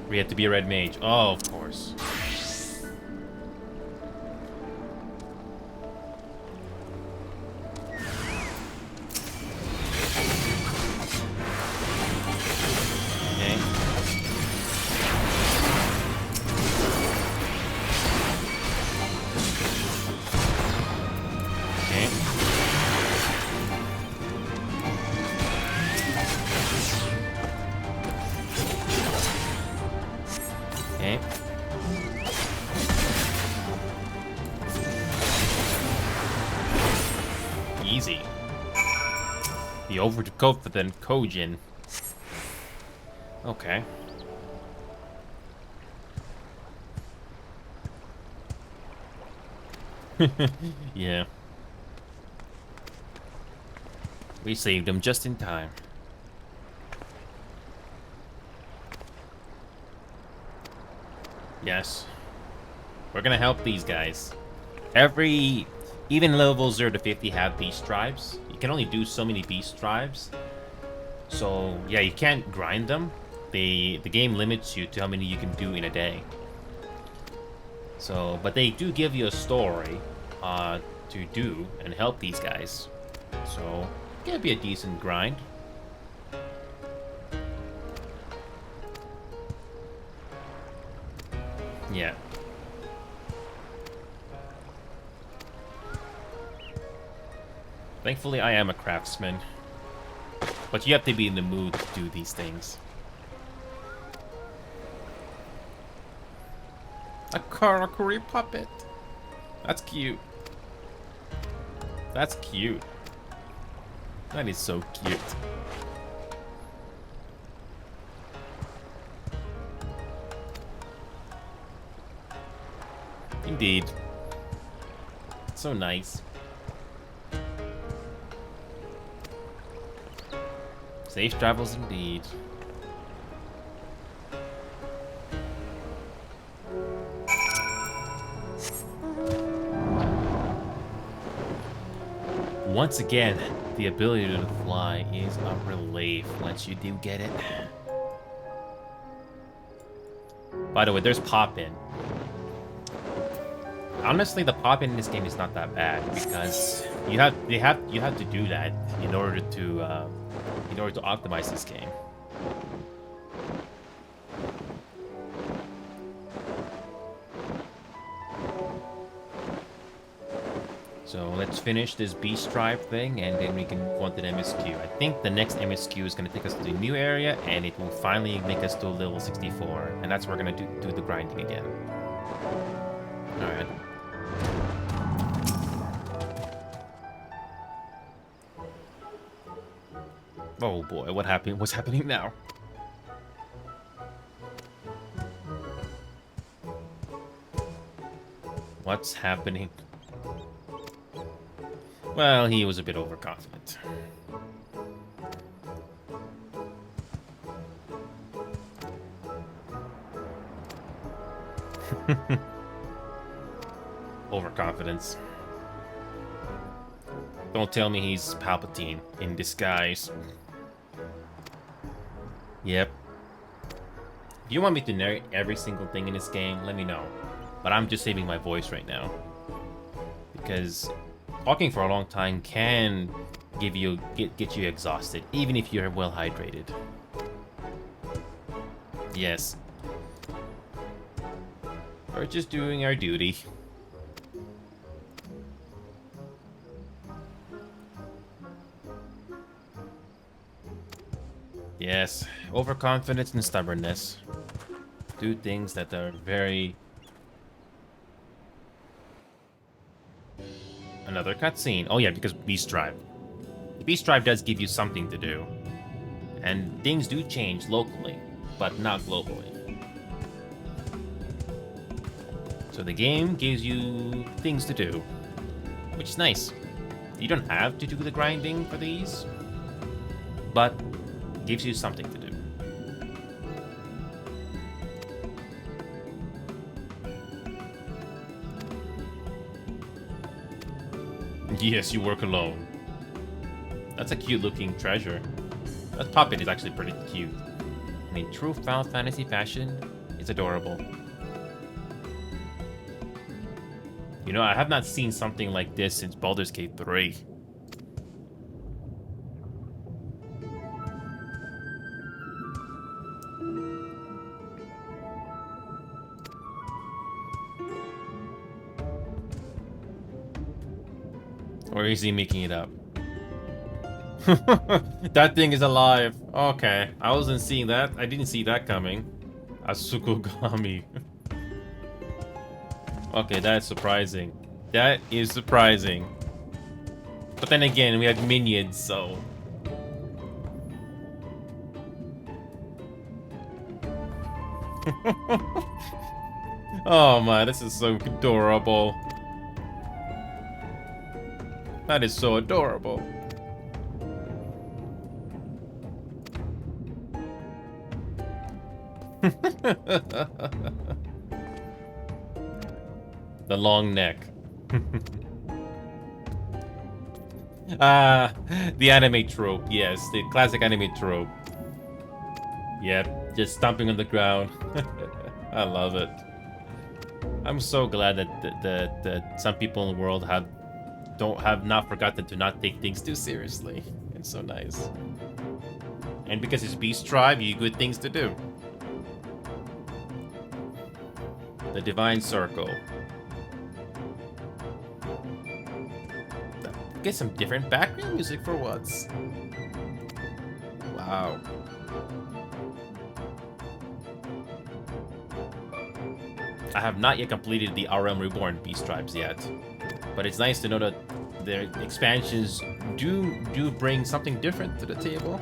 We have to be a red mage. Oh, of course. Easy. The over to confident Kojin. Okay. Yeah. We saved him just in time. Yes. We're gonna help these guys. Even level 0 to 50 have beast tribes. You can only do so many beast tribes. So, yeah, you can't grind them. The game limits you to how many you can do in a day. So, but they do give you a story to do and help these guys. So, it can be a decent grind. Yeah. Thankfully, I am a craftsman. But you have to be in the mood to do these things. A Karakuri puppet. That's cute. That's cute. That is so cute. Indeed. So nice. Safe travels indeed. Once again, the ability to fly is a relief once you do get it. By the way, there's pop-in. Honestly, the pop-in in this game is not that bad because you have to do that in order to optimize this game. So let's finish this beast tribe thing, and then we can go on to the MSQ. I think the next MSQ is going to take us to a new area, and it will finally make us to level 64, and that's where we're going to do the grinding again. All right. Oh boy, what happened? What's happening now? What's happening? Well, he was a bit overconfident. Overconfidence. Don't tell me he's Palpatine in disguise. Yep. If you want me to narrate every single thing in this game, let me know. But I'm just saving my voice right now. Because talking for a long time can get you exhausted, even if you're well hydrated. Yes. We're just doing our duty. Yes, overconfidence and stubbornness. Do things that are very... Another cutscene. Oh yeah, because Beast Drive. Beast Drive does give you something to do. And things do change locally, but not globally. So the game gives you things to do, which is nice. You don't have to do the grinding for these, but gives you something to do. Yes, you work alone. That's a cute looking treasure. That puppet is actually pretty cute. And in true Final Fantasy fashion, it's adorable. You know, I have not seen something like this since Baldur's Gate 3. Or is he making it up? That thing is alive. Okay, I wasn't seeing that. I didn't see that coming. Asukogami. Okay, that's surprising. That is surprising. But then again, we have minions, so... Oh my, this is so adorable. That is so adorable. The long neck. The anime trope. Yes, the classic anime trope. Yep, just stomping on the ground. I love it. I'm so glad that some people in the world have not forgotten to not take things too seriously. It's so nice. And because it's Beast Tribe, you good things to do. The Divine Circle. Get some different background music for once. Wow. I have not yet completed the RM Reborn Beast Tribes yet, but it's nice to know that their expansions do bring something different to the table.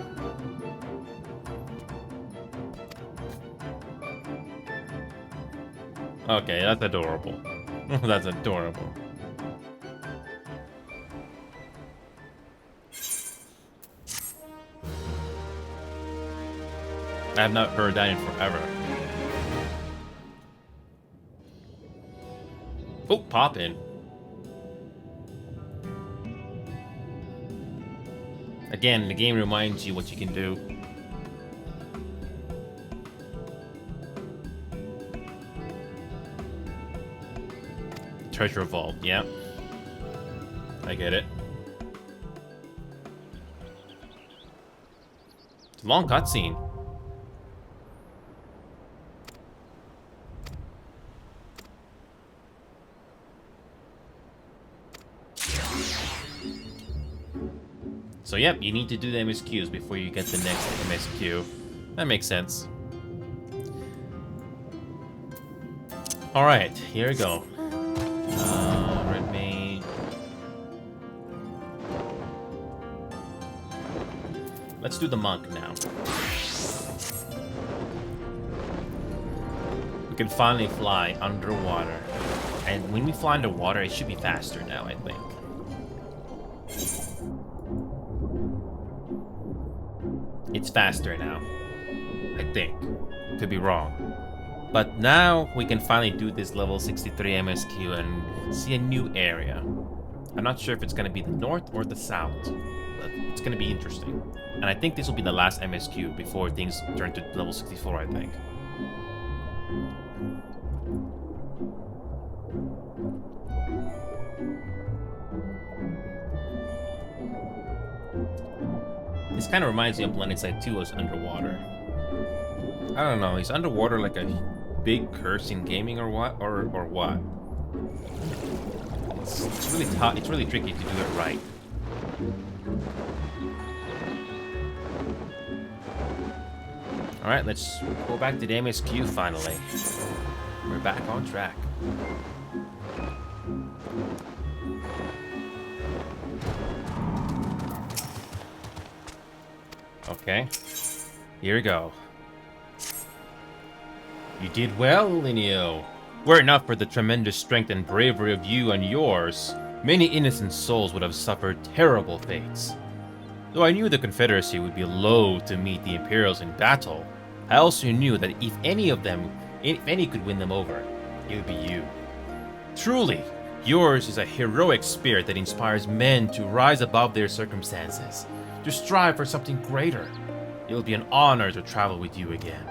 Okay, that's adorable. That's adorable. I have not heard that in forever. Oh, pop in. Again, the game reminds you what you can do. Treasure vault, yeah. I get it. It's a long cutscene. So yep, you need to do the MSQs before you get the next MSQ. That makes sense. Alright, here we go. Red Mage. Let's do the monk now. We can finally fly underwater And when we fly underwater, it should be faster now, I think. It's faster now. I think. Could be wrong. But now we can finally do this level 63 MSQ and see a new area. I'm not sure if it's going to be the north or the south, but it's going to be interesting. And I think this will be the last MSQ before things turn to level 64, I think. This kind of reminds me of Planet Side 2 was underwater. I don't know, is underwater like a big curse in gaming or what? Or what? It's really tough. It's really tricky to do it right. All right, let's go back to the MSQ finally. We're back on track. Okay, here we go. You did well, Lineo. Were it not for the tremendous strength and bravery of you and yours, many innocent souls would have suffered terrible fates. Though I knew the Confederacy would be loath to meet the Imperials in battle, I also knew that if any could win them over, it would be you. Truly, yours is a heroic spirit that inspires men to rise above their circumstances, to strive for something greater. It will be an honor to travel with you again.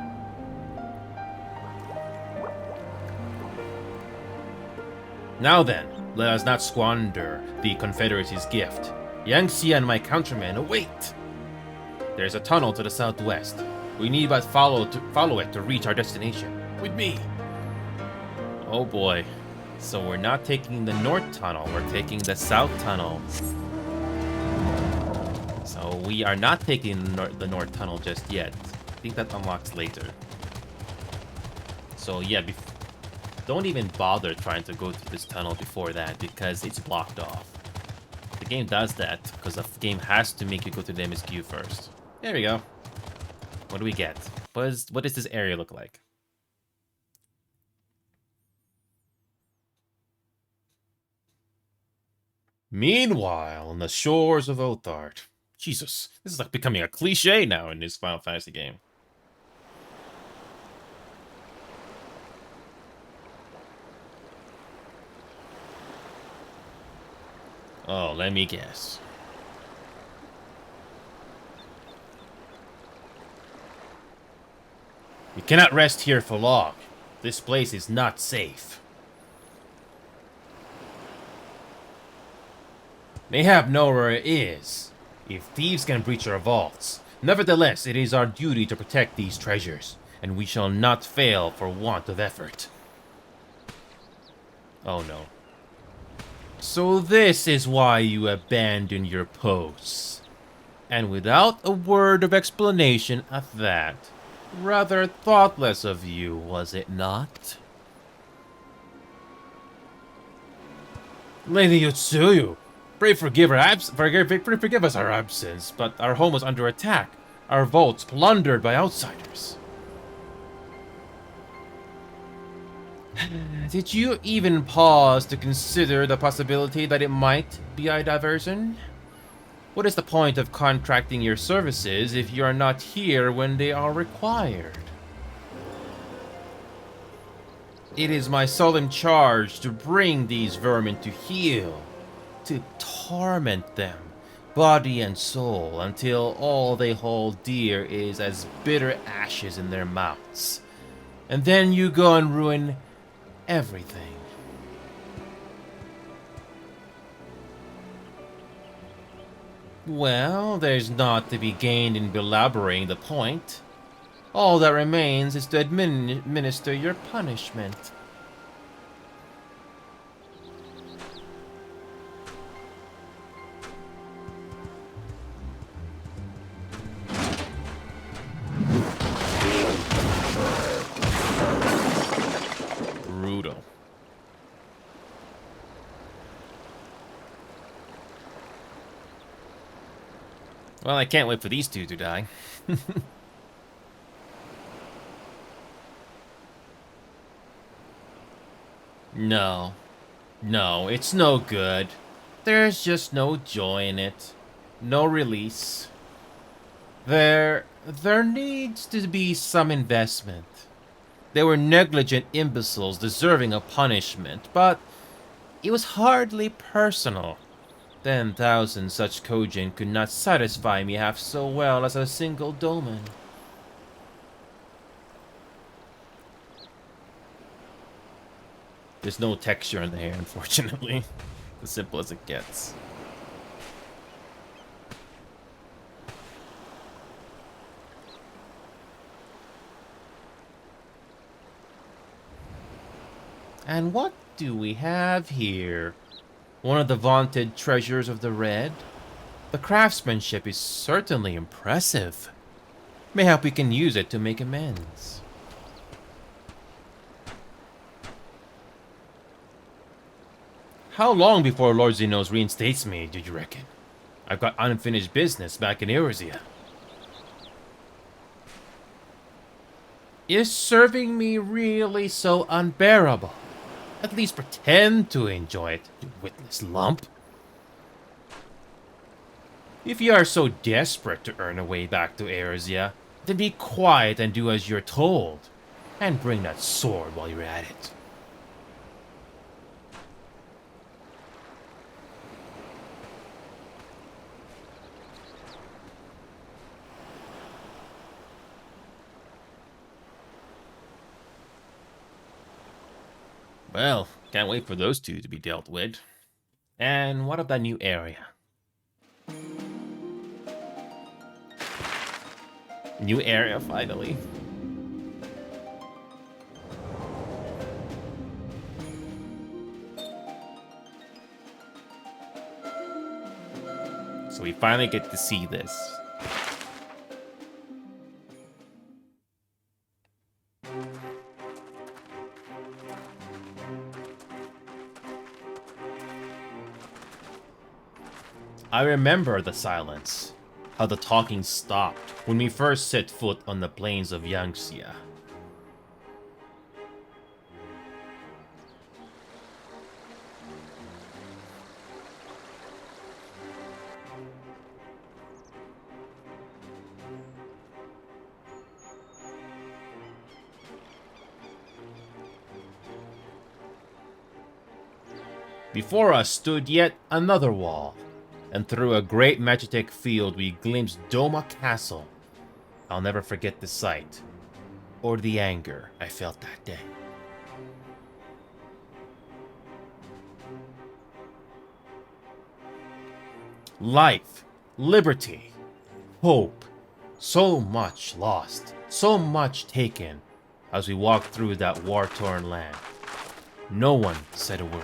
Now then, let us not squander the Confederacy's gift. Yangxia and my countrymen await. There is a tunnel to the southwest. We need but follow it to reach our destination. With me. Oh boy. So we're not taking the north tunnel, we're taking the south tunnel. So we are not taking the north tunnel just yet. I think that unlocks later. So yeah, don't even bother trying to go through this tunnel before that because it's blocked off. The game does that because the game has to make you go to the MSQ first. There we go. What do we get? What does this area look like? Meanwhile, on the shores of Othart. Jesus, this is like becoming a cliche now in this Final Fantasy game. Oh, let me guess. We cannot rest here for long. This place is not safe. Mayhap know where it is, if thieves can breach our vaults. Nevertheless, it is our duty to protect these treasures, and we shall not fail for want of effort. Oh no. So this is why you abandoned your posts. And without a word of explanation at that. Rather thoughtless of you, was it not? Lady Yotsuyu, pray forgive us our absence, but our home was under attack. Our vaults plundered by outsiders. Did you even pause to consider the possibility that it might be a diversion? What is the point of contracting your services if you are not here when they are required? It is my solemn charge to bring these vermin to heel, to torment them, body and soul, until all they hold dear is as bitter ashes in their mouths. And then you go and ruin everything. Well, there's naught to be gained in belaboring the point. All that remains is to administer your punishment. Brutal. Well, I can't wait for these two to die. No, No, it's no good. There's just no joy in it. No release. There needs to be some investment. They were negligent imbeciles deserving of punishment, but it was hardly personal. 10,000 such Kojin could not satisfy me half so well as a single domain. There's no texture in the hair, unfortunately. As simple as it gets. And what do we have here? One of the vaunted treasures of the Red? The craftsmanship is certainly impressive. Mayhap we can use it to make amends. How long before Lord Zenos reinstates me, do you reckon? I've got unfinished business back in Eorzea. Is serving me really so unbearable? At least pretend to enjoy it, you witless lump. If you are so desperate to earn a way back to Eorzea, then be quiet and do as you're told. And bring that sword while you're at it. Well, can't wait for those two to be dealt with. And what of that new area? New area, finally. So we finally get to see this. I remember the silence, how the talking stopped when we first set foot on the plains of Yangxia. Before us stood yet another wall, and through a great magitek field we glimpsed Doma Castle. I'll never forget the sight, or the anger I felt that day. Life, liberty, hope, so much lost, so much taken as we walked through that war-torn land. No one said a word.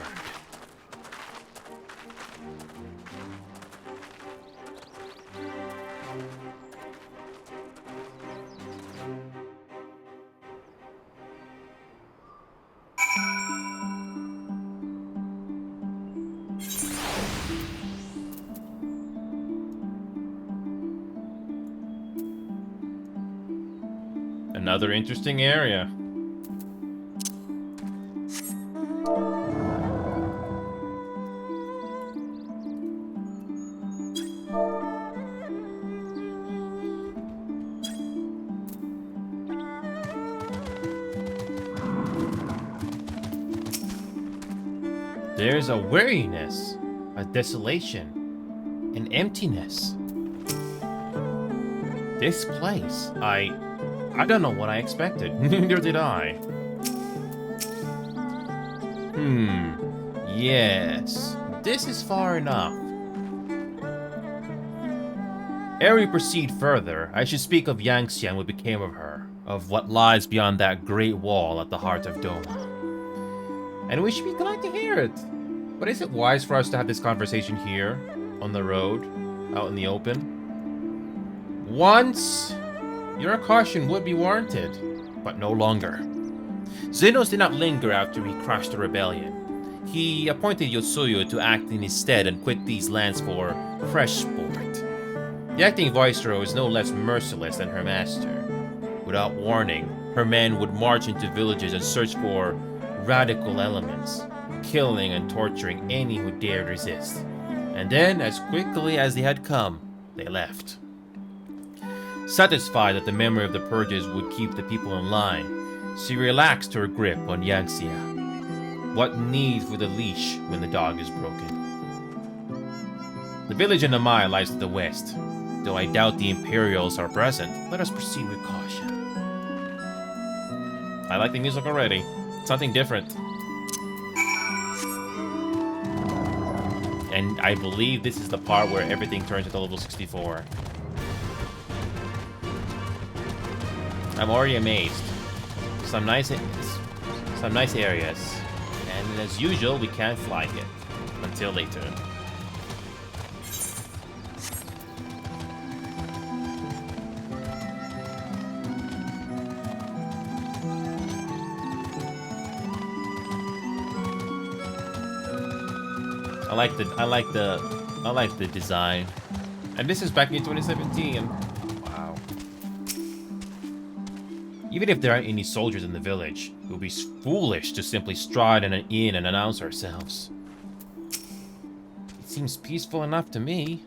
Another interesting area. There's a weariness, a desolation, an emptiness. This place, I don't know what I expected. Neither did I. Yes. This is far enough. Ere we proceed further, I should speak of Yangxia and what became of her, of what lies beyond that great wall at the heart of Doma. And we should be glad to hear it. But is it wise for us to have this conversation here, on the road, out in the open? Once, your caution would be warranted, but no longer. Zenos did not linger after he crushed the rebellion. He appointed Yotsuyo to act in his stead and quit these lands for fresh sport. The acting viceroy was no less merciless than her master. Without warning, her men would march into villages and search for radical elements, killing and torturing any who dared resist. And then, as quickly as they had come, they left. Satisfied that the memory of the purges would keep the people in line, she relaxed her grip on Yangxia. What need for the leash when the dog is broken? The village in Namai lies to the west. Though I doubt the Imperials are present, let us proceed with caution. I like the music already. Something different. And I believe this is the part where everything turns into level 64. I'm already amazed. Some nice areas. And as usual, we can't fly yet. Until later. I like the design. And this is back in 2017. Wow. Even if there aren't any soldiers in the village, it would be foolish to simply stride in and announce ourselves. It seems peaceful enough to me.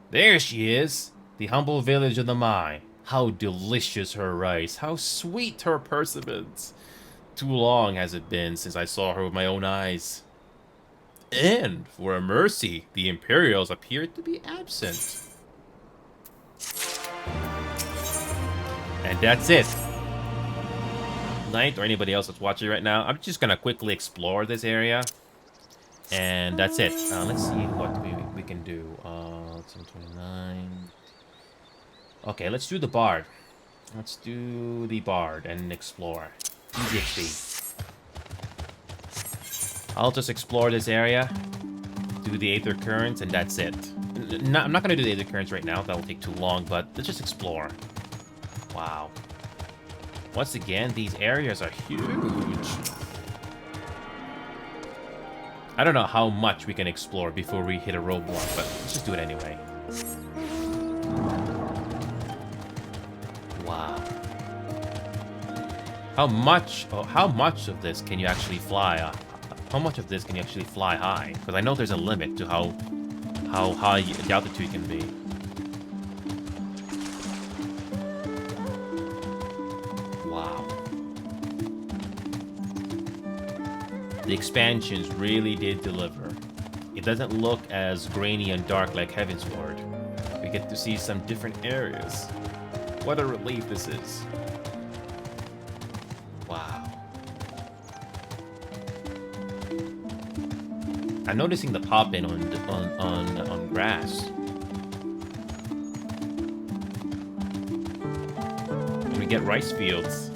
There she is, the humble village of the Mai. How delicious her rice, how sweet her persimmons. Too long has it been since I saw her with my own eyes. And, for a mercy, the Imperials appeared to be absent. And that's it. Knight, or anybody else that's watching right now, I'm just gonna quickly explore this area. And that's it. Let's see what we can do. 729. Okay, let's do the Bard. Let's do the Bard and explore. Easy XP. I'll just explore this area, do the Aether Currents, and that's it. I'm not going to do the Aether Currents right now, that will take too long, but let's just explore. Wow. Once again, these areas are huge. I don't know how much we can explore before we hit a roadblock, but let's just do it anyway. Wow. How much of this can you actually fly? How much of this can you actually fly high? Because I know there's a limit to how high the altitude can be. Wow. The expansions really did deliver. It doesn't look as grainy and dark like Heavensward. We get to see some different areas. What a relief this is. Wow. I'm noticing the pop-in on grass. And we get rice fields.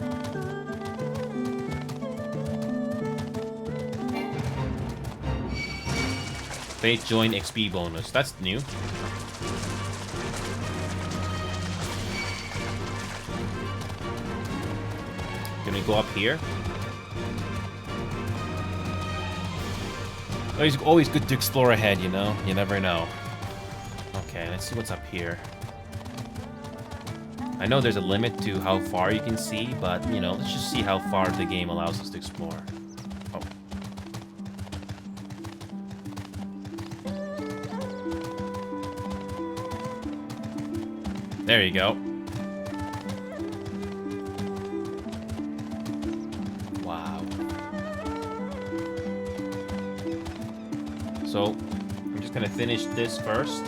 Fate join XP bonus. That's new. Can we go up here? It's always good to explore ahead, you know? You never know. Okay, let's see what's up here. I know there's a limit to how far you can see, but, you know, let's just see how far the game allows us to explore. Oh. There you go. So, I'm just gonna finish this first.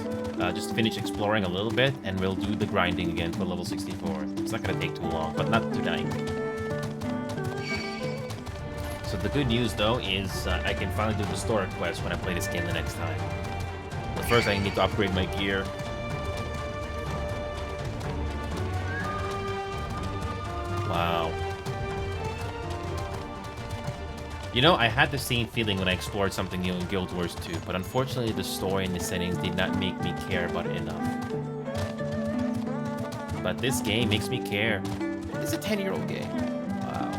Just finish exploring a little bit, and we'll do the grinding again for level 64. It's not gonna take too long, but not tonight. So the good news, though, is I can finally do the story quest when I play this game the next time. But first, I need to upgrade my gear. Wow. You know, I had the same feeling when I explored something new in Guild Wars 2, but unfortunately the story and the settings did not make me care about it enough. But this game makes me care. It's a 10-year-old game. Wow.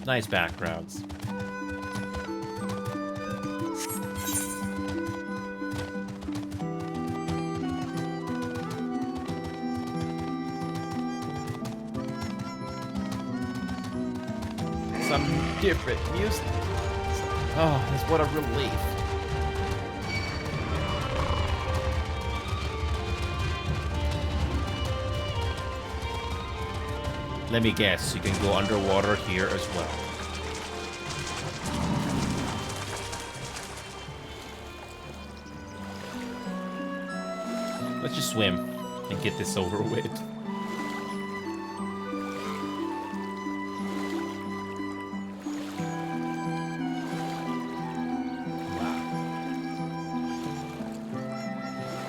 Nice backgrounds. some different music. Oh, that's what a relief. Let me guess, you can go underwater here as well. Let's just swim and get this over with.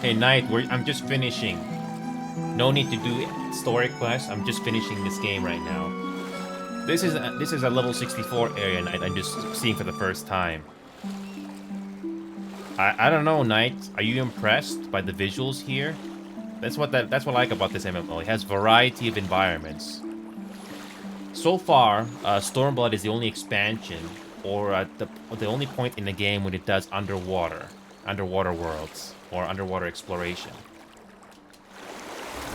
Hey, Knight, I'm just finishing. No need to do story quests. I'm just finishing this game right now. This is a level 64 area, Knight. I'm just seeing for the first time. I don't know, Knight. Are you impressed by the visuals here? That's what I like about this MMO. It has variety of environments. So far, Stormblood is the only expansion, or the only point in the game when it does underwater worlds, or underwater exploration.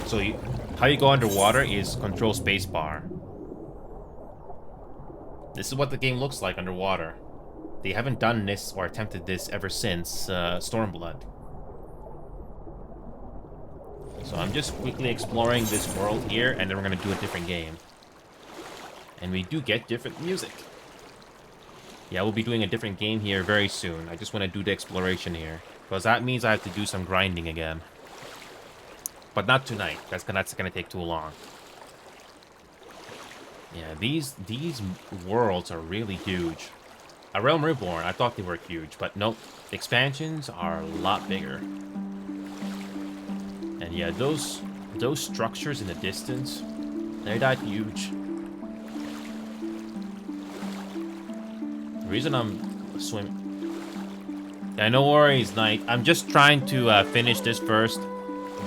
So how you go underwater is control spacebar. This is what the game looks like underwater. They haven't done this or attempted this ever since Stormblood. So I'm just quickly exploring this world here, and then we're going to do a different game. And we do get different music. Yeah, we'll be doing a different game here very soon. I just want to do the exploration here, because that means I have to do some grinding again. But not tonight. That's gonna take too long. Yeah, these worlds are really huge. A Realm Reborn, I thought they were huge, but nope. Expansions are a lot bigger. And yeah, those structures in the distance, they're that huge. The reason I'm swimming... Yeah, no worries, Knight. I'm just trying to finish this first.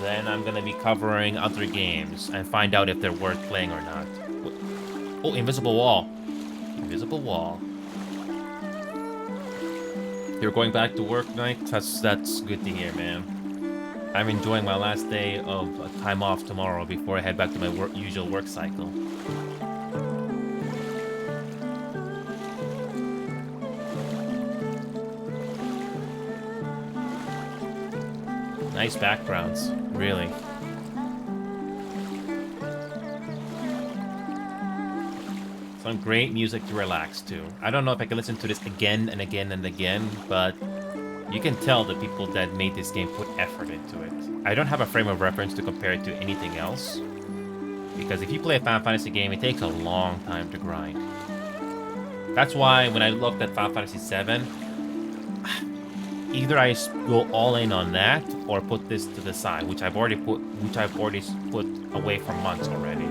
Then I'm gonna be covering other games and find out if they're worth playing or not. Oh, invisible wall. Invisible wall. You're going back to work, Knight? That's good to hear, man. I'm enjoying my last day of time off tomorrow before I head back to my usual work cycle. Nice backgrounds, really. Some great music to relax to. I don't know if I can listen to this again and again and again, but you can tell the people that made this game put effort into it. I don't have a frame of reference to compare it to anything else, because if you play a Final Fantasy game, it takes a long time to grind. That's why when I looked at Final Fantasy VII, either I go all in on that or put this to the side, which I've already put away for months already.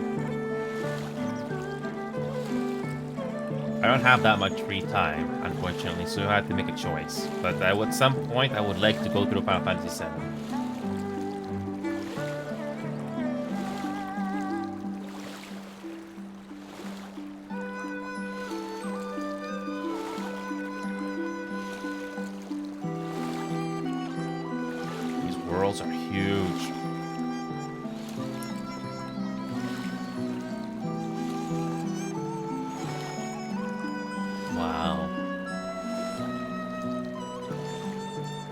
I don't have that much free time, unfortunately, so I have to make a choice. But at some point, I would like to go through Final Fantasy VII. These worlds are huge.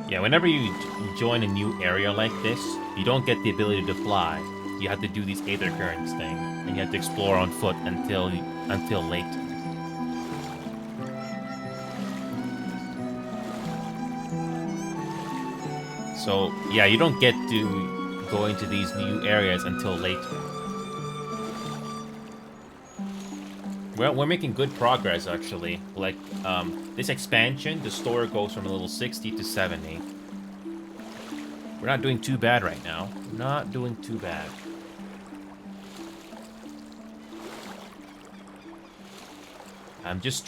Yeah, whenever you join a new area like this, you don't get the ability to fly. You have to do these Aether Currents thing, and you have to explore on foot until late. So, yeah, you don't get to go into these new areas until later. Well, we're making good progress, actually. Like, this expansion, the store goes from level 60 to 70. We're not doing too bad right now. Not doing too bad. I'm just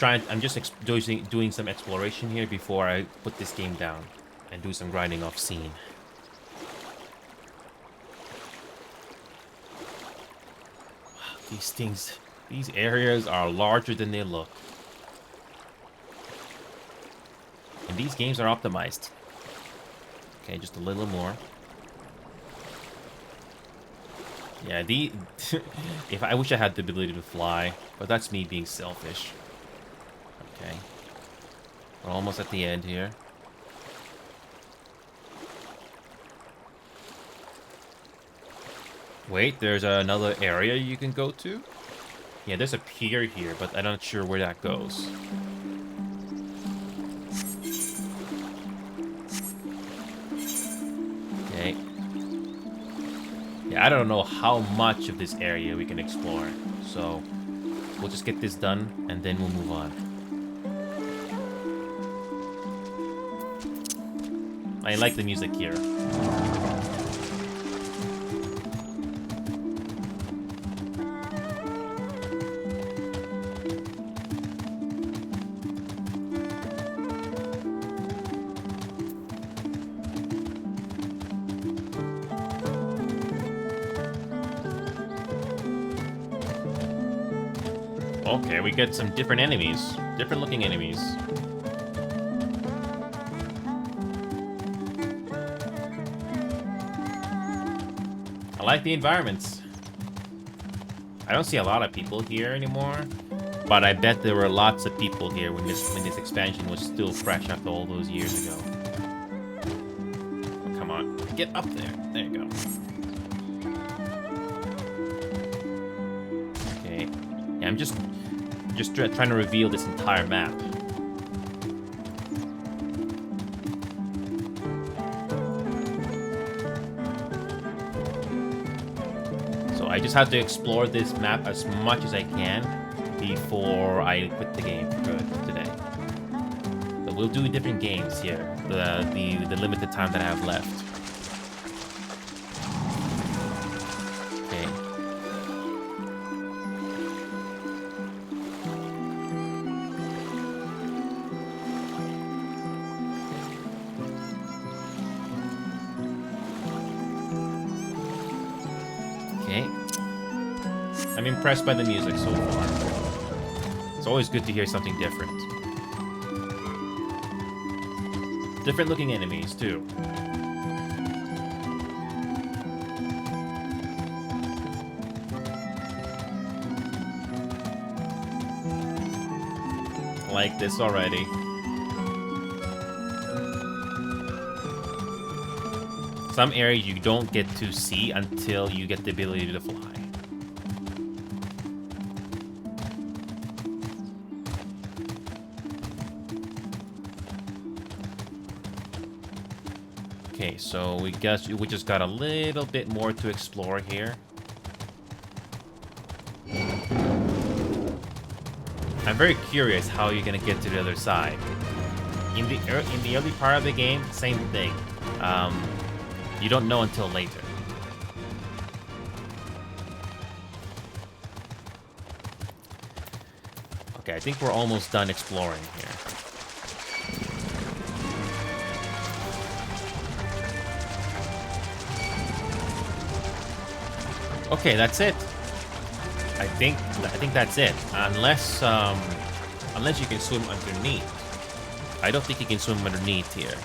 doing some exploration here before I put this game down and do some grinding off scene. Wow, these areas are larger than they look. And these games are optimized. Okay, just a little more. Yeah, if I wish I had the ability to fly, but that's me being selfish. Okay. We're almost at the end here. Wait, there's another area you can go to? Yeah, there's a pier here, but I'm not sure where that goes. Okay. Yeah, I don't know how much of this area we can explore, so we'll just get this done, and then we'll move on. I like the music here. Okay, we get some different enemies. Different looking enemies. I like the environments. I don't see a lot of people here anymore, but I bet there were lots of people here when this expansion was still fresh after all those years ago. Oh, come on, get up there. There you go. Okay, yeah, I'm just trying to reveal this entire map. I just have to explore this map as much as I can before I quit the game for good today. But we'll do different games here, the limited time that I have left. Okay. Okay. I'm impressed by the music so far. It's always good to hear something different. Different looking enemies, too. I like this already. Some areas you don't get to see until you get the ability to fly. Okay, so we just got a little bit more to explore here. I'm very curious how you're gonna get to the other side. In the early part of the game, same thing. You don't know until later. Okay, I think we're almost done exploring here. Okay, that's it. I think that's it. Unless you can swim underneath. I don't think you can swim underneath here.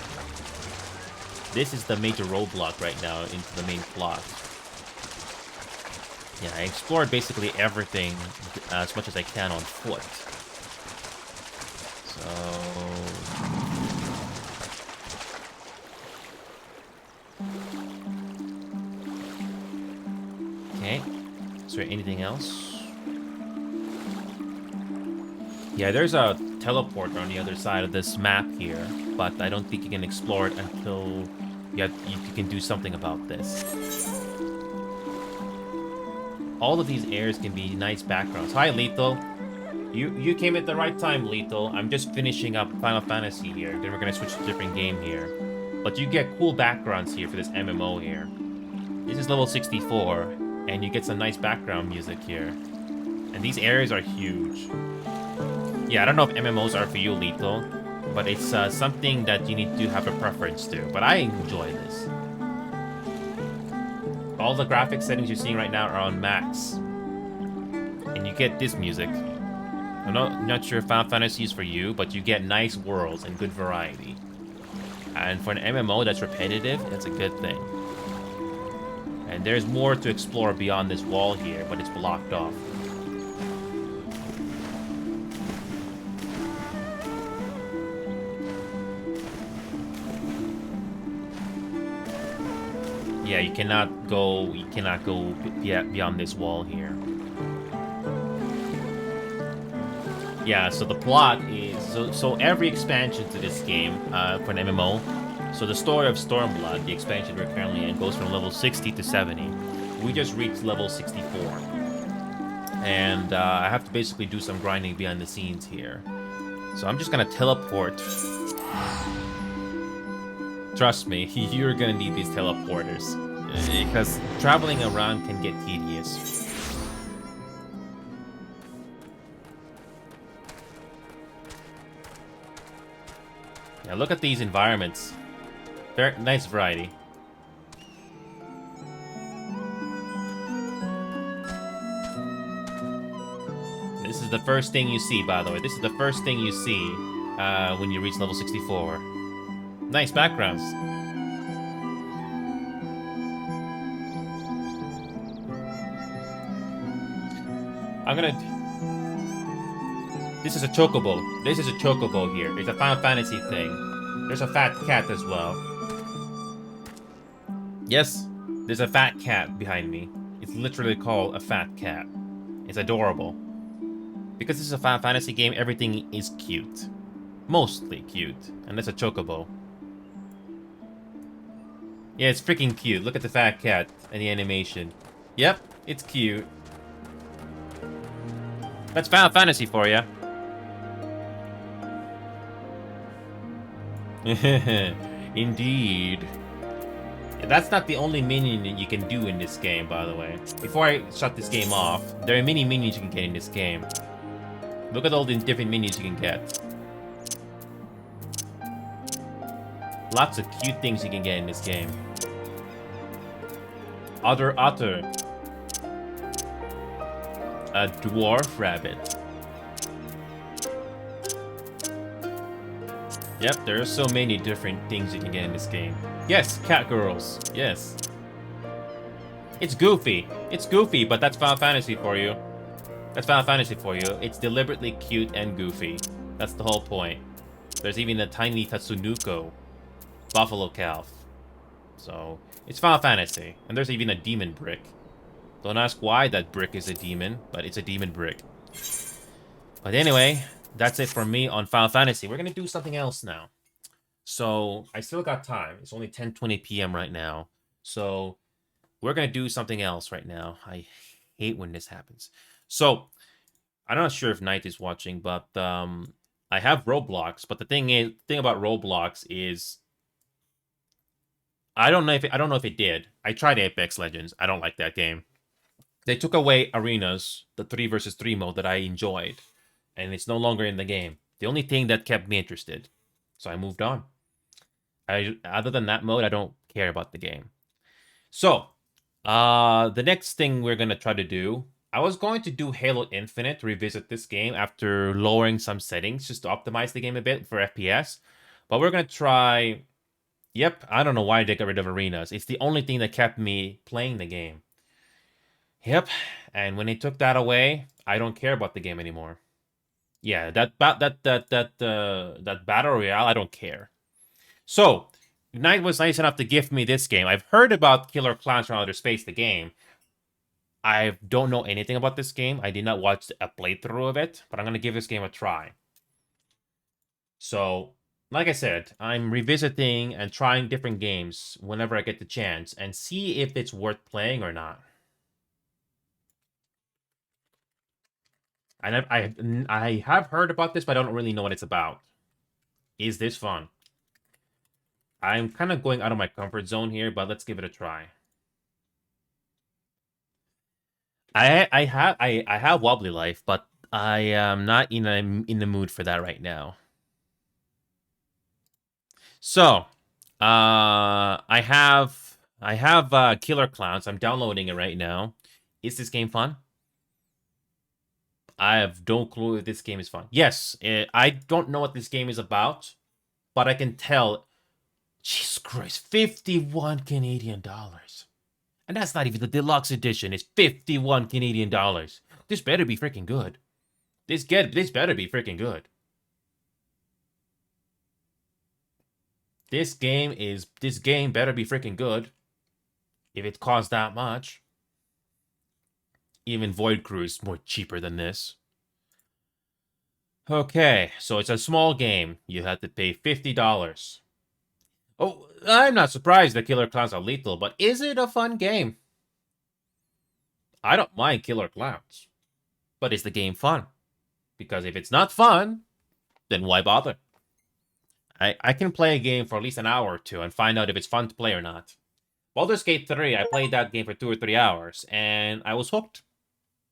This is the major roadblock right now into the main plot. Yeah, I explored basically everything as much as I can on foot. So... Okay. Is there anything else? Yeah, there's a teleport on the other side of this map here, but I don't think you can explore it until you can do something about this. All of these areas can be nice backgrounds. Hi, Lethal. You came at the right time, Lethal. I'm just finishing up Final Fantasy here. Then we're gonna switch to a different game here. But you get cool backgrounds here for this MMO here. This is level 64, and you get some nice background music here. And these areas are huge. Yeah, I don't know if MMOs are for you, Lethal, but it's something that you need to have a preference to. But I enjoy this. All the graphic settings you're seeing right now are on max. And you get this music. I'm not sure if Final Fantasy is for you, but you get nice worlds and good variety. And for an MMO that's repetitive, that's a good thing. And there's more to explore beyond this wall here, but it's blocked off. Yeah, you cannot go beyond this wall here. Yeah, so the plot is so every expansion to this game for an MMO. So the story of Stormblood, the expansion we're currently in, goes from level 60 to 70. We just reached level 64. And I have to basically do some grinding behind the scenes here. So I'm just gonna teleport. Trust me, you're gonna need these teleporters. Because traveling around can get tedious. Now look at these environments. Very nice variety. This is the first thing you see, by the way. This is the first thing you see when you reach level 64. Nice backgrounds. I'm gonna... This is a chocobo. This is a chocobo here. It's a Final Fantasy thing. There's a fat cat as well. Yes, there's a fat cat behind me. It's literally called a fat cat. It's adorable. Because this is a Final Fantasy game, everything is cute. Mostly cute. And that's a chocobo. Yeah, it's freaking cute. Look at the fat cat and the animation. Yep, it's cute. That's Final Fantasy for you. Indeed. That's not the only minion that you can do in this game, by the way. Before I shut this game off, there are many minions you can get in this game. Look at all the different minions you can get. Lots of cute things you can get in this game. Otter. A dwarf rabbit. Yep, there are so many different things you can get in this game. Yes, cat girls. Yes. It's goofy. It's goofy, but that's Final Fantasy for you. That's Final Fantasy for you. It's deliberately cute and goofy. That's the whole point. There's even a tiny Tatsunoko. Buffalo calf. So, it's Final Fantasy. And there's even a demon brick. Don't ask why that brick is a demon, but it's a demon brick. But anyway, that's it for me on Final Fantasy. We're gonna do something else now. So, I still got time. It's only 10:20 p.m. right now. So, we're gonna do something else right now. I hate when this happens. So, I'm not sure if Knight is watching, but I have Roblox. But the thing about Roblox is, I don't know if it did. I tried Apex Legends. I don't like that game. They took away arenas, the 3 versus 3 mode that I enjoyed, and it's no longer in the game. The only thing that kept me interested, so I moved on. Other than that mode, I don't care about the game. So, the next thing we're gonna try to do, I was going to do Halo Infinite, revisit this game after lowering some settings just to optimize the game a bit for FPS. But we're gonna try. Yep, I don't know why they got rid of arenas. It's the only thing that kept me playing the game. Yep, and when they took that away, I don't care about the game anymore. Yeah, that battle royale, I don't care. So, Knight was nice enough to gift me this game. I've heard about Killer Clowns from Outer Space, the game. I don't know anything about this game. I did not watch a playthrough of it, but I'm gonna give this game a try. So, like I said, I'm revisiting and trying different games whenever I get the chance and see if it's worth playing or not. I have heard about this, but I don't really know what it's about. Is this fun? I'm kind of going out of my comfort zone here, but let's give it a try. I have Wobbly Life, but I am not in the mood for that right now. So, I have Killer Clowns. I'm downloading it right now. Is this game fun? I have no clue if this game is fun. Yes, I don't know what this game is about, but I can tell. Jesus Christ, 51 Canadian dollars. And that's not even the deluxe edition. It's 51 Canadian dollars. This better be freaking good. This better be freaking good. This game better be freaking good. If it costs that much, even Void Crew is more cheaper than this. Okay, so it's a small game. You have to pay $50. Oh, I'm not surprised the Killer Clowns are lethal, but is it a fun game? I don't mind Killer Clowns, but is the game fun? Because if it's not fun, then why bother? I can play a game for at least an hour or two and find out if it's fun to play or not. Baldur's Gate 3, I played that game for 2 or 3 hours, and I was hooked.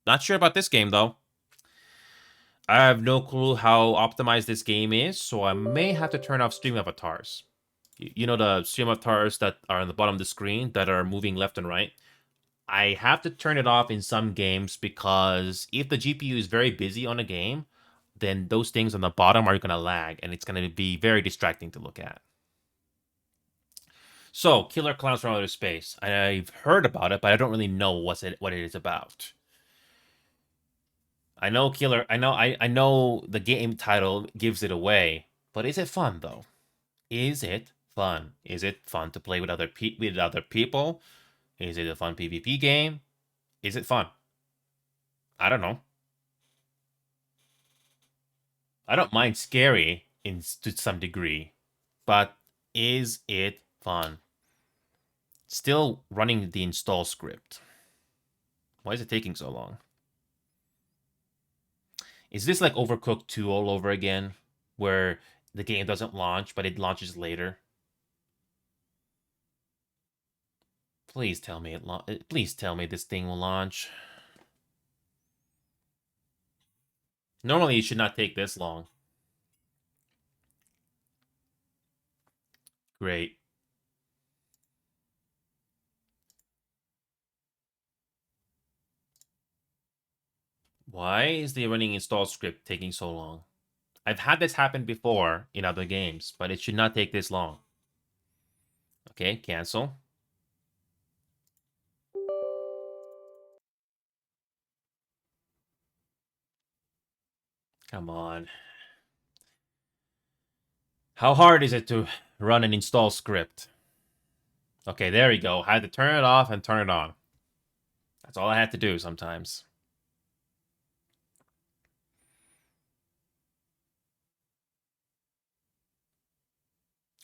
Not sure about this game, though. I have no clue how optimized this game is, so I may have to turn off stream avatars. You know the stream avatars that are on the bottom of the screen that are moving left and right? I have to turn it off in some games because if the GPU is very busy on a game, then those things on the bottom are going to lag, and it's going to be very distracting to look at. So, Killer Clowns from Outer Space. I've heard about it, but I don't really know what it is about. I know I know the game title gives it away, but is it fun though? Is it fun? Is it fun to play with other people? Is it a fun PvP game? Is it fun? I don't know. I don't mind scary to some degree, but is it fun? Still running the install script. Why is it taking so long? Is this like Overcooked 2 all over again? Where the game doesn't launch, but it launches later? Please tell me please tell me this thing will launch. Normally it should not take this long. Great. Why is the running install script taking so long? I've had this happen before in other games, but it should not take this long. Okay, cancel. Come on. How hard is it to run an install script? Okay, there we go. I had to turn it off and turn it on. That's all I had to do sometimes.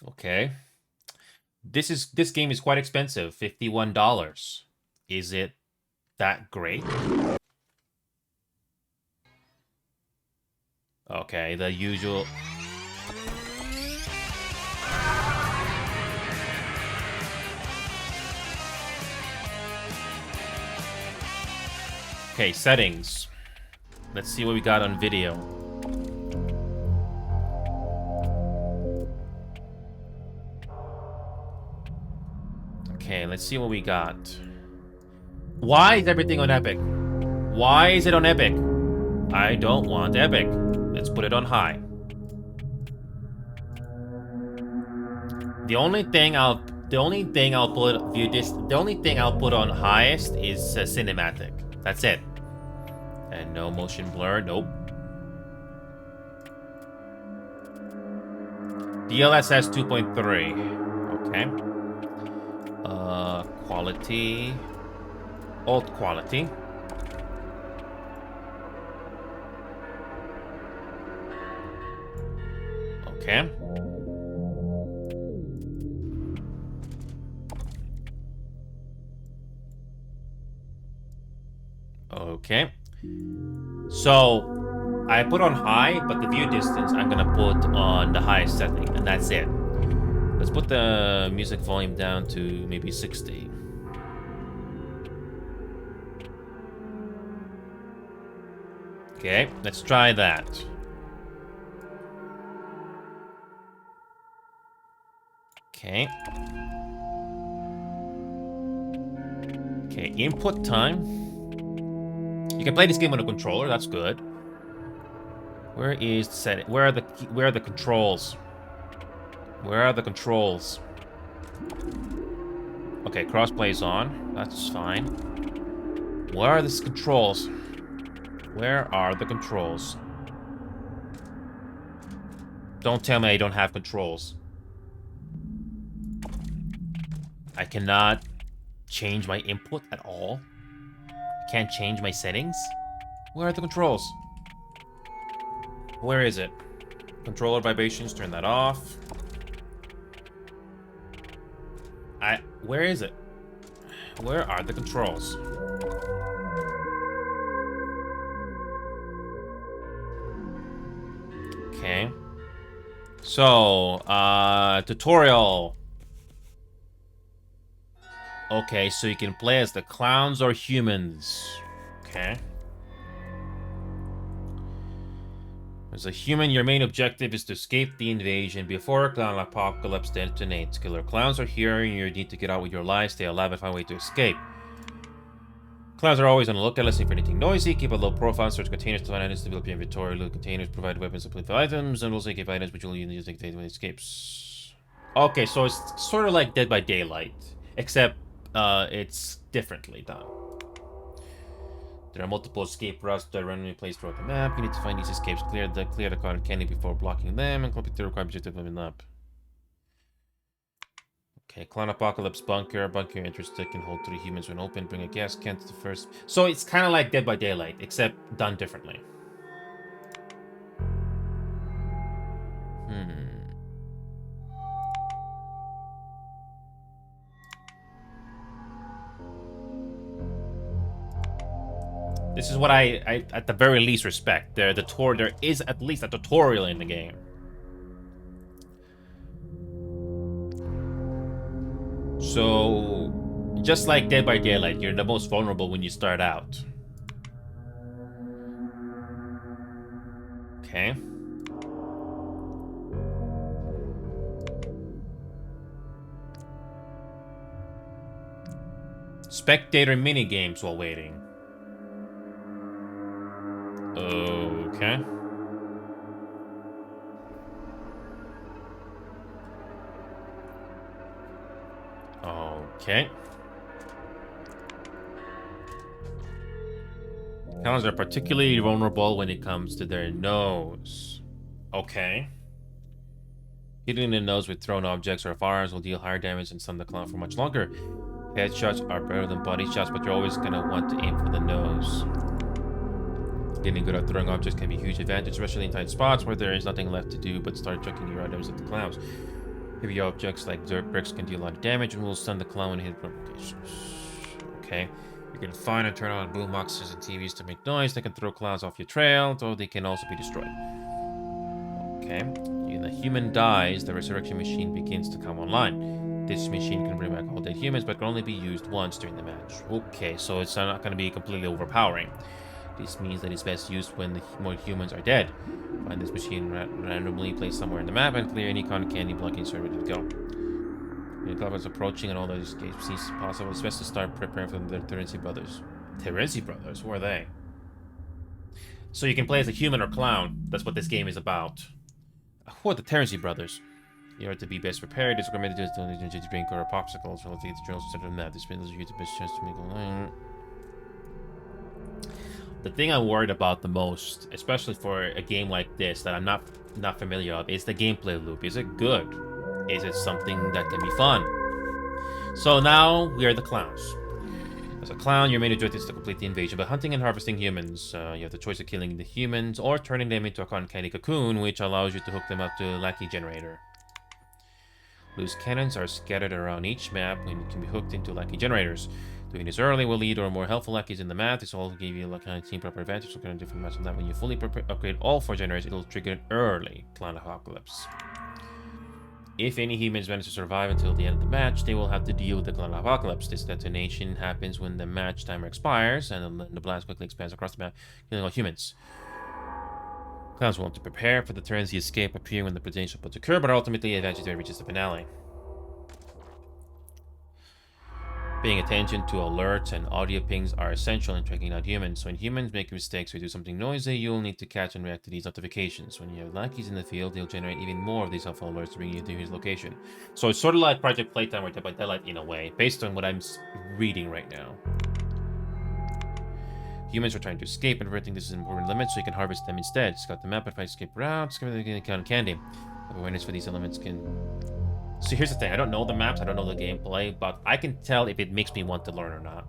Okay. This game is quite expensive, $51. Is it that great? Okay, the usual. Okay, settings. Let's see what we got on video. Okay, let's see what we got. Why is everything on Epic? Why is it on Epic? I don't want Epic. Let's put it on high. The only thing I'll put on highest is cinematic. That's it. And no motion blur. Nope. DLSS 2.3. Okay. Quality. Alt quality. Okay. Okay. So, I put on high, but the view distance I'm gonna put on the highest setting, and that's it. Let's put the music volume down to maybe 60. Okay, let's try that. Okay. Okay, input time. You can play this game on a controller, that's good. Where is the setting? Where are the controls? Where are the controls? Okay, crossplay is on. That's fine. Where are the controls? Where are the controls? Don't tell me I don't have controls. I cannot change my input at all. I can't change my settings. Where are the controls? Where is it? Controller vibrations, turn that off. Where is it? Where are the controls? Okay. So, tutorial. Okay, so you can play as the clowns or humans. Okay. As a human, your main objective is to escape the invasion before a clown apocalypse detonates. Killer clowns are here, and you need to get out with your life, stay alive, and find a way to escape. Clowns are always on the lookout, listening for anything noisy. Keep a low profile, search containers to find items, develop your inventory. Loot containers, provide weapons to play items, and also keep items which you'll use to take when it escapes. Okay, so it's sort of like Dead by Daylight, except it's differently done. There are multiple escape routes that are randomly placed throughout the map. You need to find these escapes, clear the cotton candy before blocking them, and complete the required objective level up. Okay, Clown Apocalypse Bunker. Bunker enters stick and hold 3 humans when open. Bring a gas can to the first. So it's kind of like Dead by Daylight, except done differently. This is what I at the very least respect. There is at least a tutorial in the game. So, just like Dead by Daylight, you're the most vulnerable when you start out. Okay. Spectator minigames while waiting. Okay. Okay. Clowns are particularly vulnerable when it comes to their nose. Okay. Hitting the nose with thrown objects or firearms will deal higher damage and stun the clown for much longer. Headshots are better than body shots, but you're always gonna want to aim for the nose. Getting good at throwing objects can be a huge advantage, especially in tight spots where there is nothing left to do but start chucking your items at the clowns. Heavy objects like dirt bricks can deal a lot of damage and will stun the clown when hit locations. Okay. You can find and turn on boomboxes and TVs to make noise. They can throw clowns off your trail, though they can also be destroyed. Okay. When the human dies, the resurrection machine begins to come online. This machine can bring back all dead humans, but can only be used once during the match. Okay, so it's not going to be completely overpowering. This means that it's best used when the more humans are dead. Find this machine randomly placed somewhere in the map and clear any cotton candy blocking so ready to go. The clock is approaching and all those escapes seems possible. It's best to start preparing for the Terenzi brothers. Terenzi brothers? Who are they? So you can play as a human or clown. That's what this game is about. Who are the Terenzi brothers? You are to be best prepared. It's recommended to drink or popsicles relative to the journals center of the map. This means you the best chance to make a line. The thing I'm worried about the most, especially for a game like this that I'm not familiar with, is the gameplay loop. Is it good? Is it something that can be fun? So now we are the clowns. As a clown, your main objective is to complete the invasion by hunting and harvesting humans. You have the choice of killing the humans or turning them into a cotton candy cocoon, which allows you to hook them up to a lackey generator. Loose cannons are scattered around each map and can be hooked into lackey generators. Doing this early will lead to more helpful lackeys in the map. This will give you a team proper advantage. So kind of different maps on that. When you fully upgrade all 4 generators, it'll trigger an early clown apocalypse. If any humans manage to survive until the end of the match, they will have to deal with the clown apocalypse. This detonation happens when the match timer expires, and the blast quickly expands across the map, killing all humans. Clowns will want to prepare for the turns the escape appear when the potential puts occur, but ultimately advantage reaches the finale. Paying attention to alerts and audio pings are essential in tracking out humans. When humans make mistakes or do something noisy, you'll need to catch and react to these notifications. When you have lackeys in the field, they'll generate even more of these helpful alerts to bring you to his location. So it's sort of like Project Playtime or Dead by Daylight in a way, based on what I'm reading right now. Humans are trying to escape, and preventing this is an important limit, so you can harvest them instead. Scout the map and find escape routes, discover the cotton candy. Awareness for these elements can So here's the thing. I don't know the maps. I don't know the gameplay, but I can tell if it makes me want to learn or not.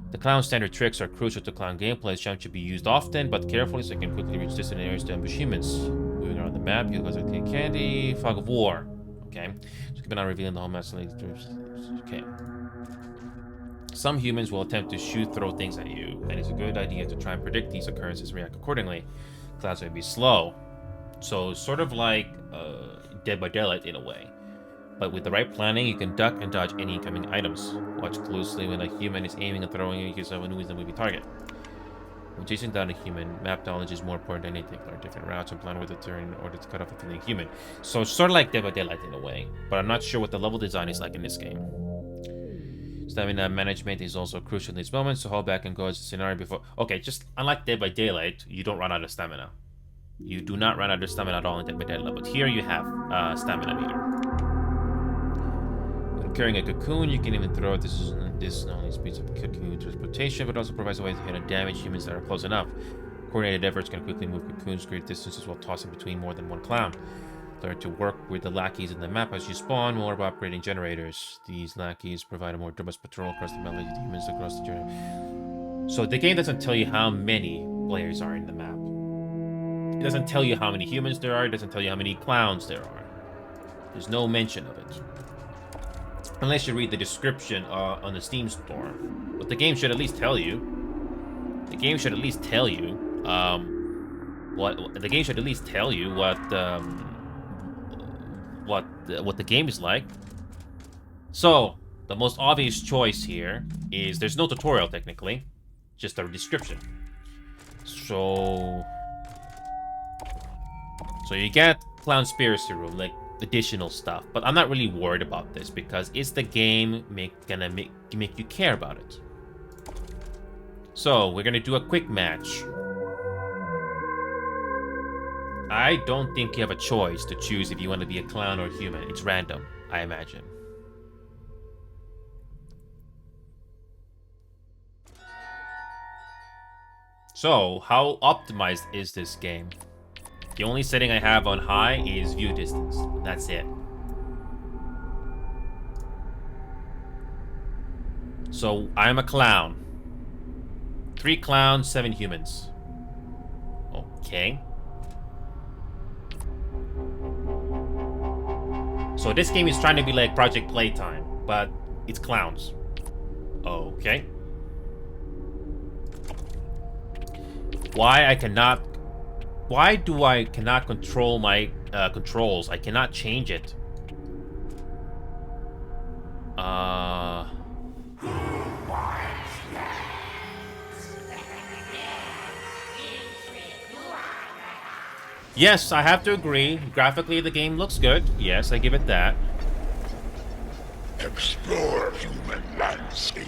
The clown standard tricks are crucial to clown gameplay. Jump should be used often, but carefully so you can quickly reach distant areas to ambush humans. Moving around the map, you guys are clean candy. Fog of war. Okay. So keep an eye on revealing the whole mess. Okay. Some humans will attempt to shoot, throw things at you, and it's a good idea to try and predict these occurrences and react accordingly. Clowns may be slow. So sort of like Dead by Daylight in a way. But with the right planning, you can duck and dodge any incoming items. Watch closely when a human is aiming and throwing you yourself and who is the movie target. When chasing down a human, map knowledge is more important than anything. Learn different routes and plan where to turn in order to cut off a fleeing human. So it's sort of like Dead by Daylight in a way, but I'm not sure what the level design is like in this game. Stamina management is also crucial in these moments, so hold back and go as a scenario before... Okay, just unlike Dead by Daylight, you don't run out of stamina. You do not run out of stamina at all in Dead by Daylight, but here you have stamina meter. Carrying a cocoon, you can even throw it. This not only speeds up cocoon transportation, but also provides a way to hit and damage humans that are close enough. Coordinated efforts can quickly move cocoons great distances while tossing between more than one clown. Learn to work with the lackeys in the map as you spawn more of operating generators. These lackeys provide a more robust patrol across the map like the humans across the journey. So the game doesn't tell you how many players are in the map. It doesn't tell you how many humans there are. It doesn't tell you how many clowns there are. There's no mention of it. Unless you read the description on the Steam store. But the game should at least tell you. The game should at least tell you what the game should at least tell you what the game is like. So the most obvious choice here is there's no tutorial technically, just a description. So you get Clownspiracy Room, like additional stuff, but I'm not really worried about this because is the game gonna make you care about it? So we're gonna do a quick match. I don't think you have a choice to choose if you want to be a clown or a human. It's random, I imagine. So how optimized is this game? The only setting I have on high is view distance. That's it. So I'm a clown. 3 clowns, 7 humans. Okay. So this game is trying to be like Project Playtime, but it's clowns. Okay. Why do I cannot control my controls? I cannot change it. Yes, I have to agree. Graphically, the game looks good. Yes, I give it that. Explore human landscape.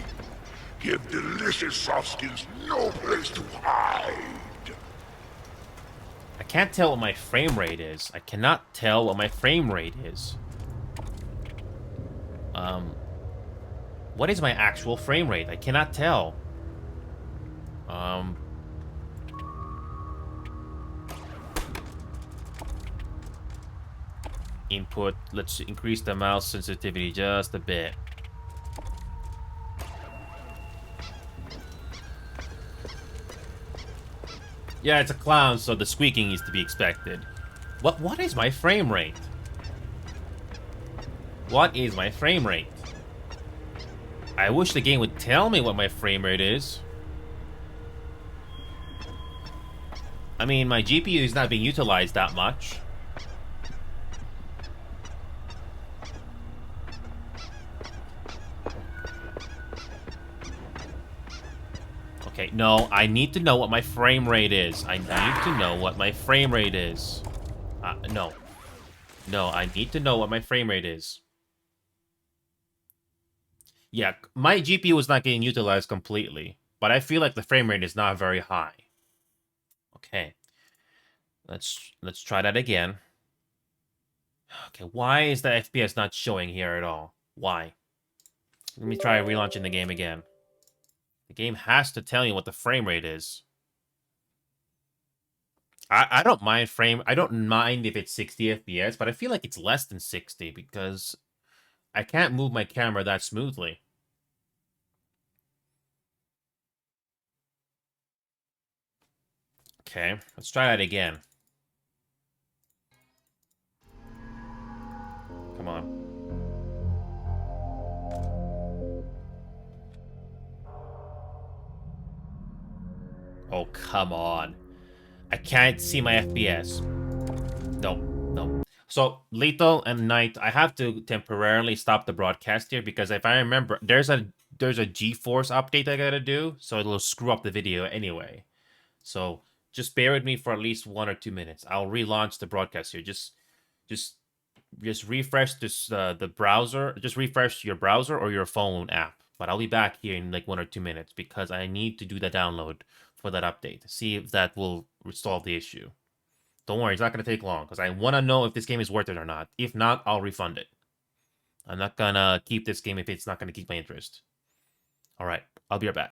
Give delicious softskins no place to hide. I can't tell what my frame rate is. I cannot tell what my frame rate is. What is my actual frame rate? I cannot tell. Input. Let's increase the mouse sensitivity just a bit. Yeah, it's a clown, so the squeaking is to be expected. What is my frame rate? What is my frame rate? I wish the game would tell me what my frame rate is. I mean, my GPU is not being utilized that much. Okay, no, I need to know what my frame rate is. I need to know what my frame rate is. No. No, I need to know what my frame rate is. Yeah, my GPU is not getting utilized completely, but I feel like the frame rate is not very high. Okay. Let's try that again. Okay, why is the FPS not showing here at all? Why? Let me try relaunching the game again. The game has to tell you what the frame rate is. I don't mind frame. I don't mind if it's 60 FPS, but I feel like it's less than 60 because I can't move my camera that smoothly. Okay, let's try that again. Come on. Oh, come on. I can't see my FPS. No, no. So, Lethal and Knight, I have to temporarily stop the broadcast here because if I remember, there's a GeForce update I gotta do, so it'll screw up the video anyway. So just bear with me for at least 1 or 2 minutes. I'll relaunch the broadcast here. Just just refresh the browser. Just refresh your browser or your phone app. But I'll be back here in like 1 or 2 minutes because I need to do the download for that update. See if that will resolve the issue. Don't worry, it's not gonna take long because I want to know if this game is worth it or not. If not, I'll refund it. I'm not gonna keep this game if it's not gonna keep my interest. All right, I'll be right back.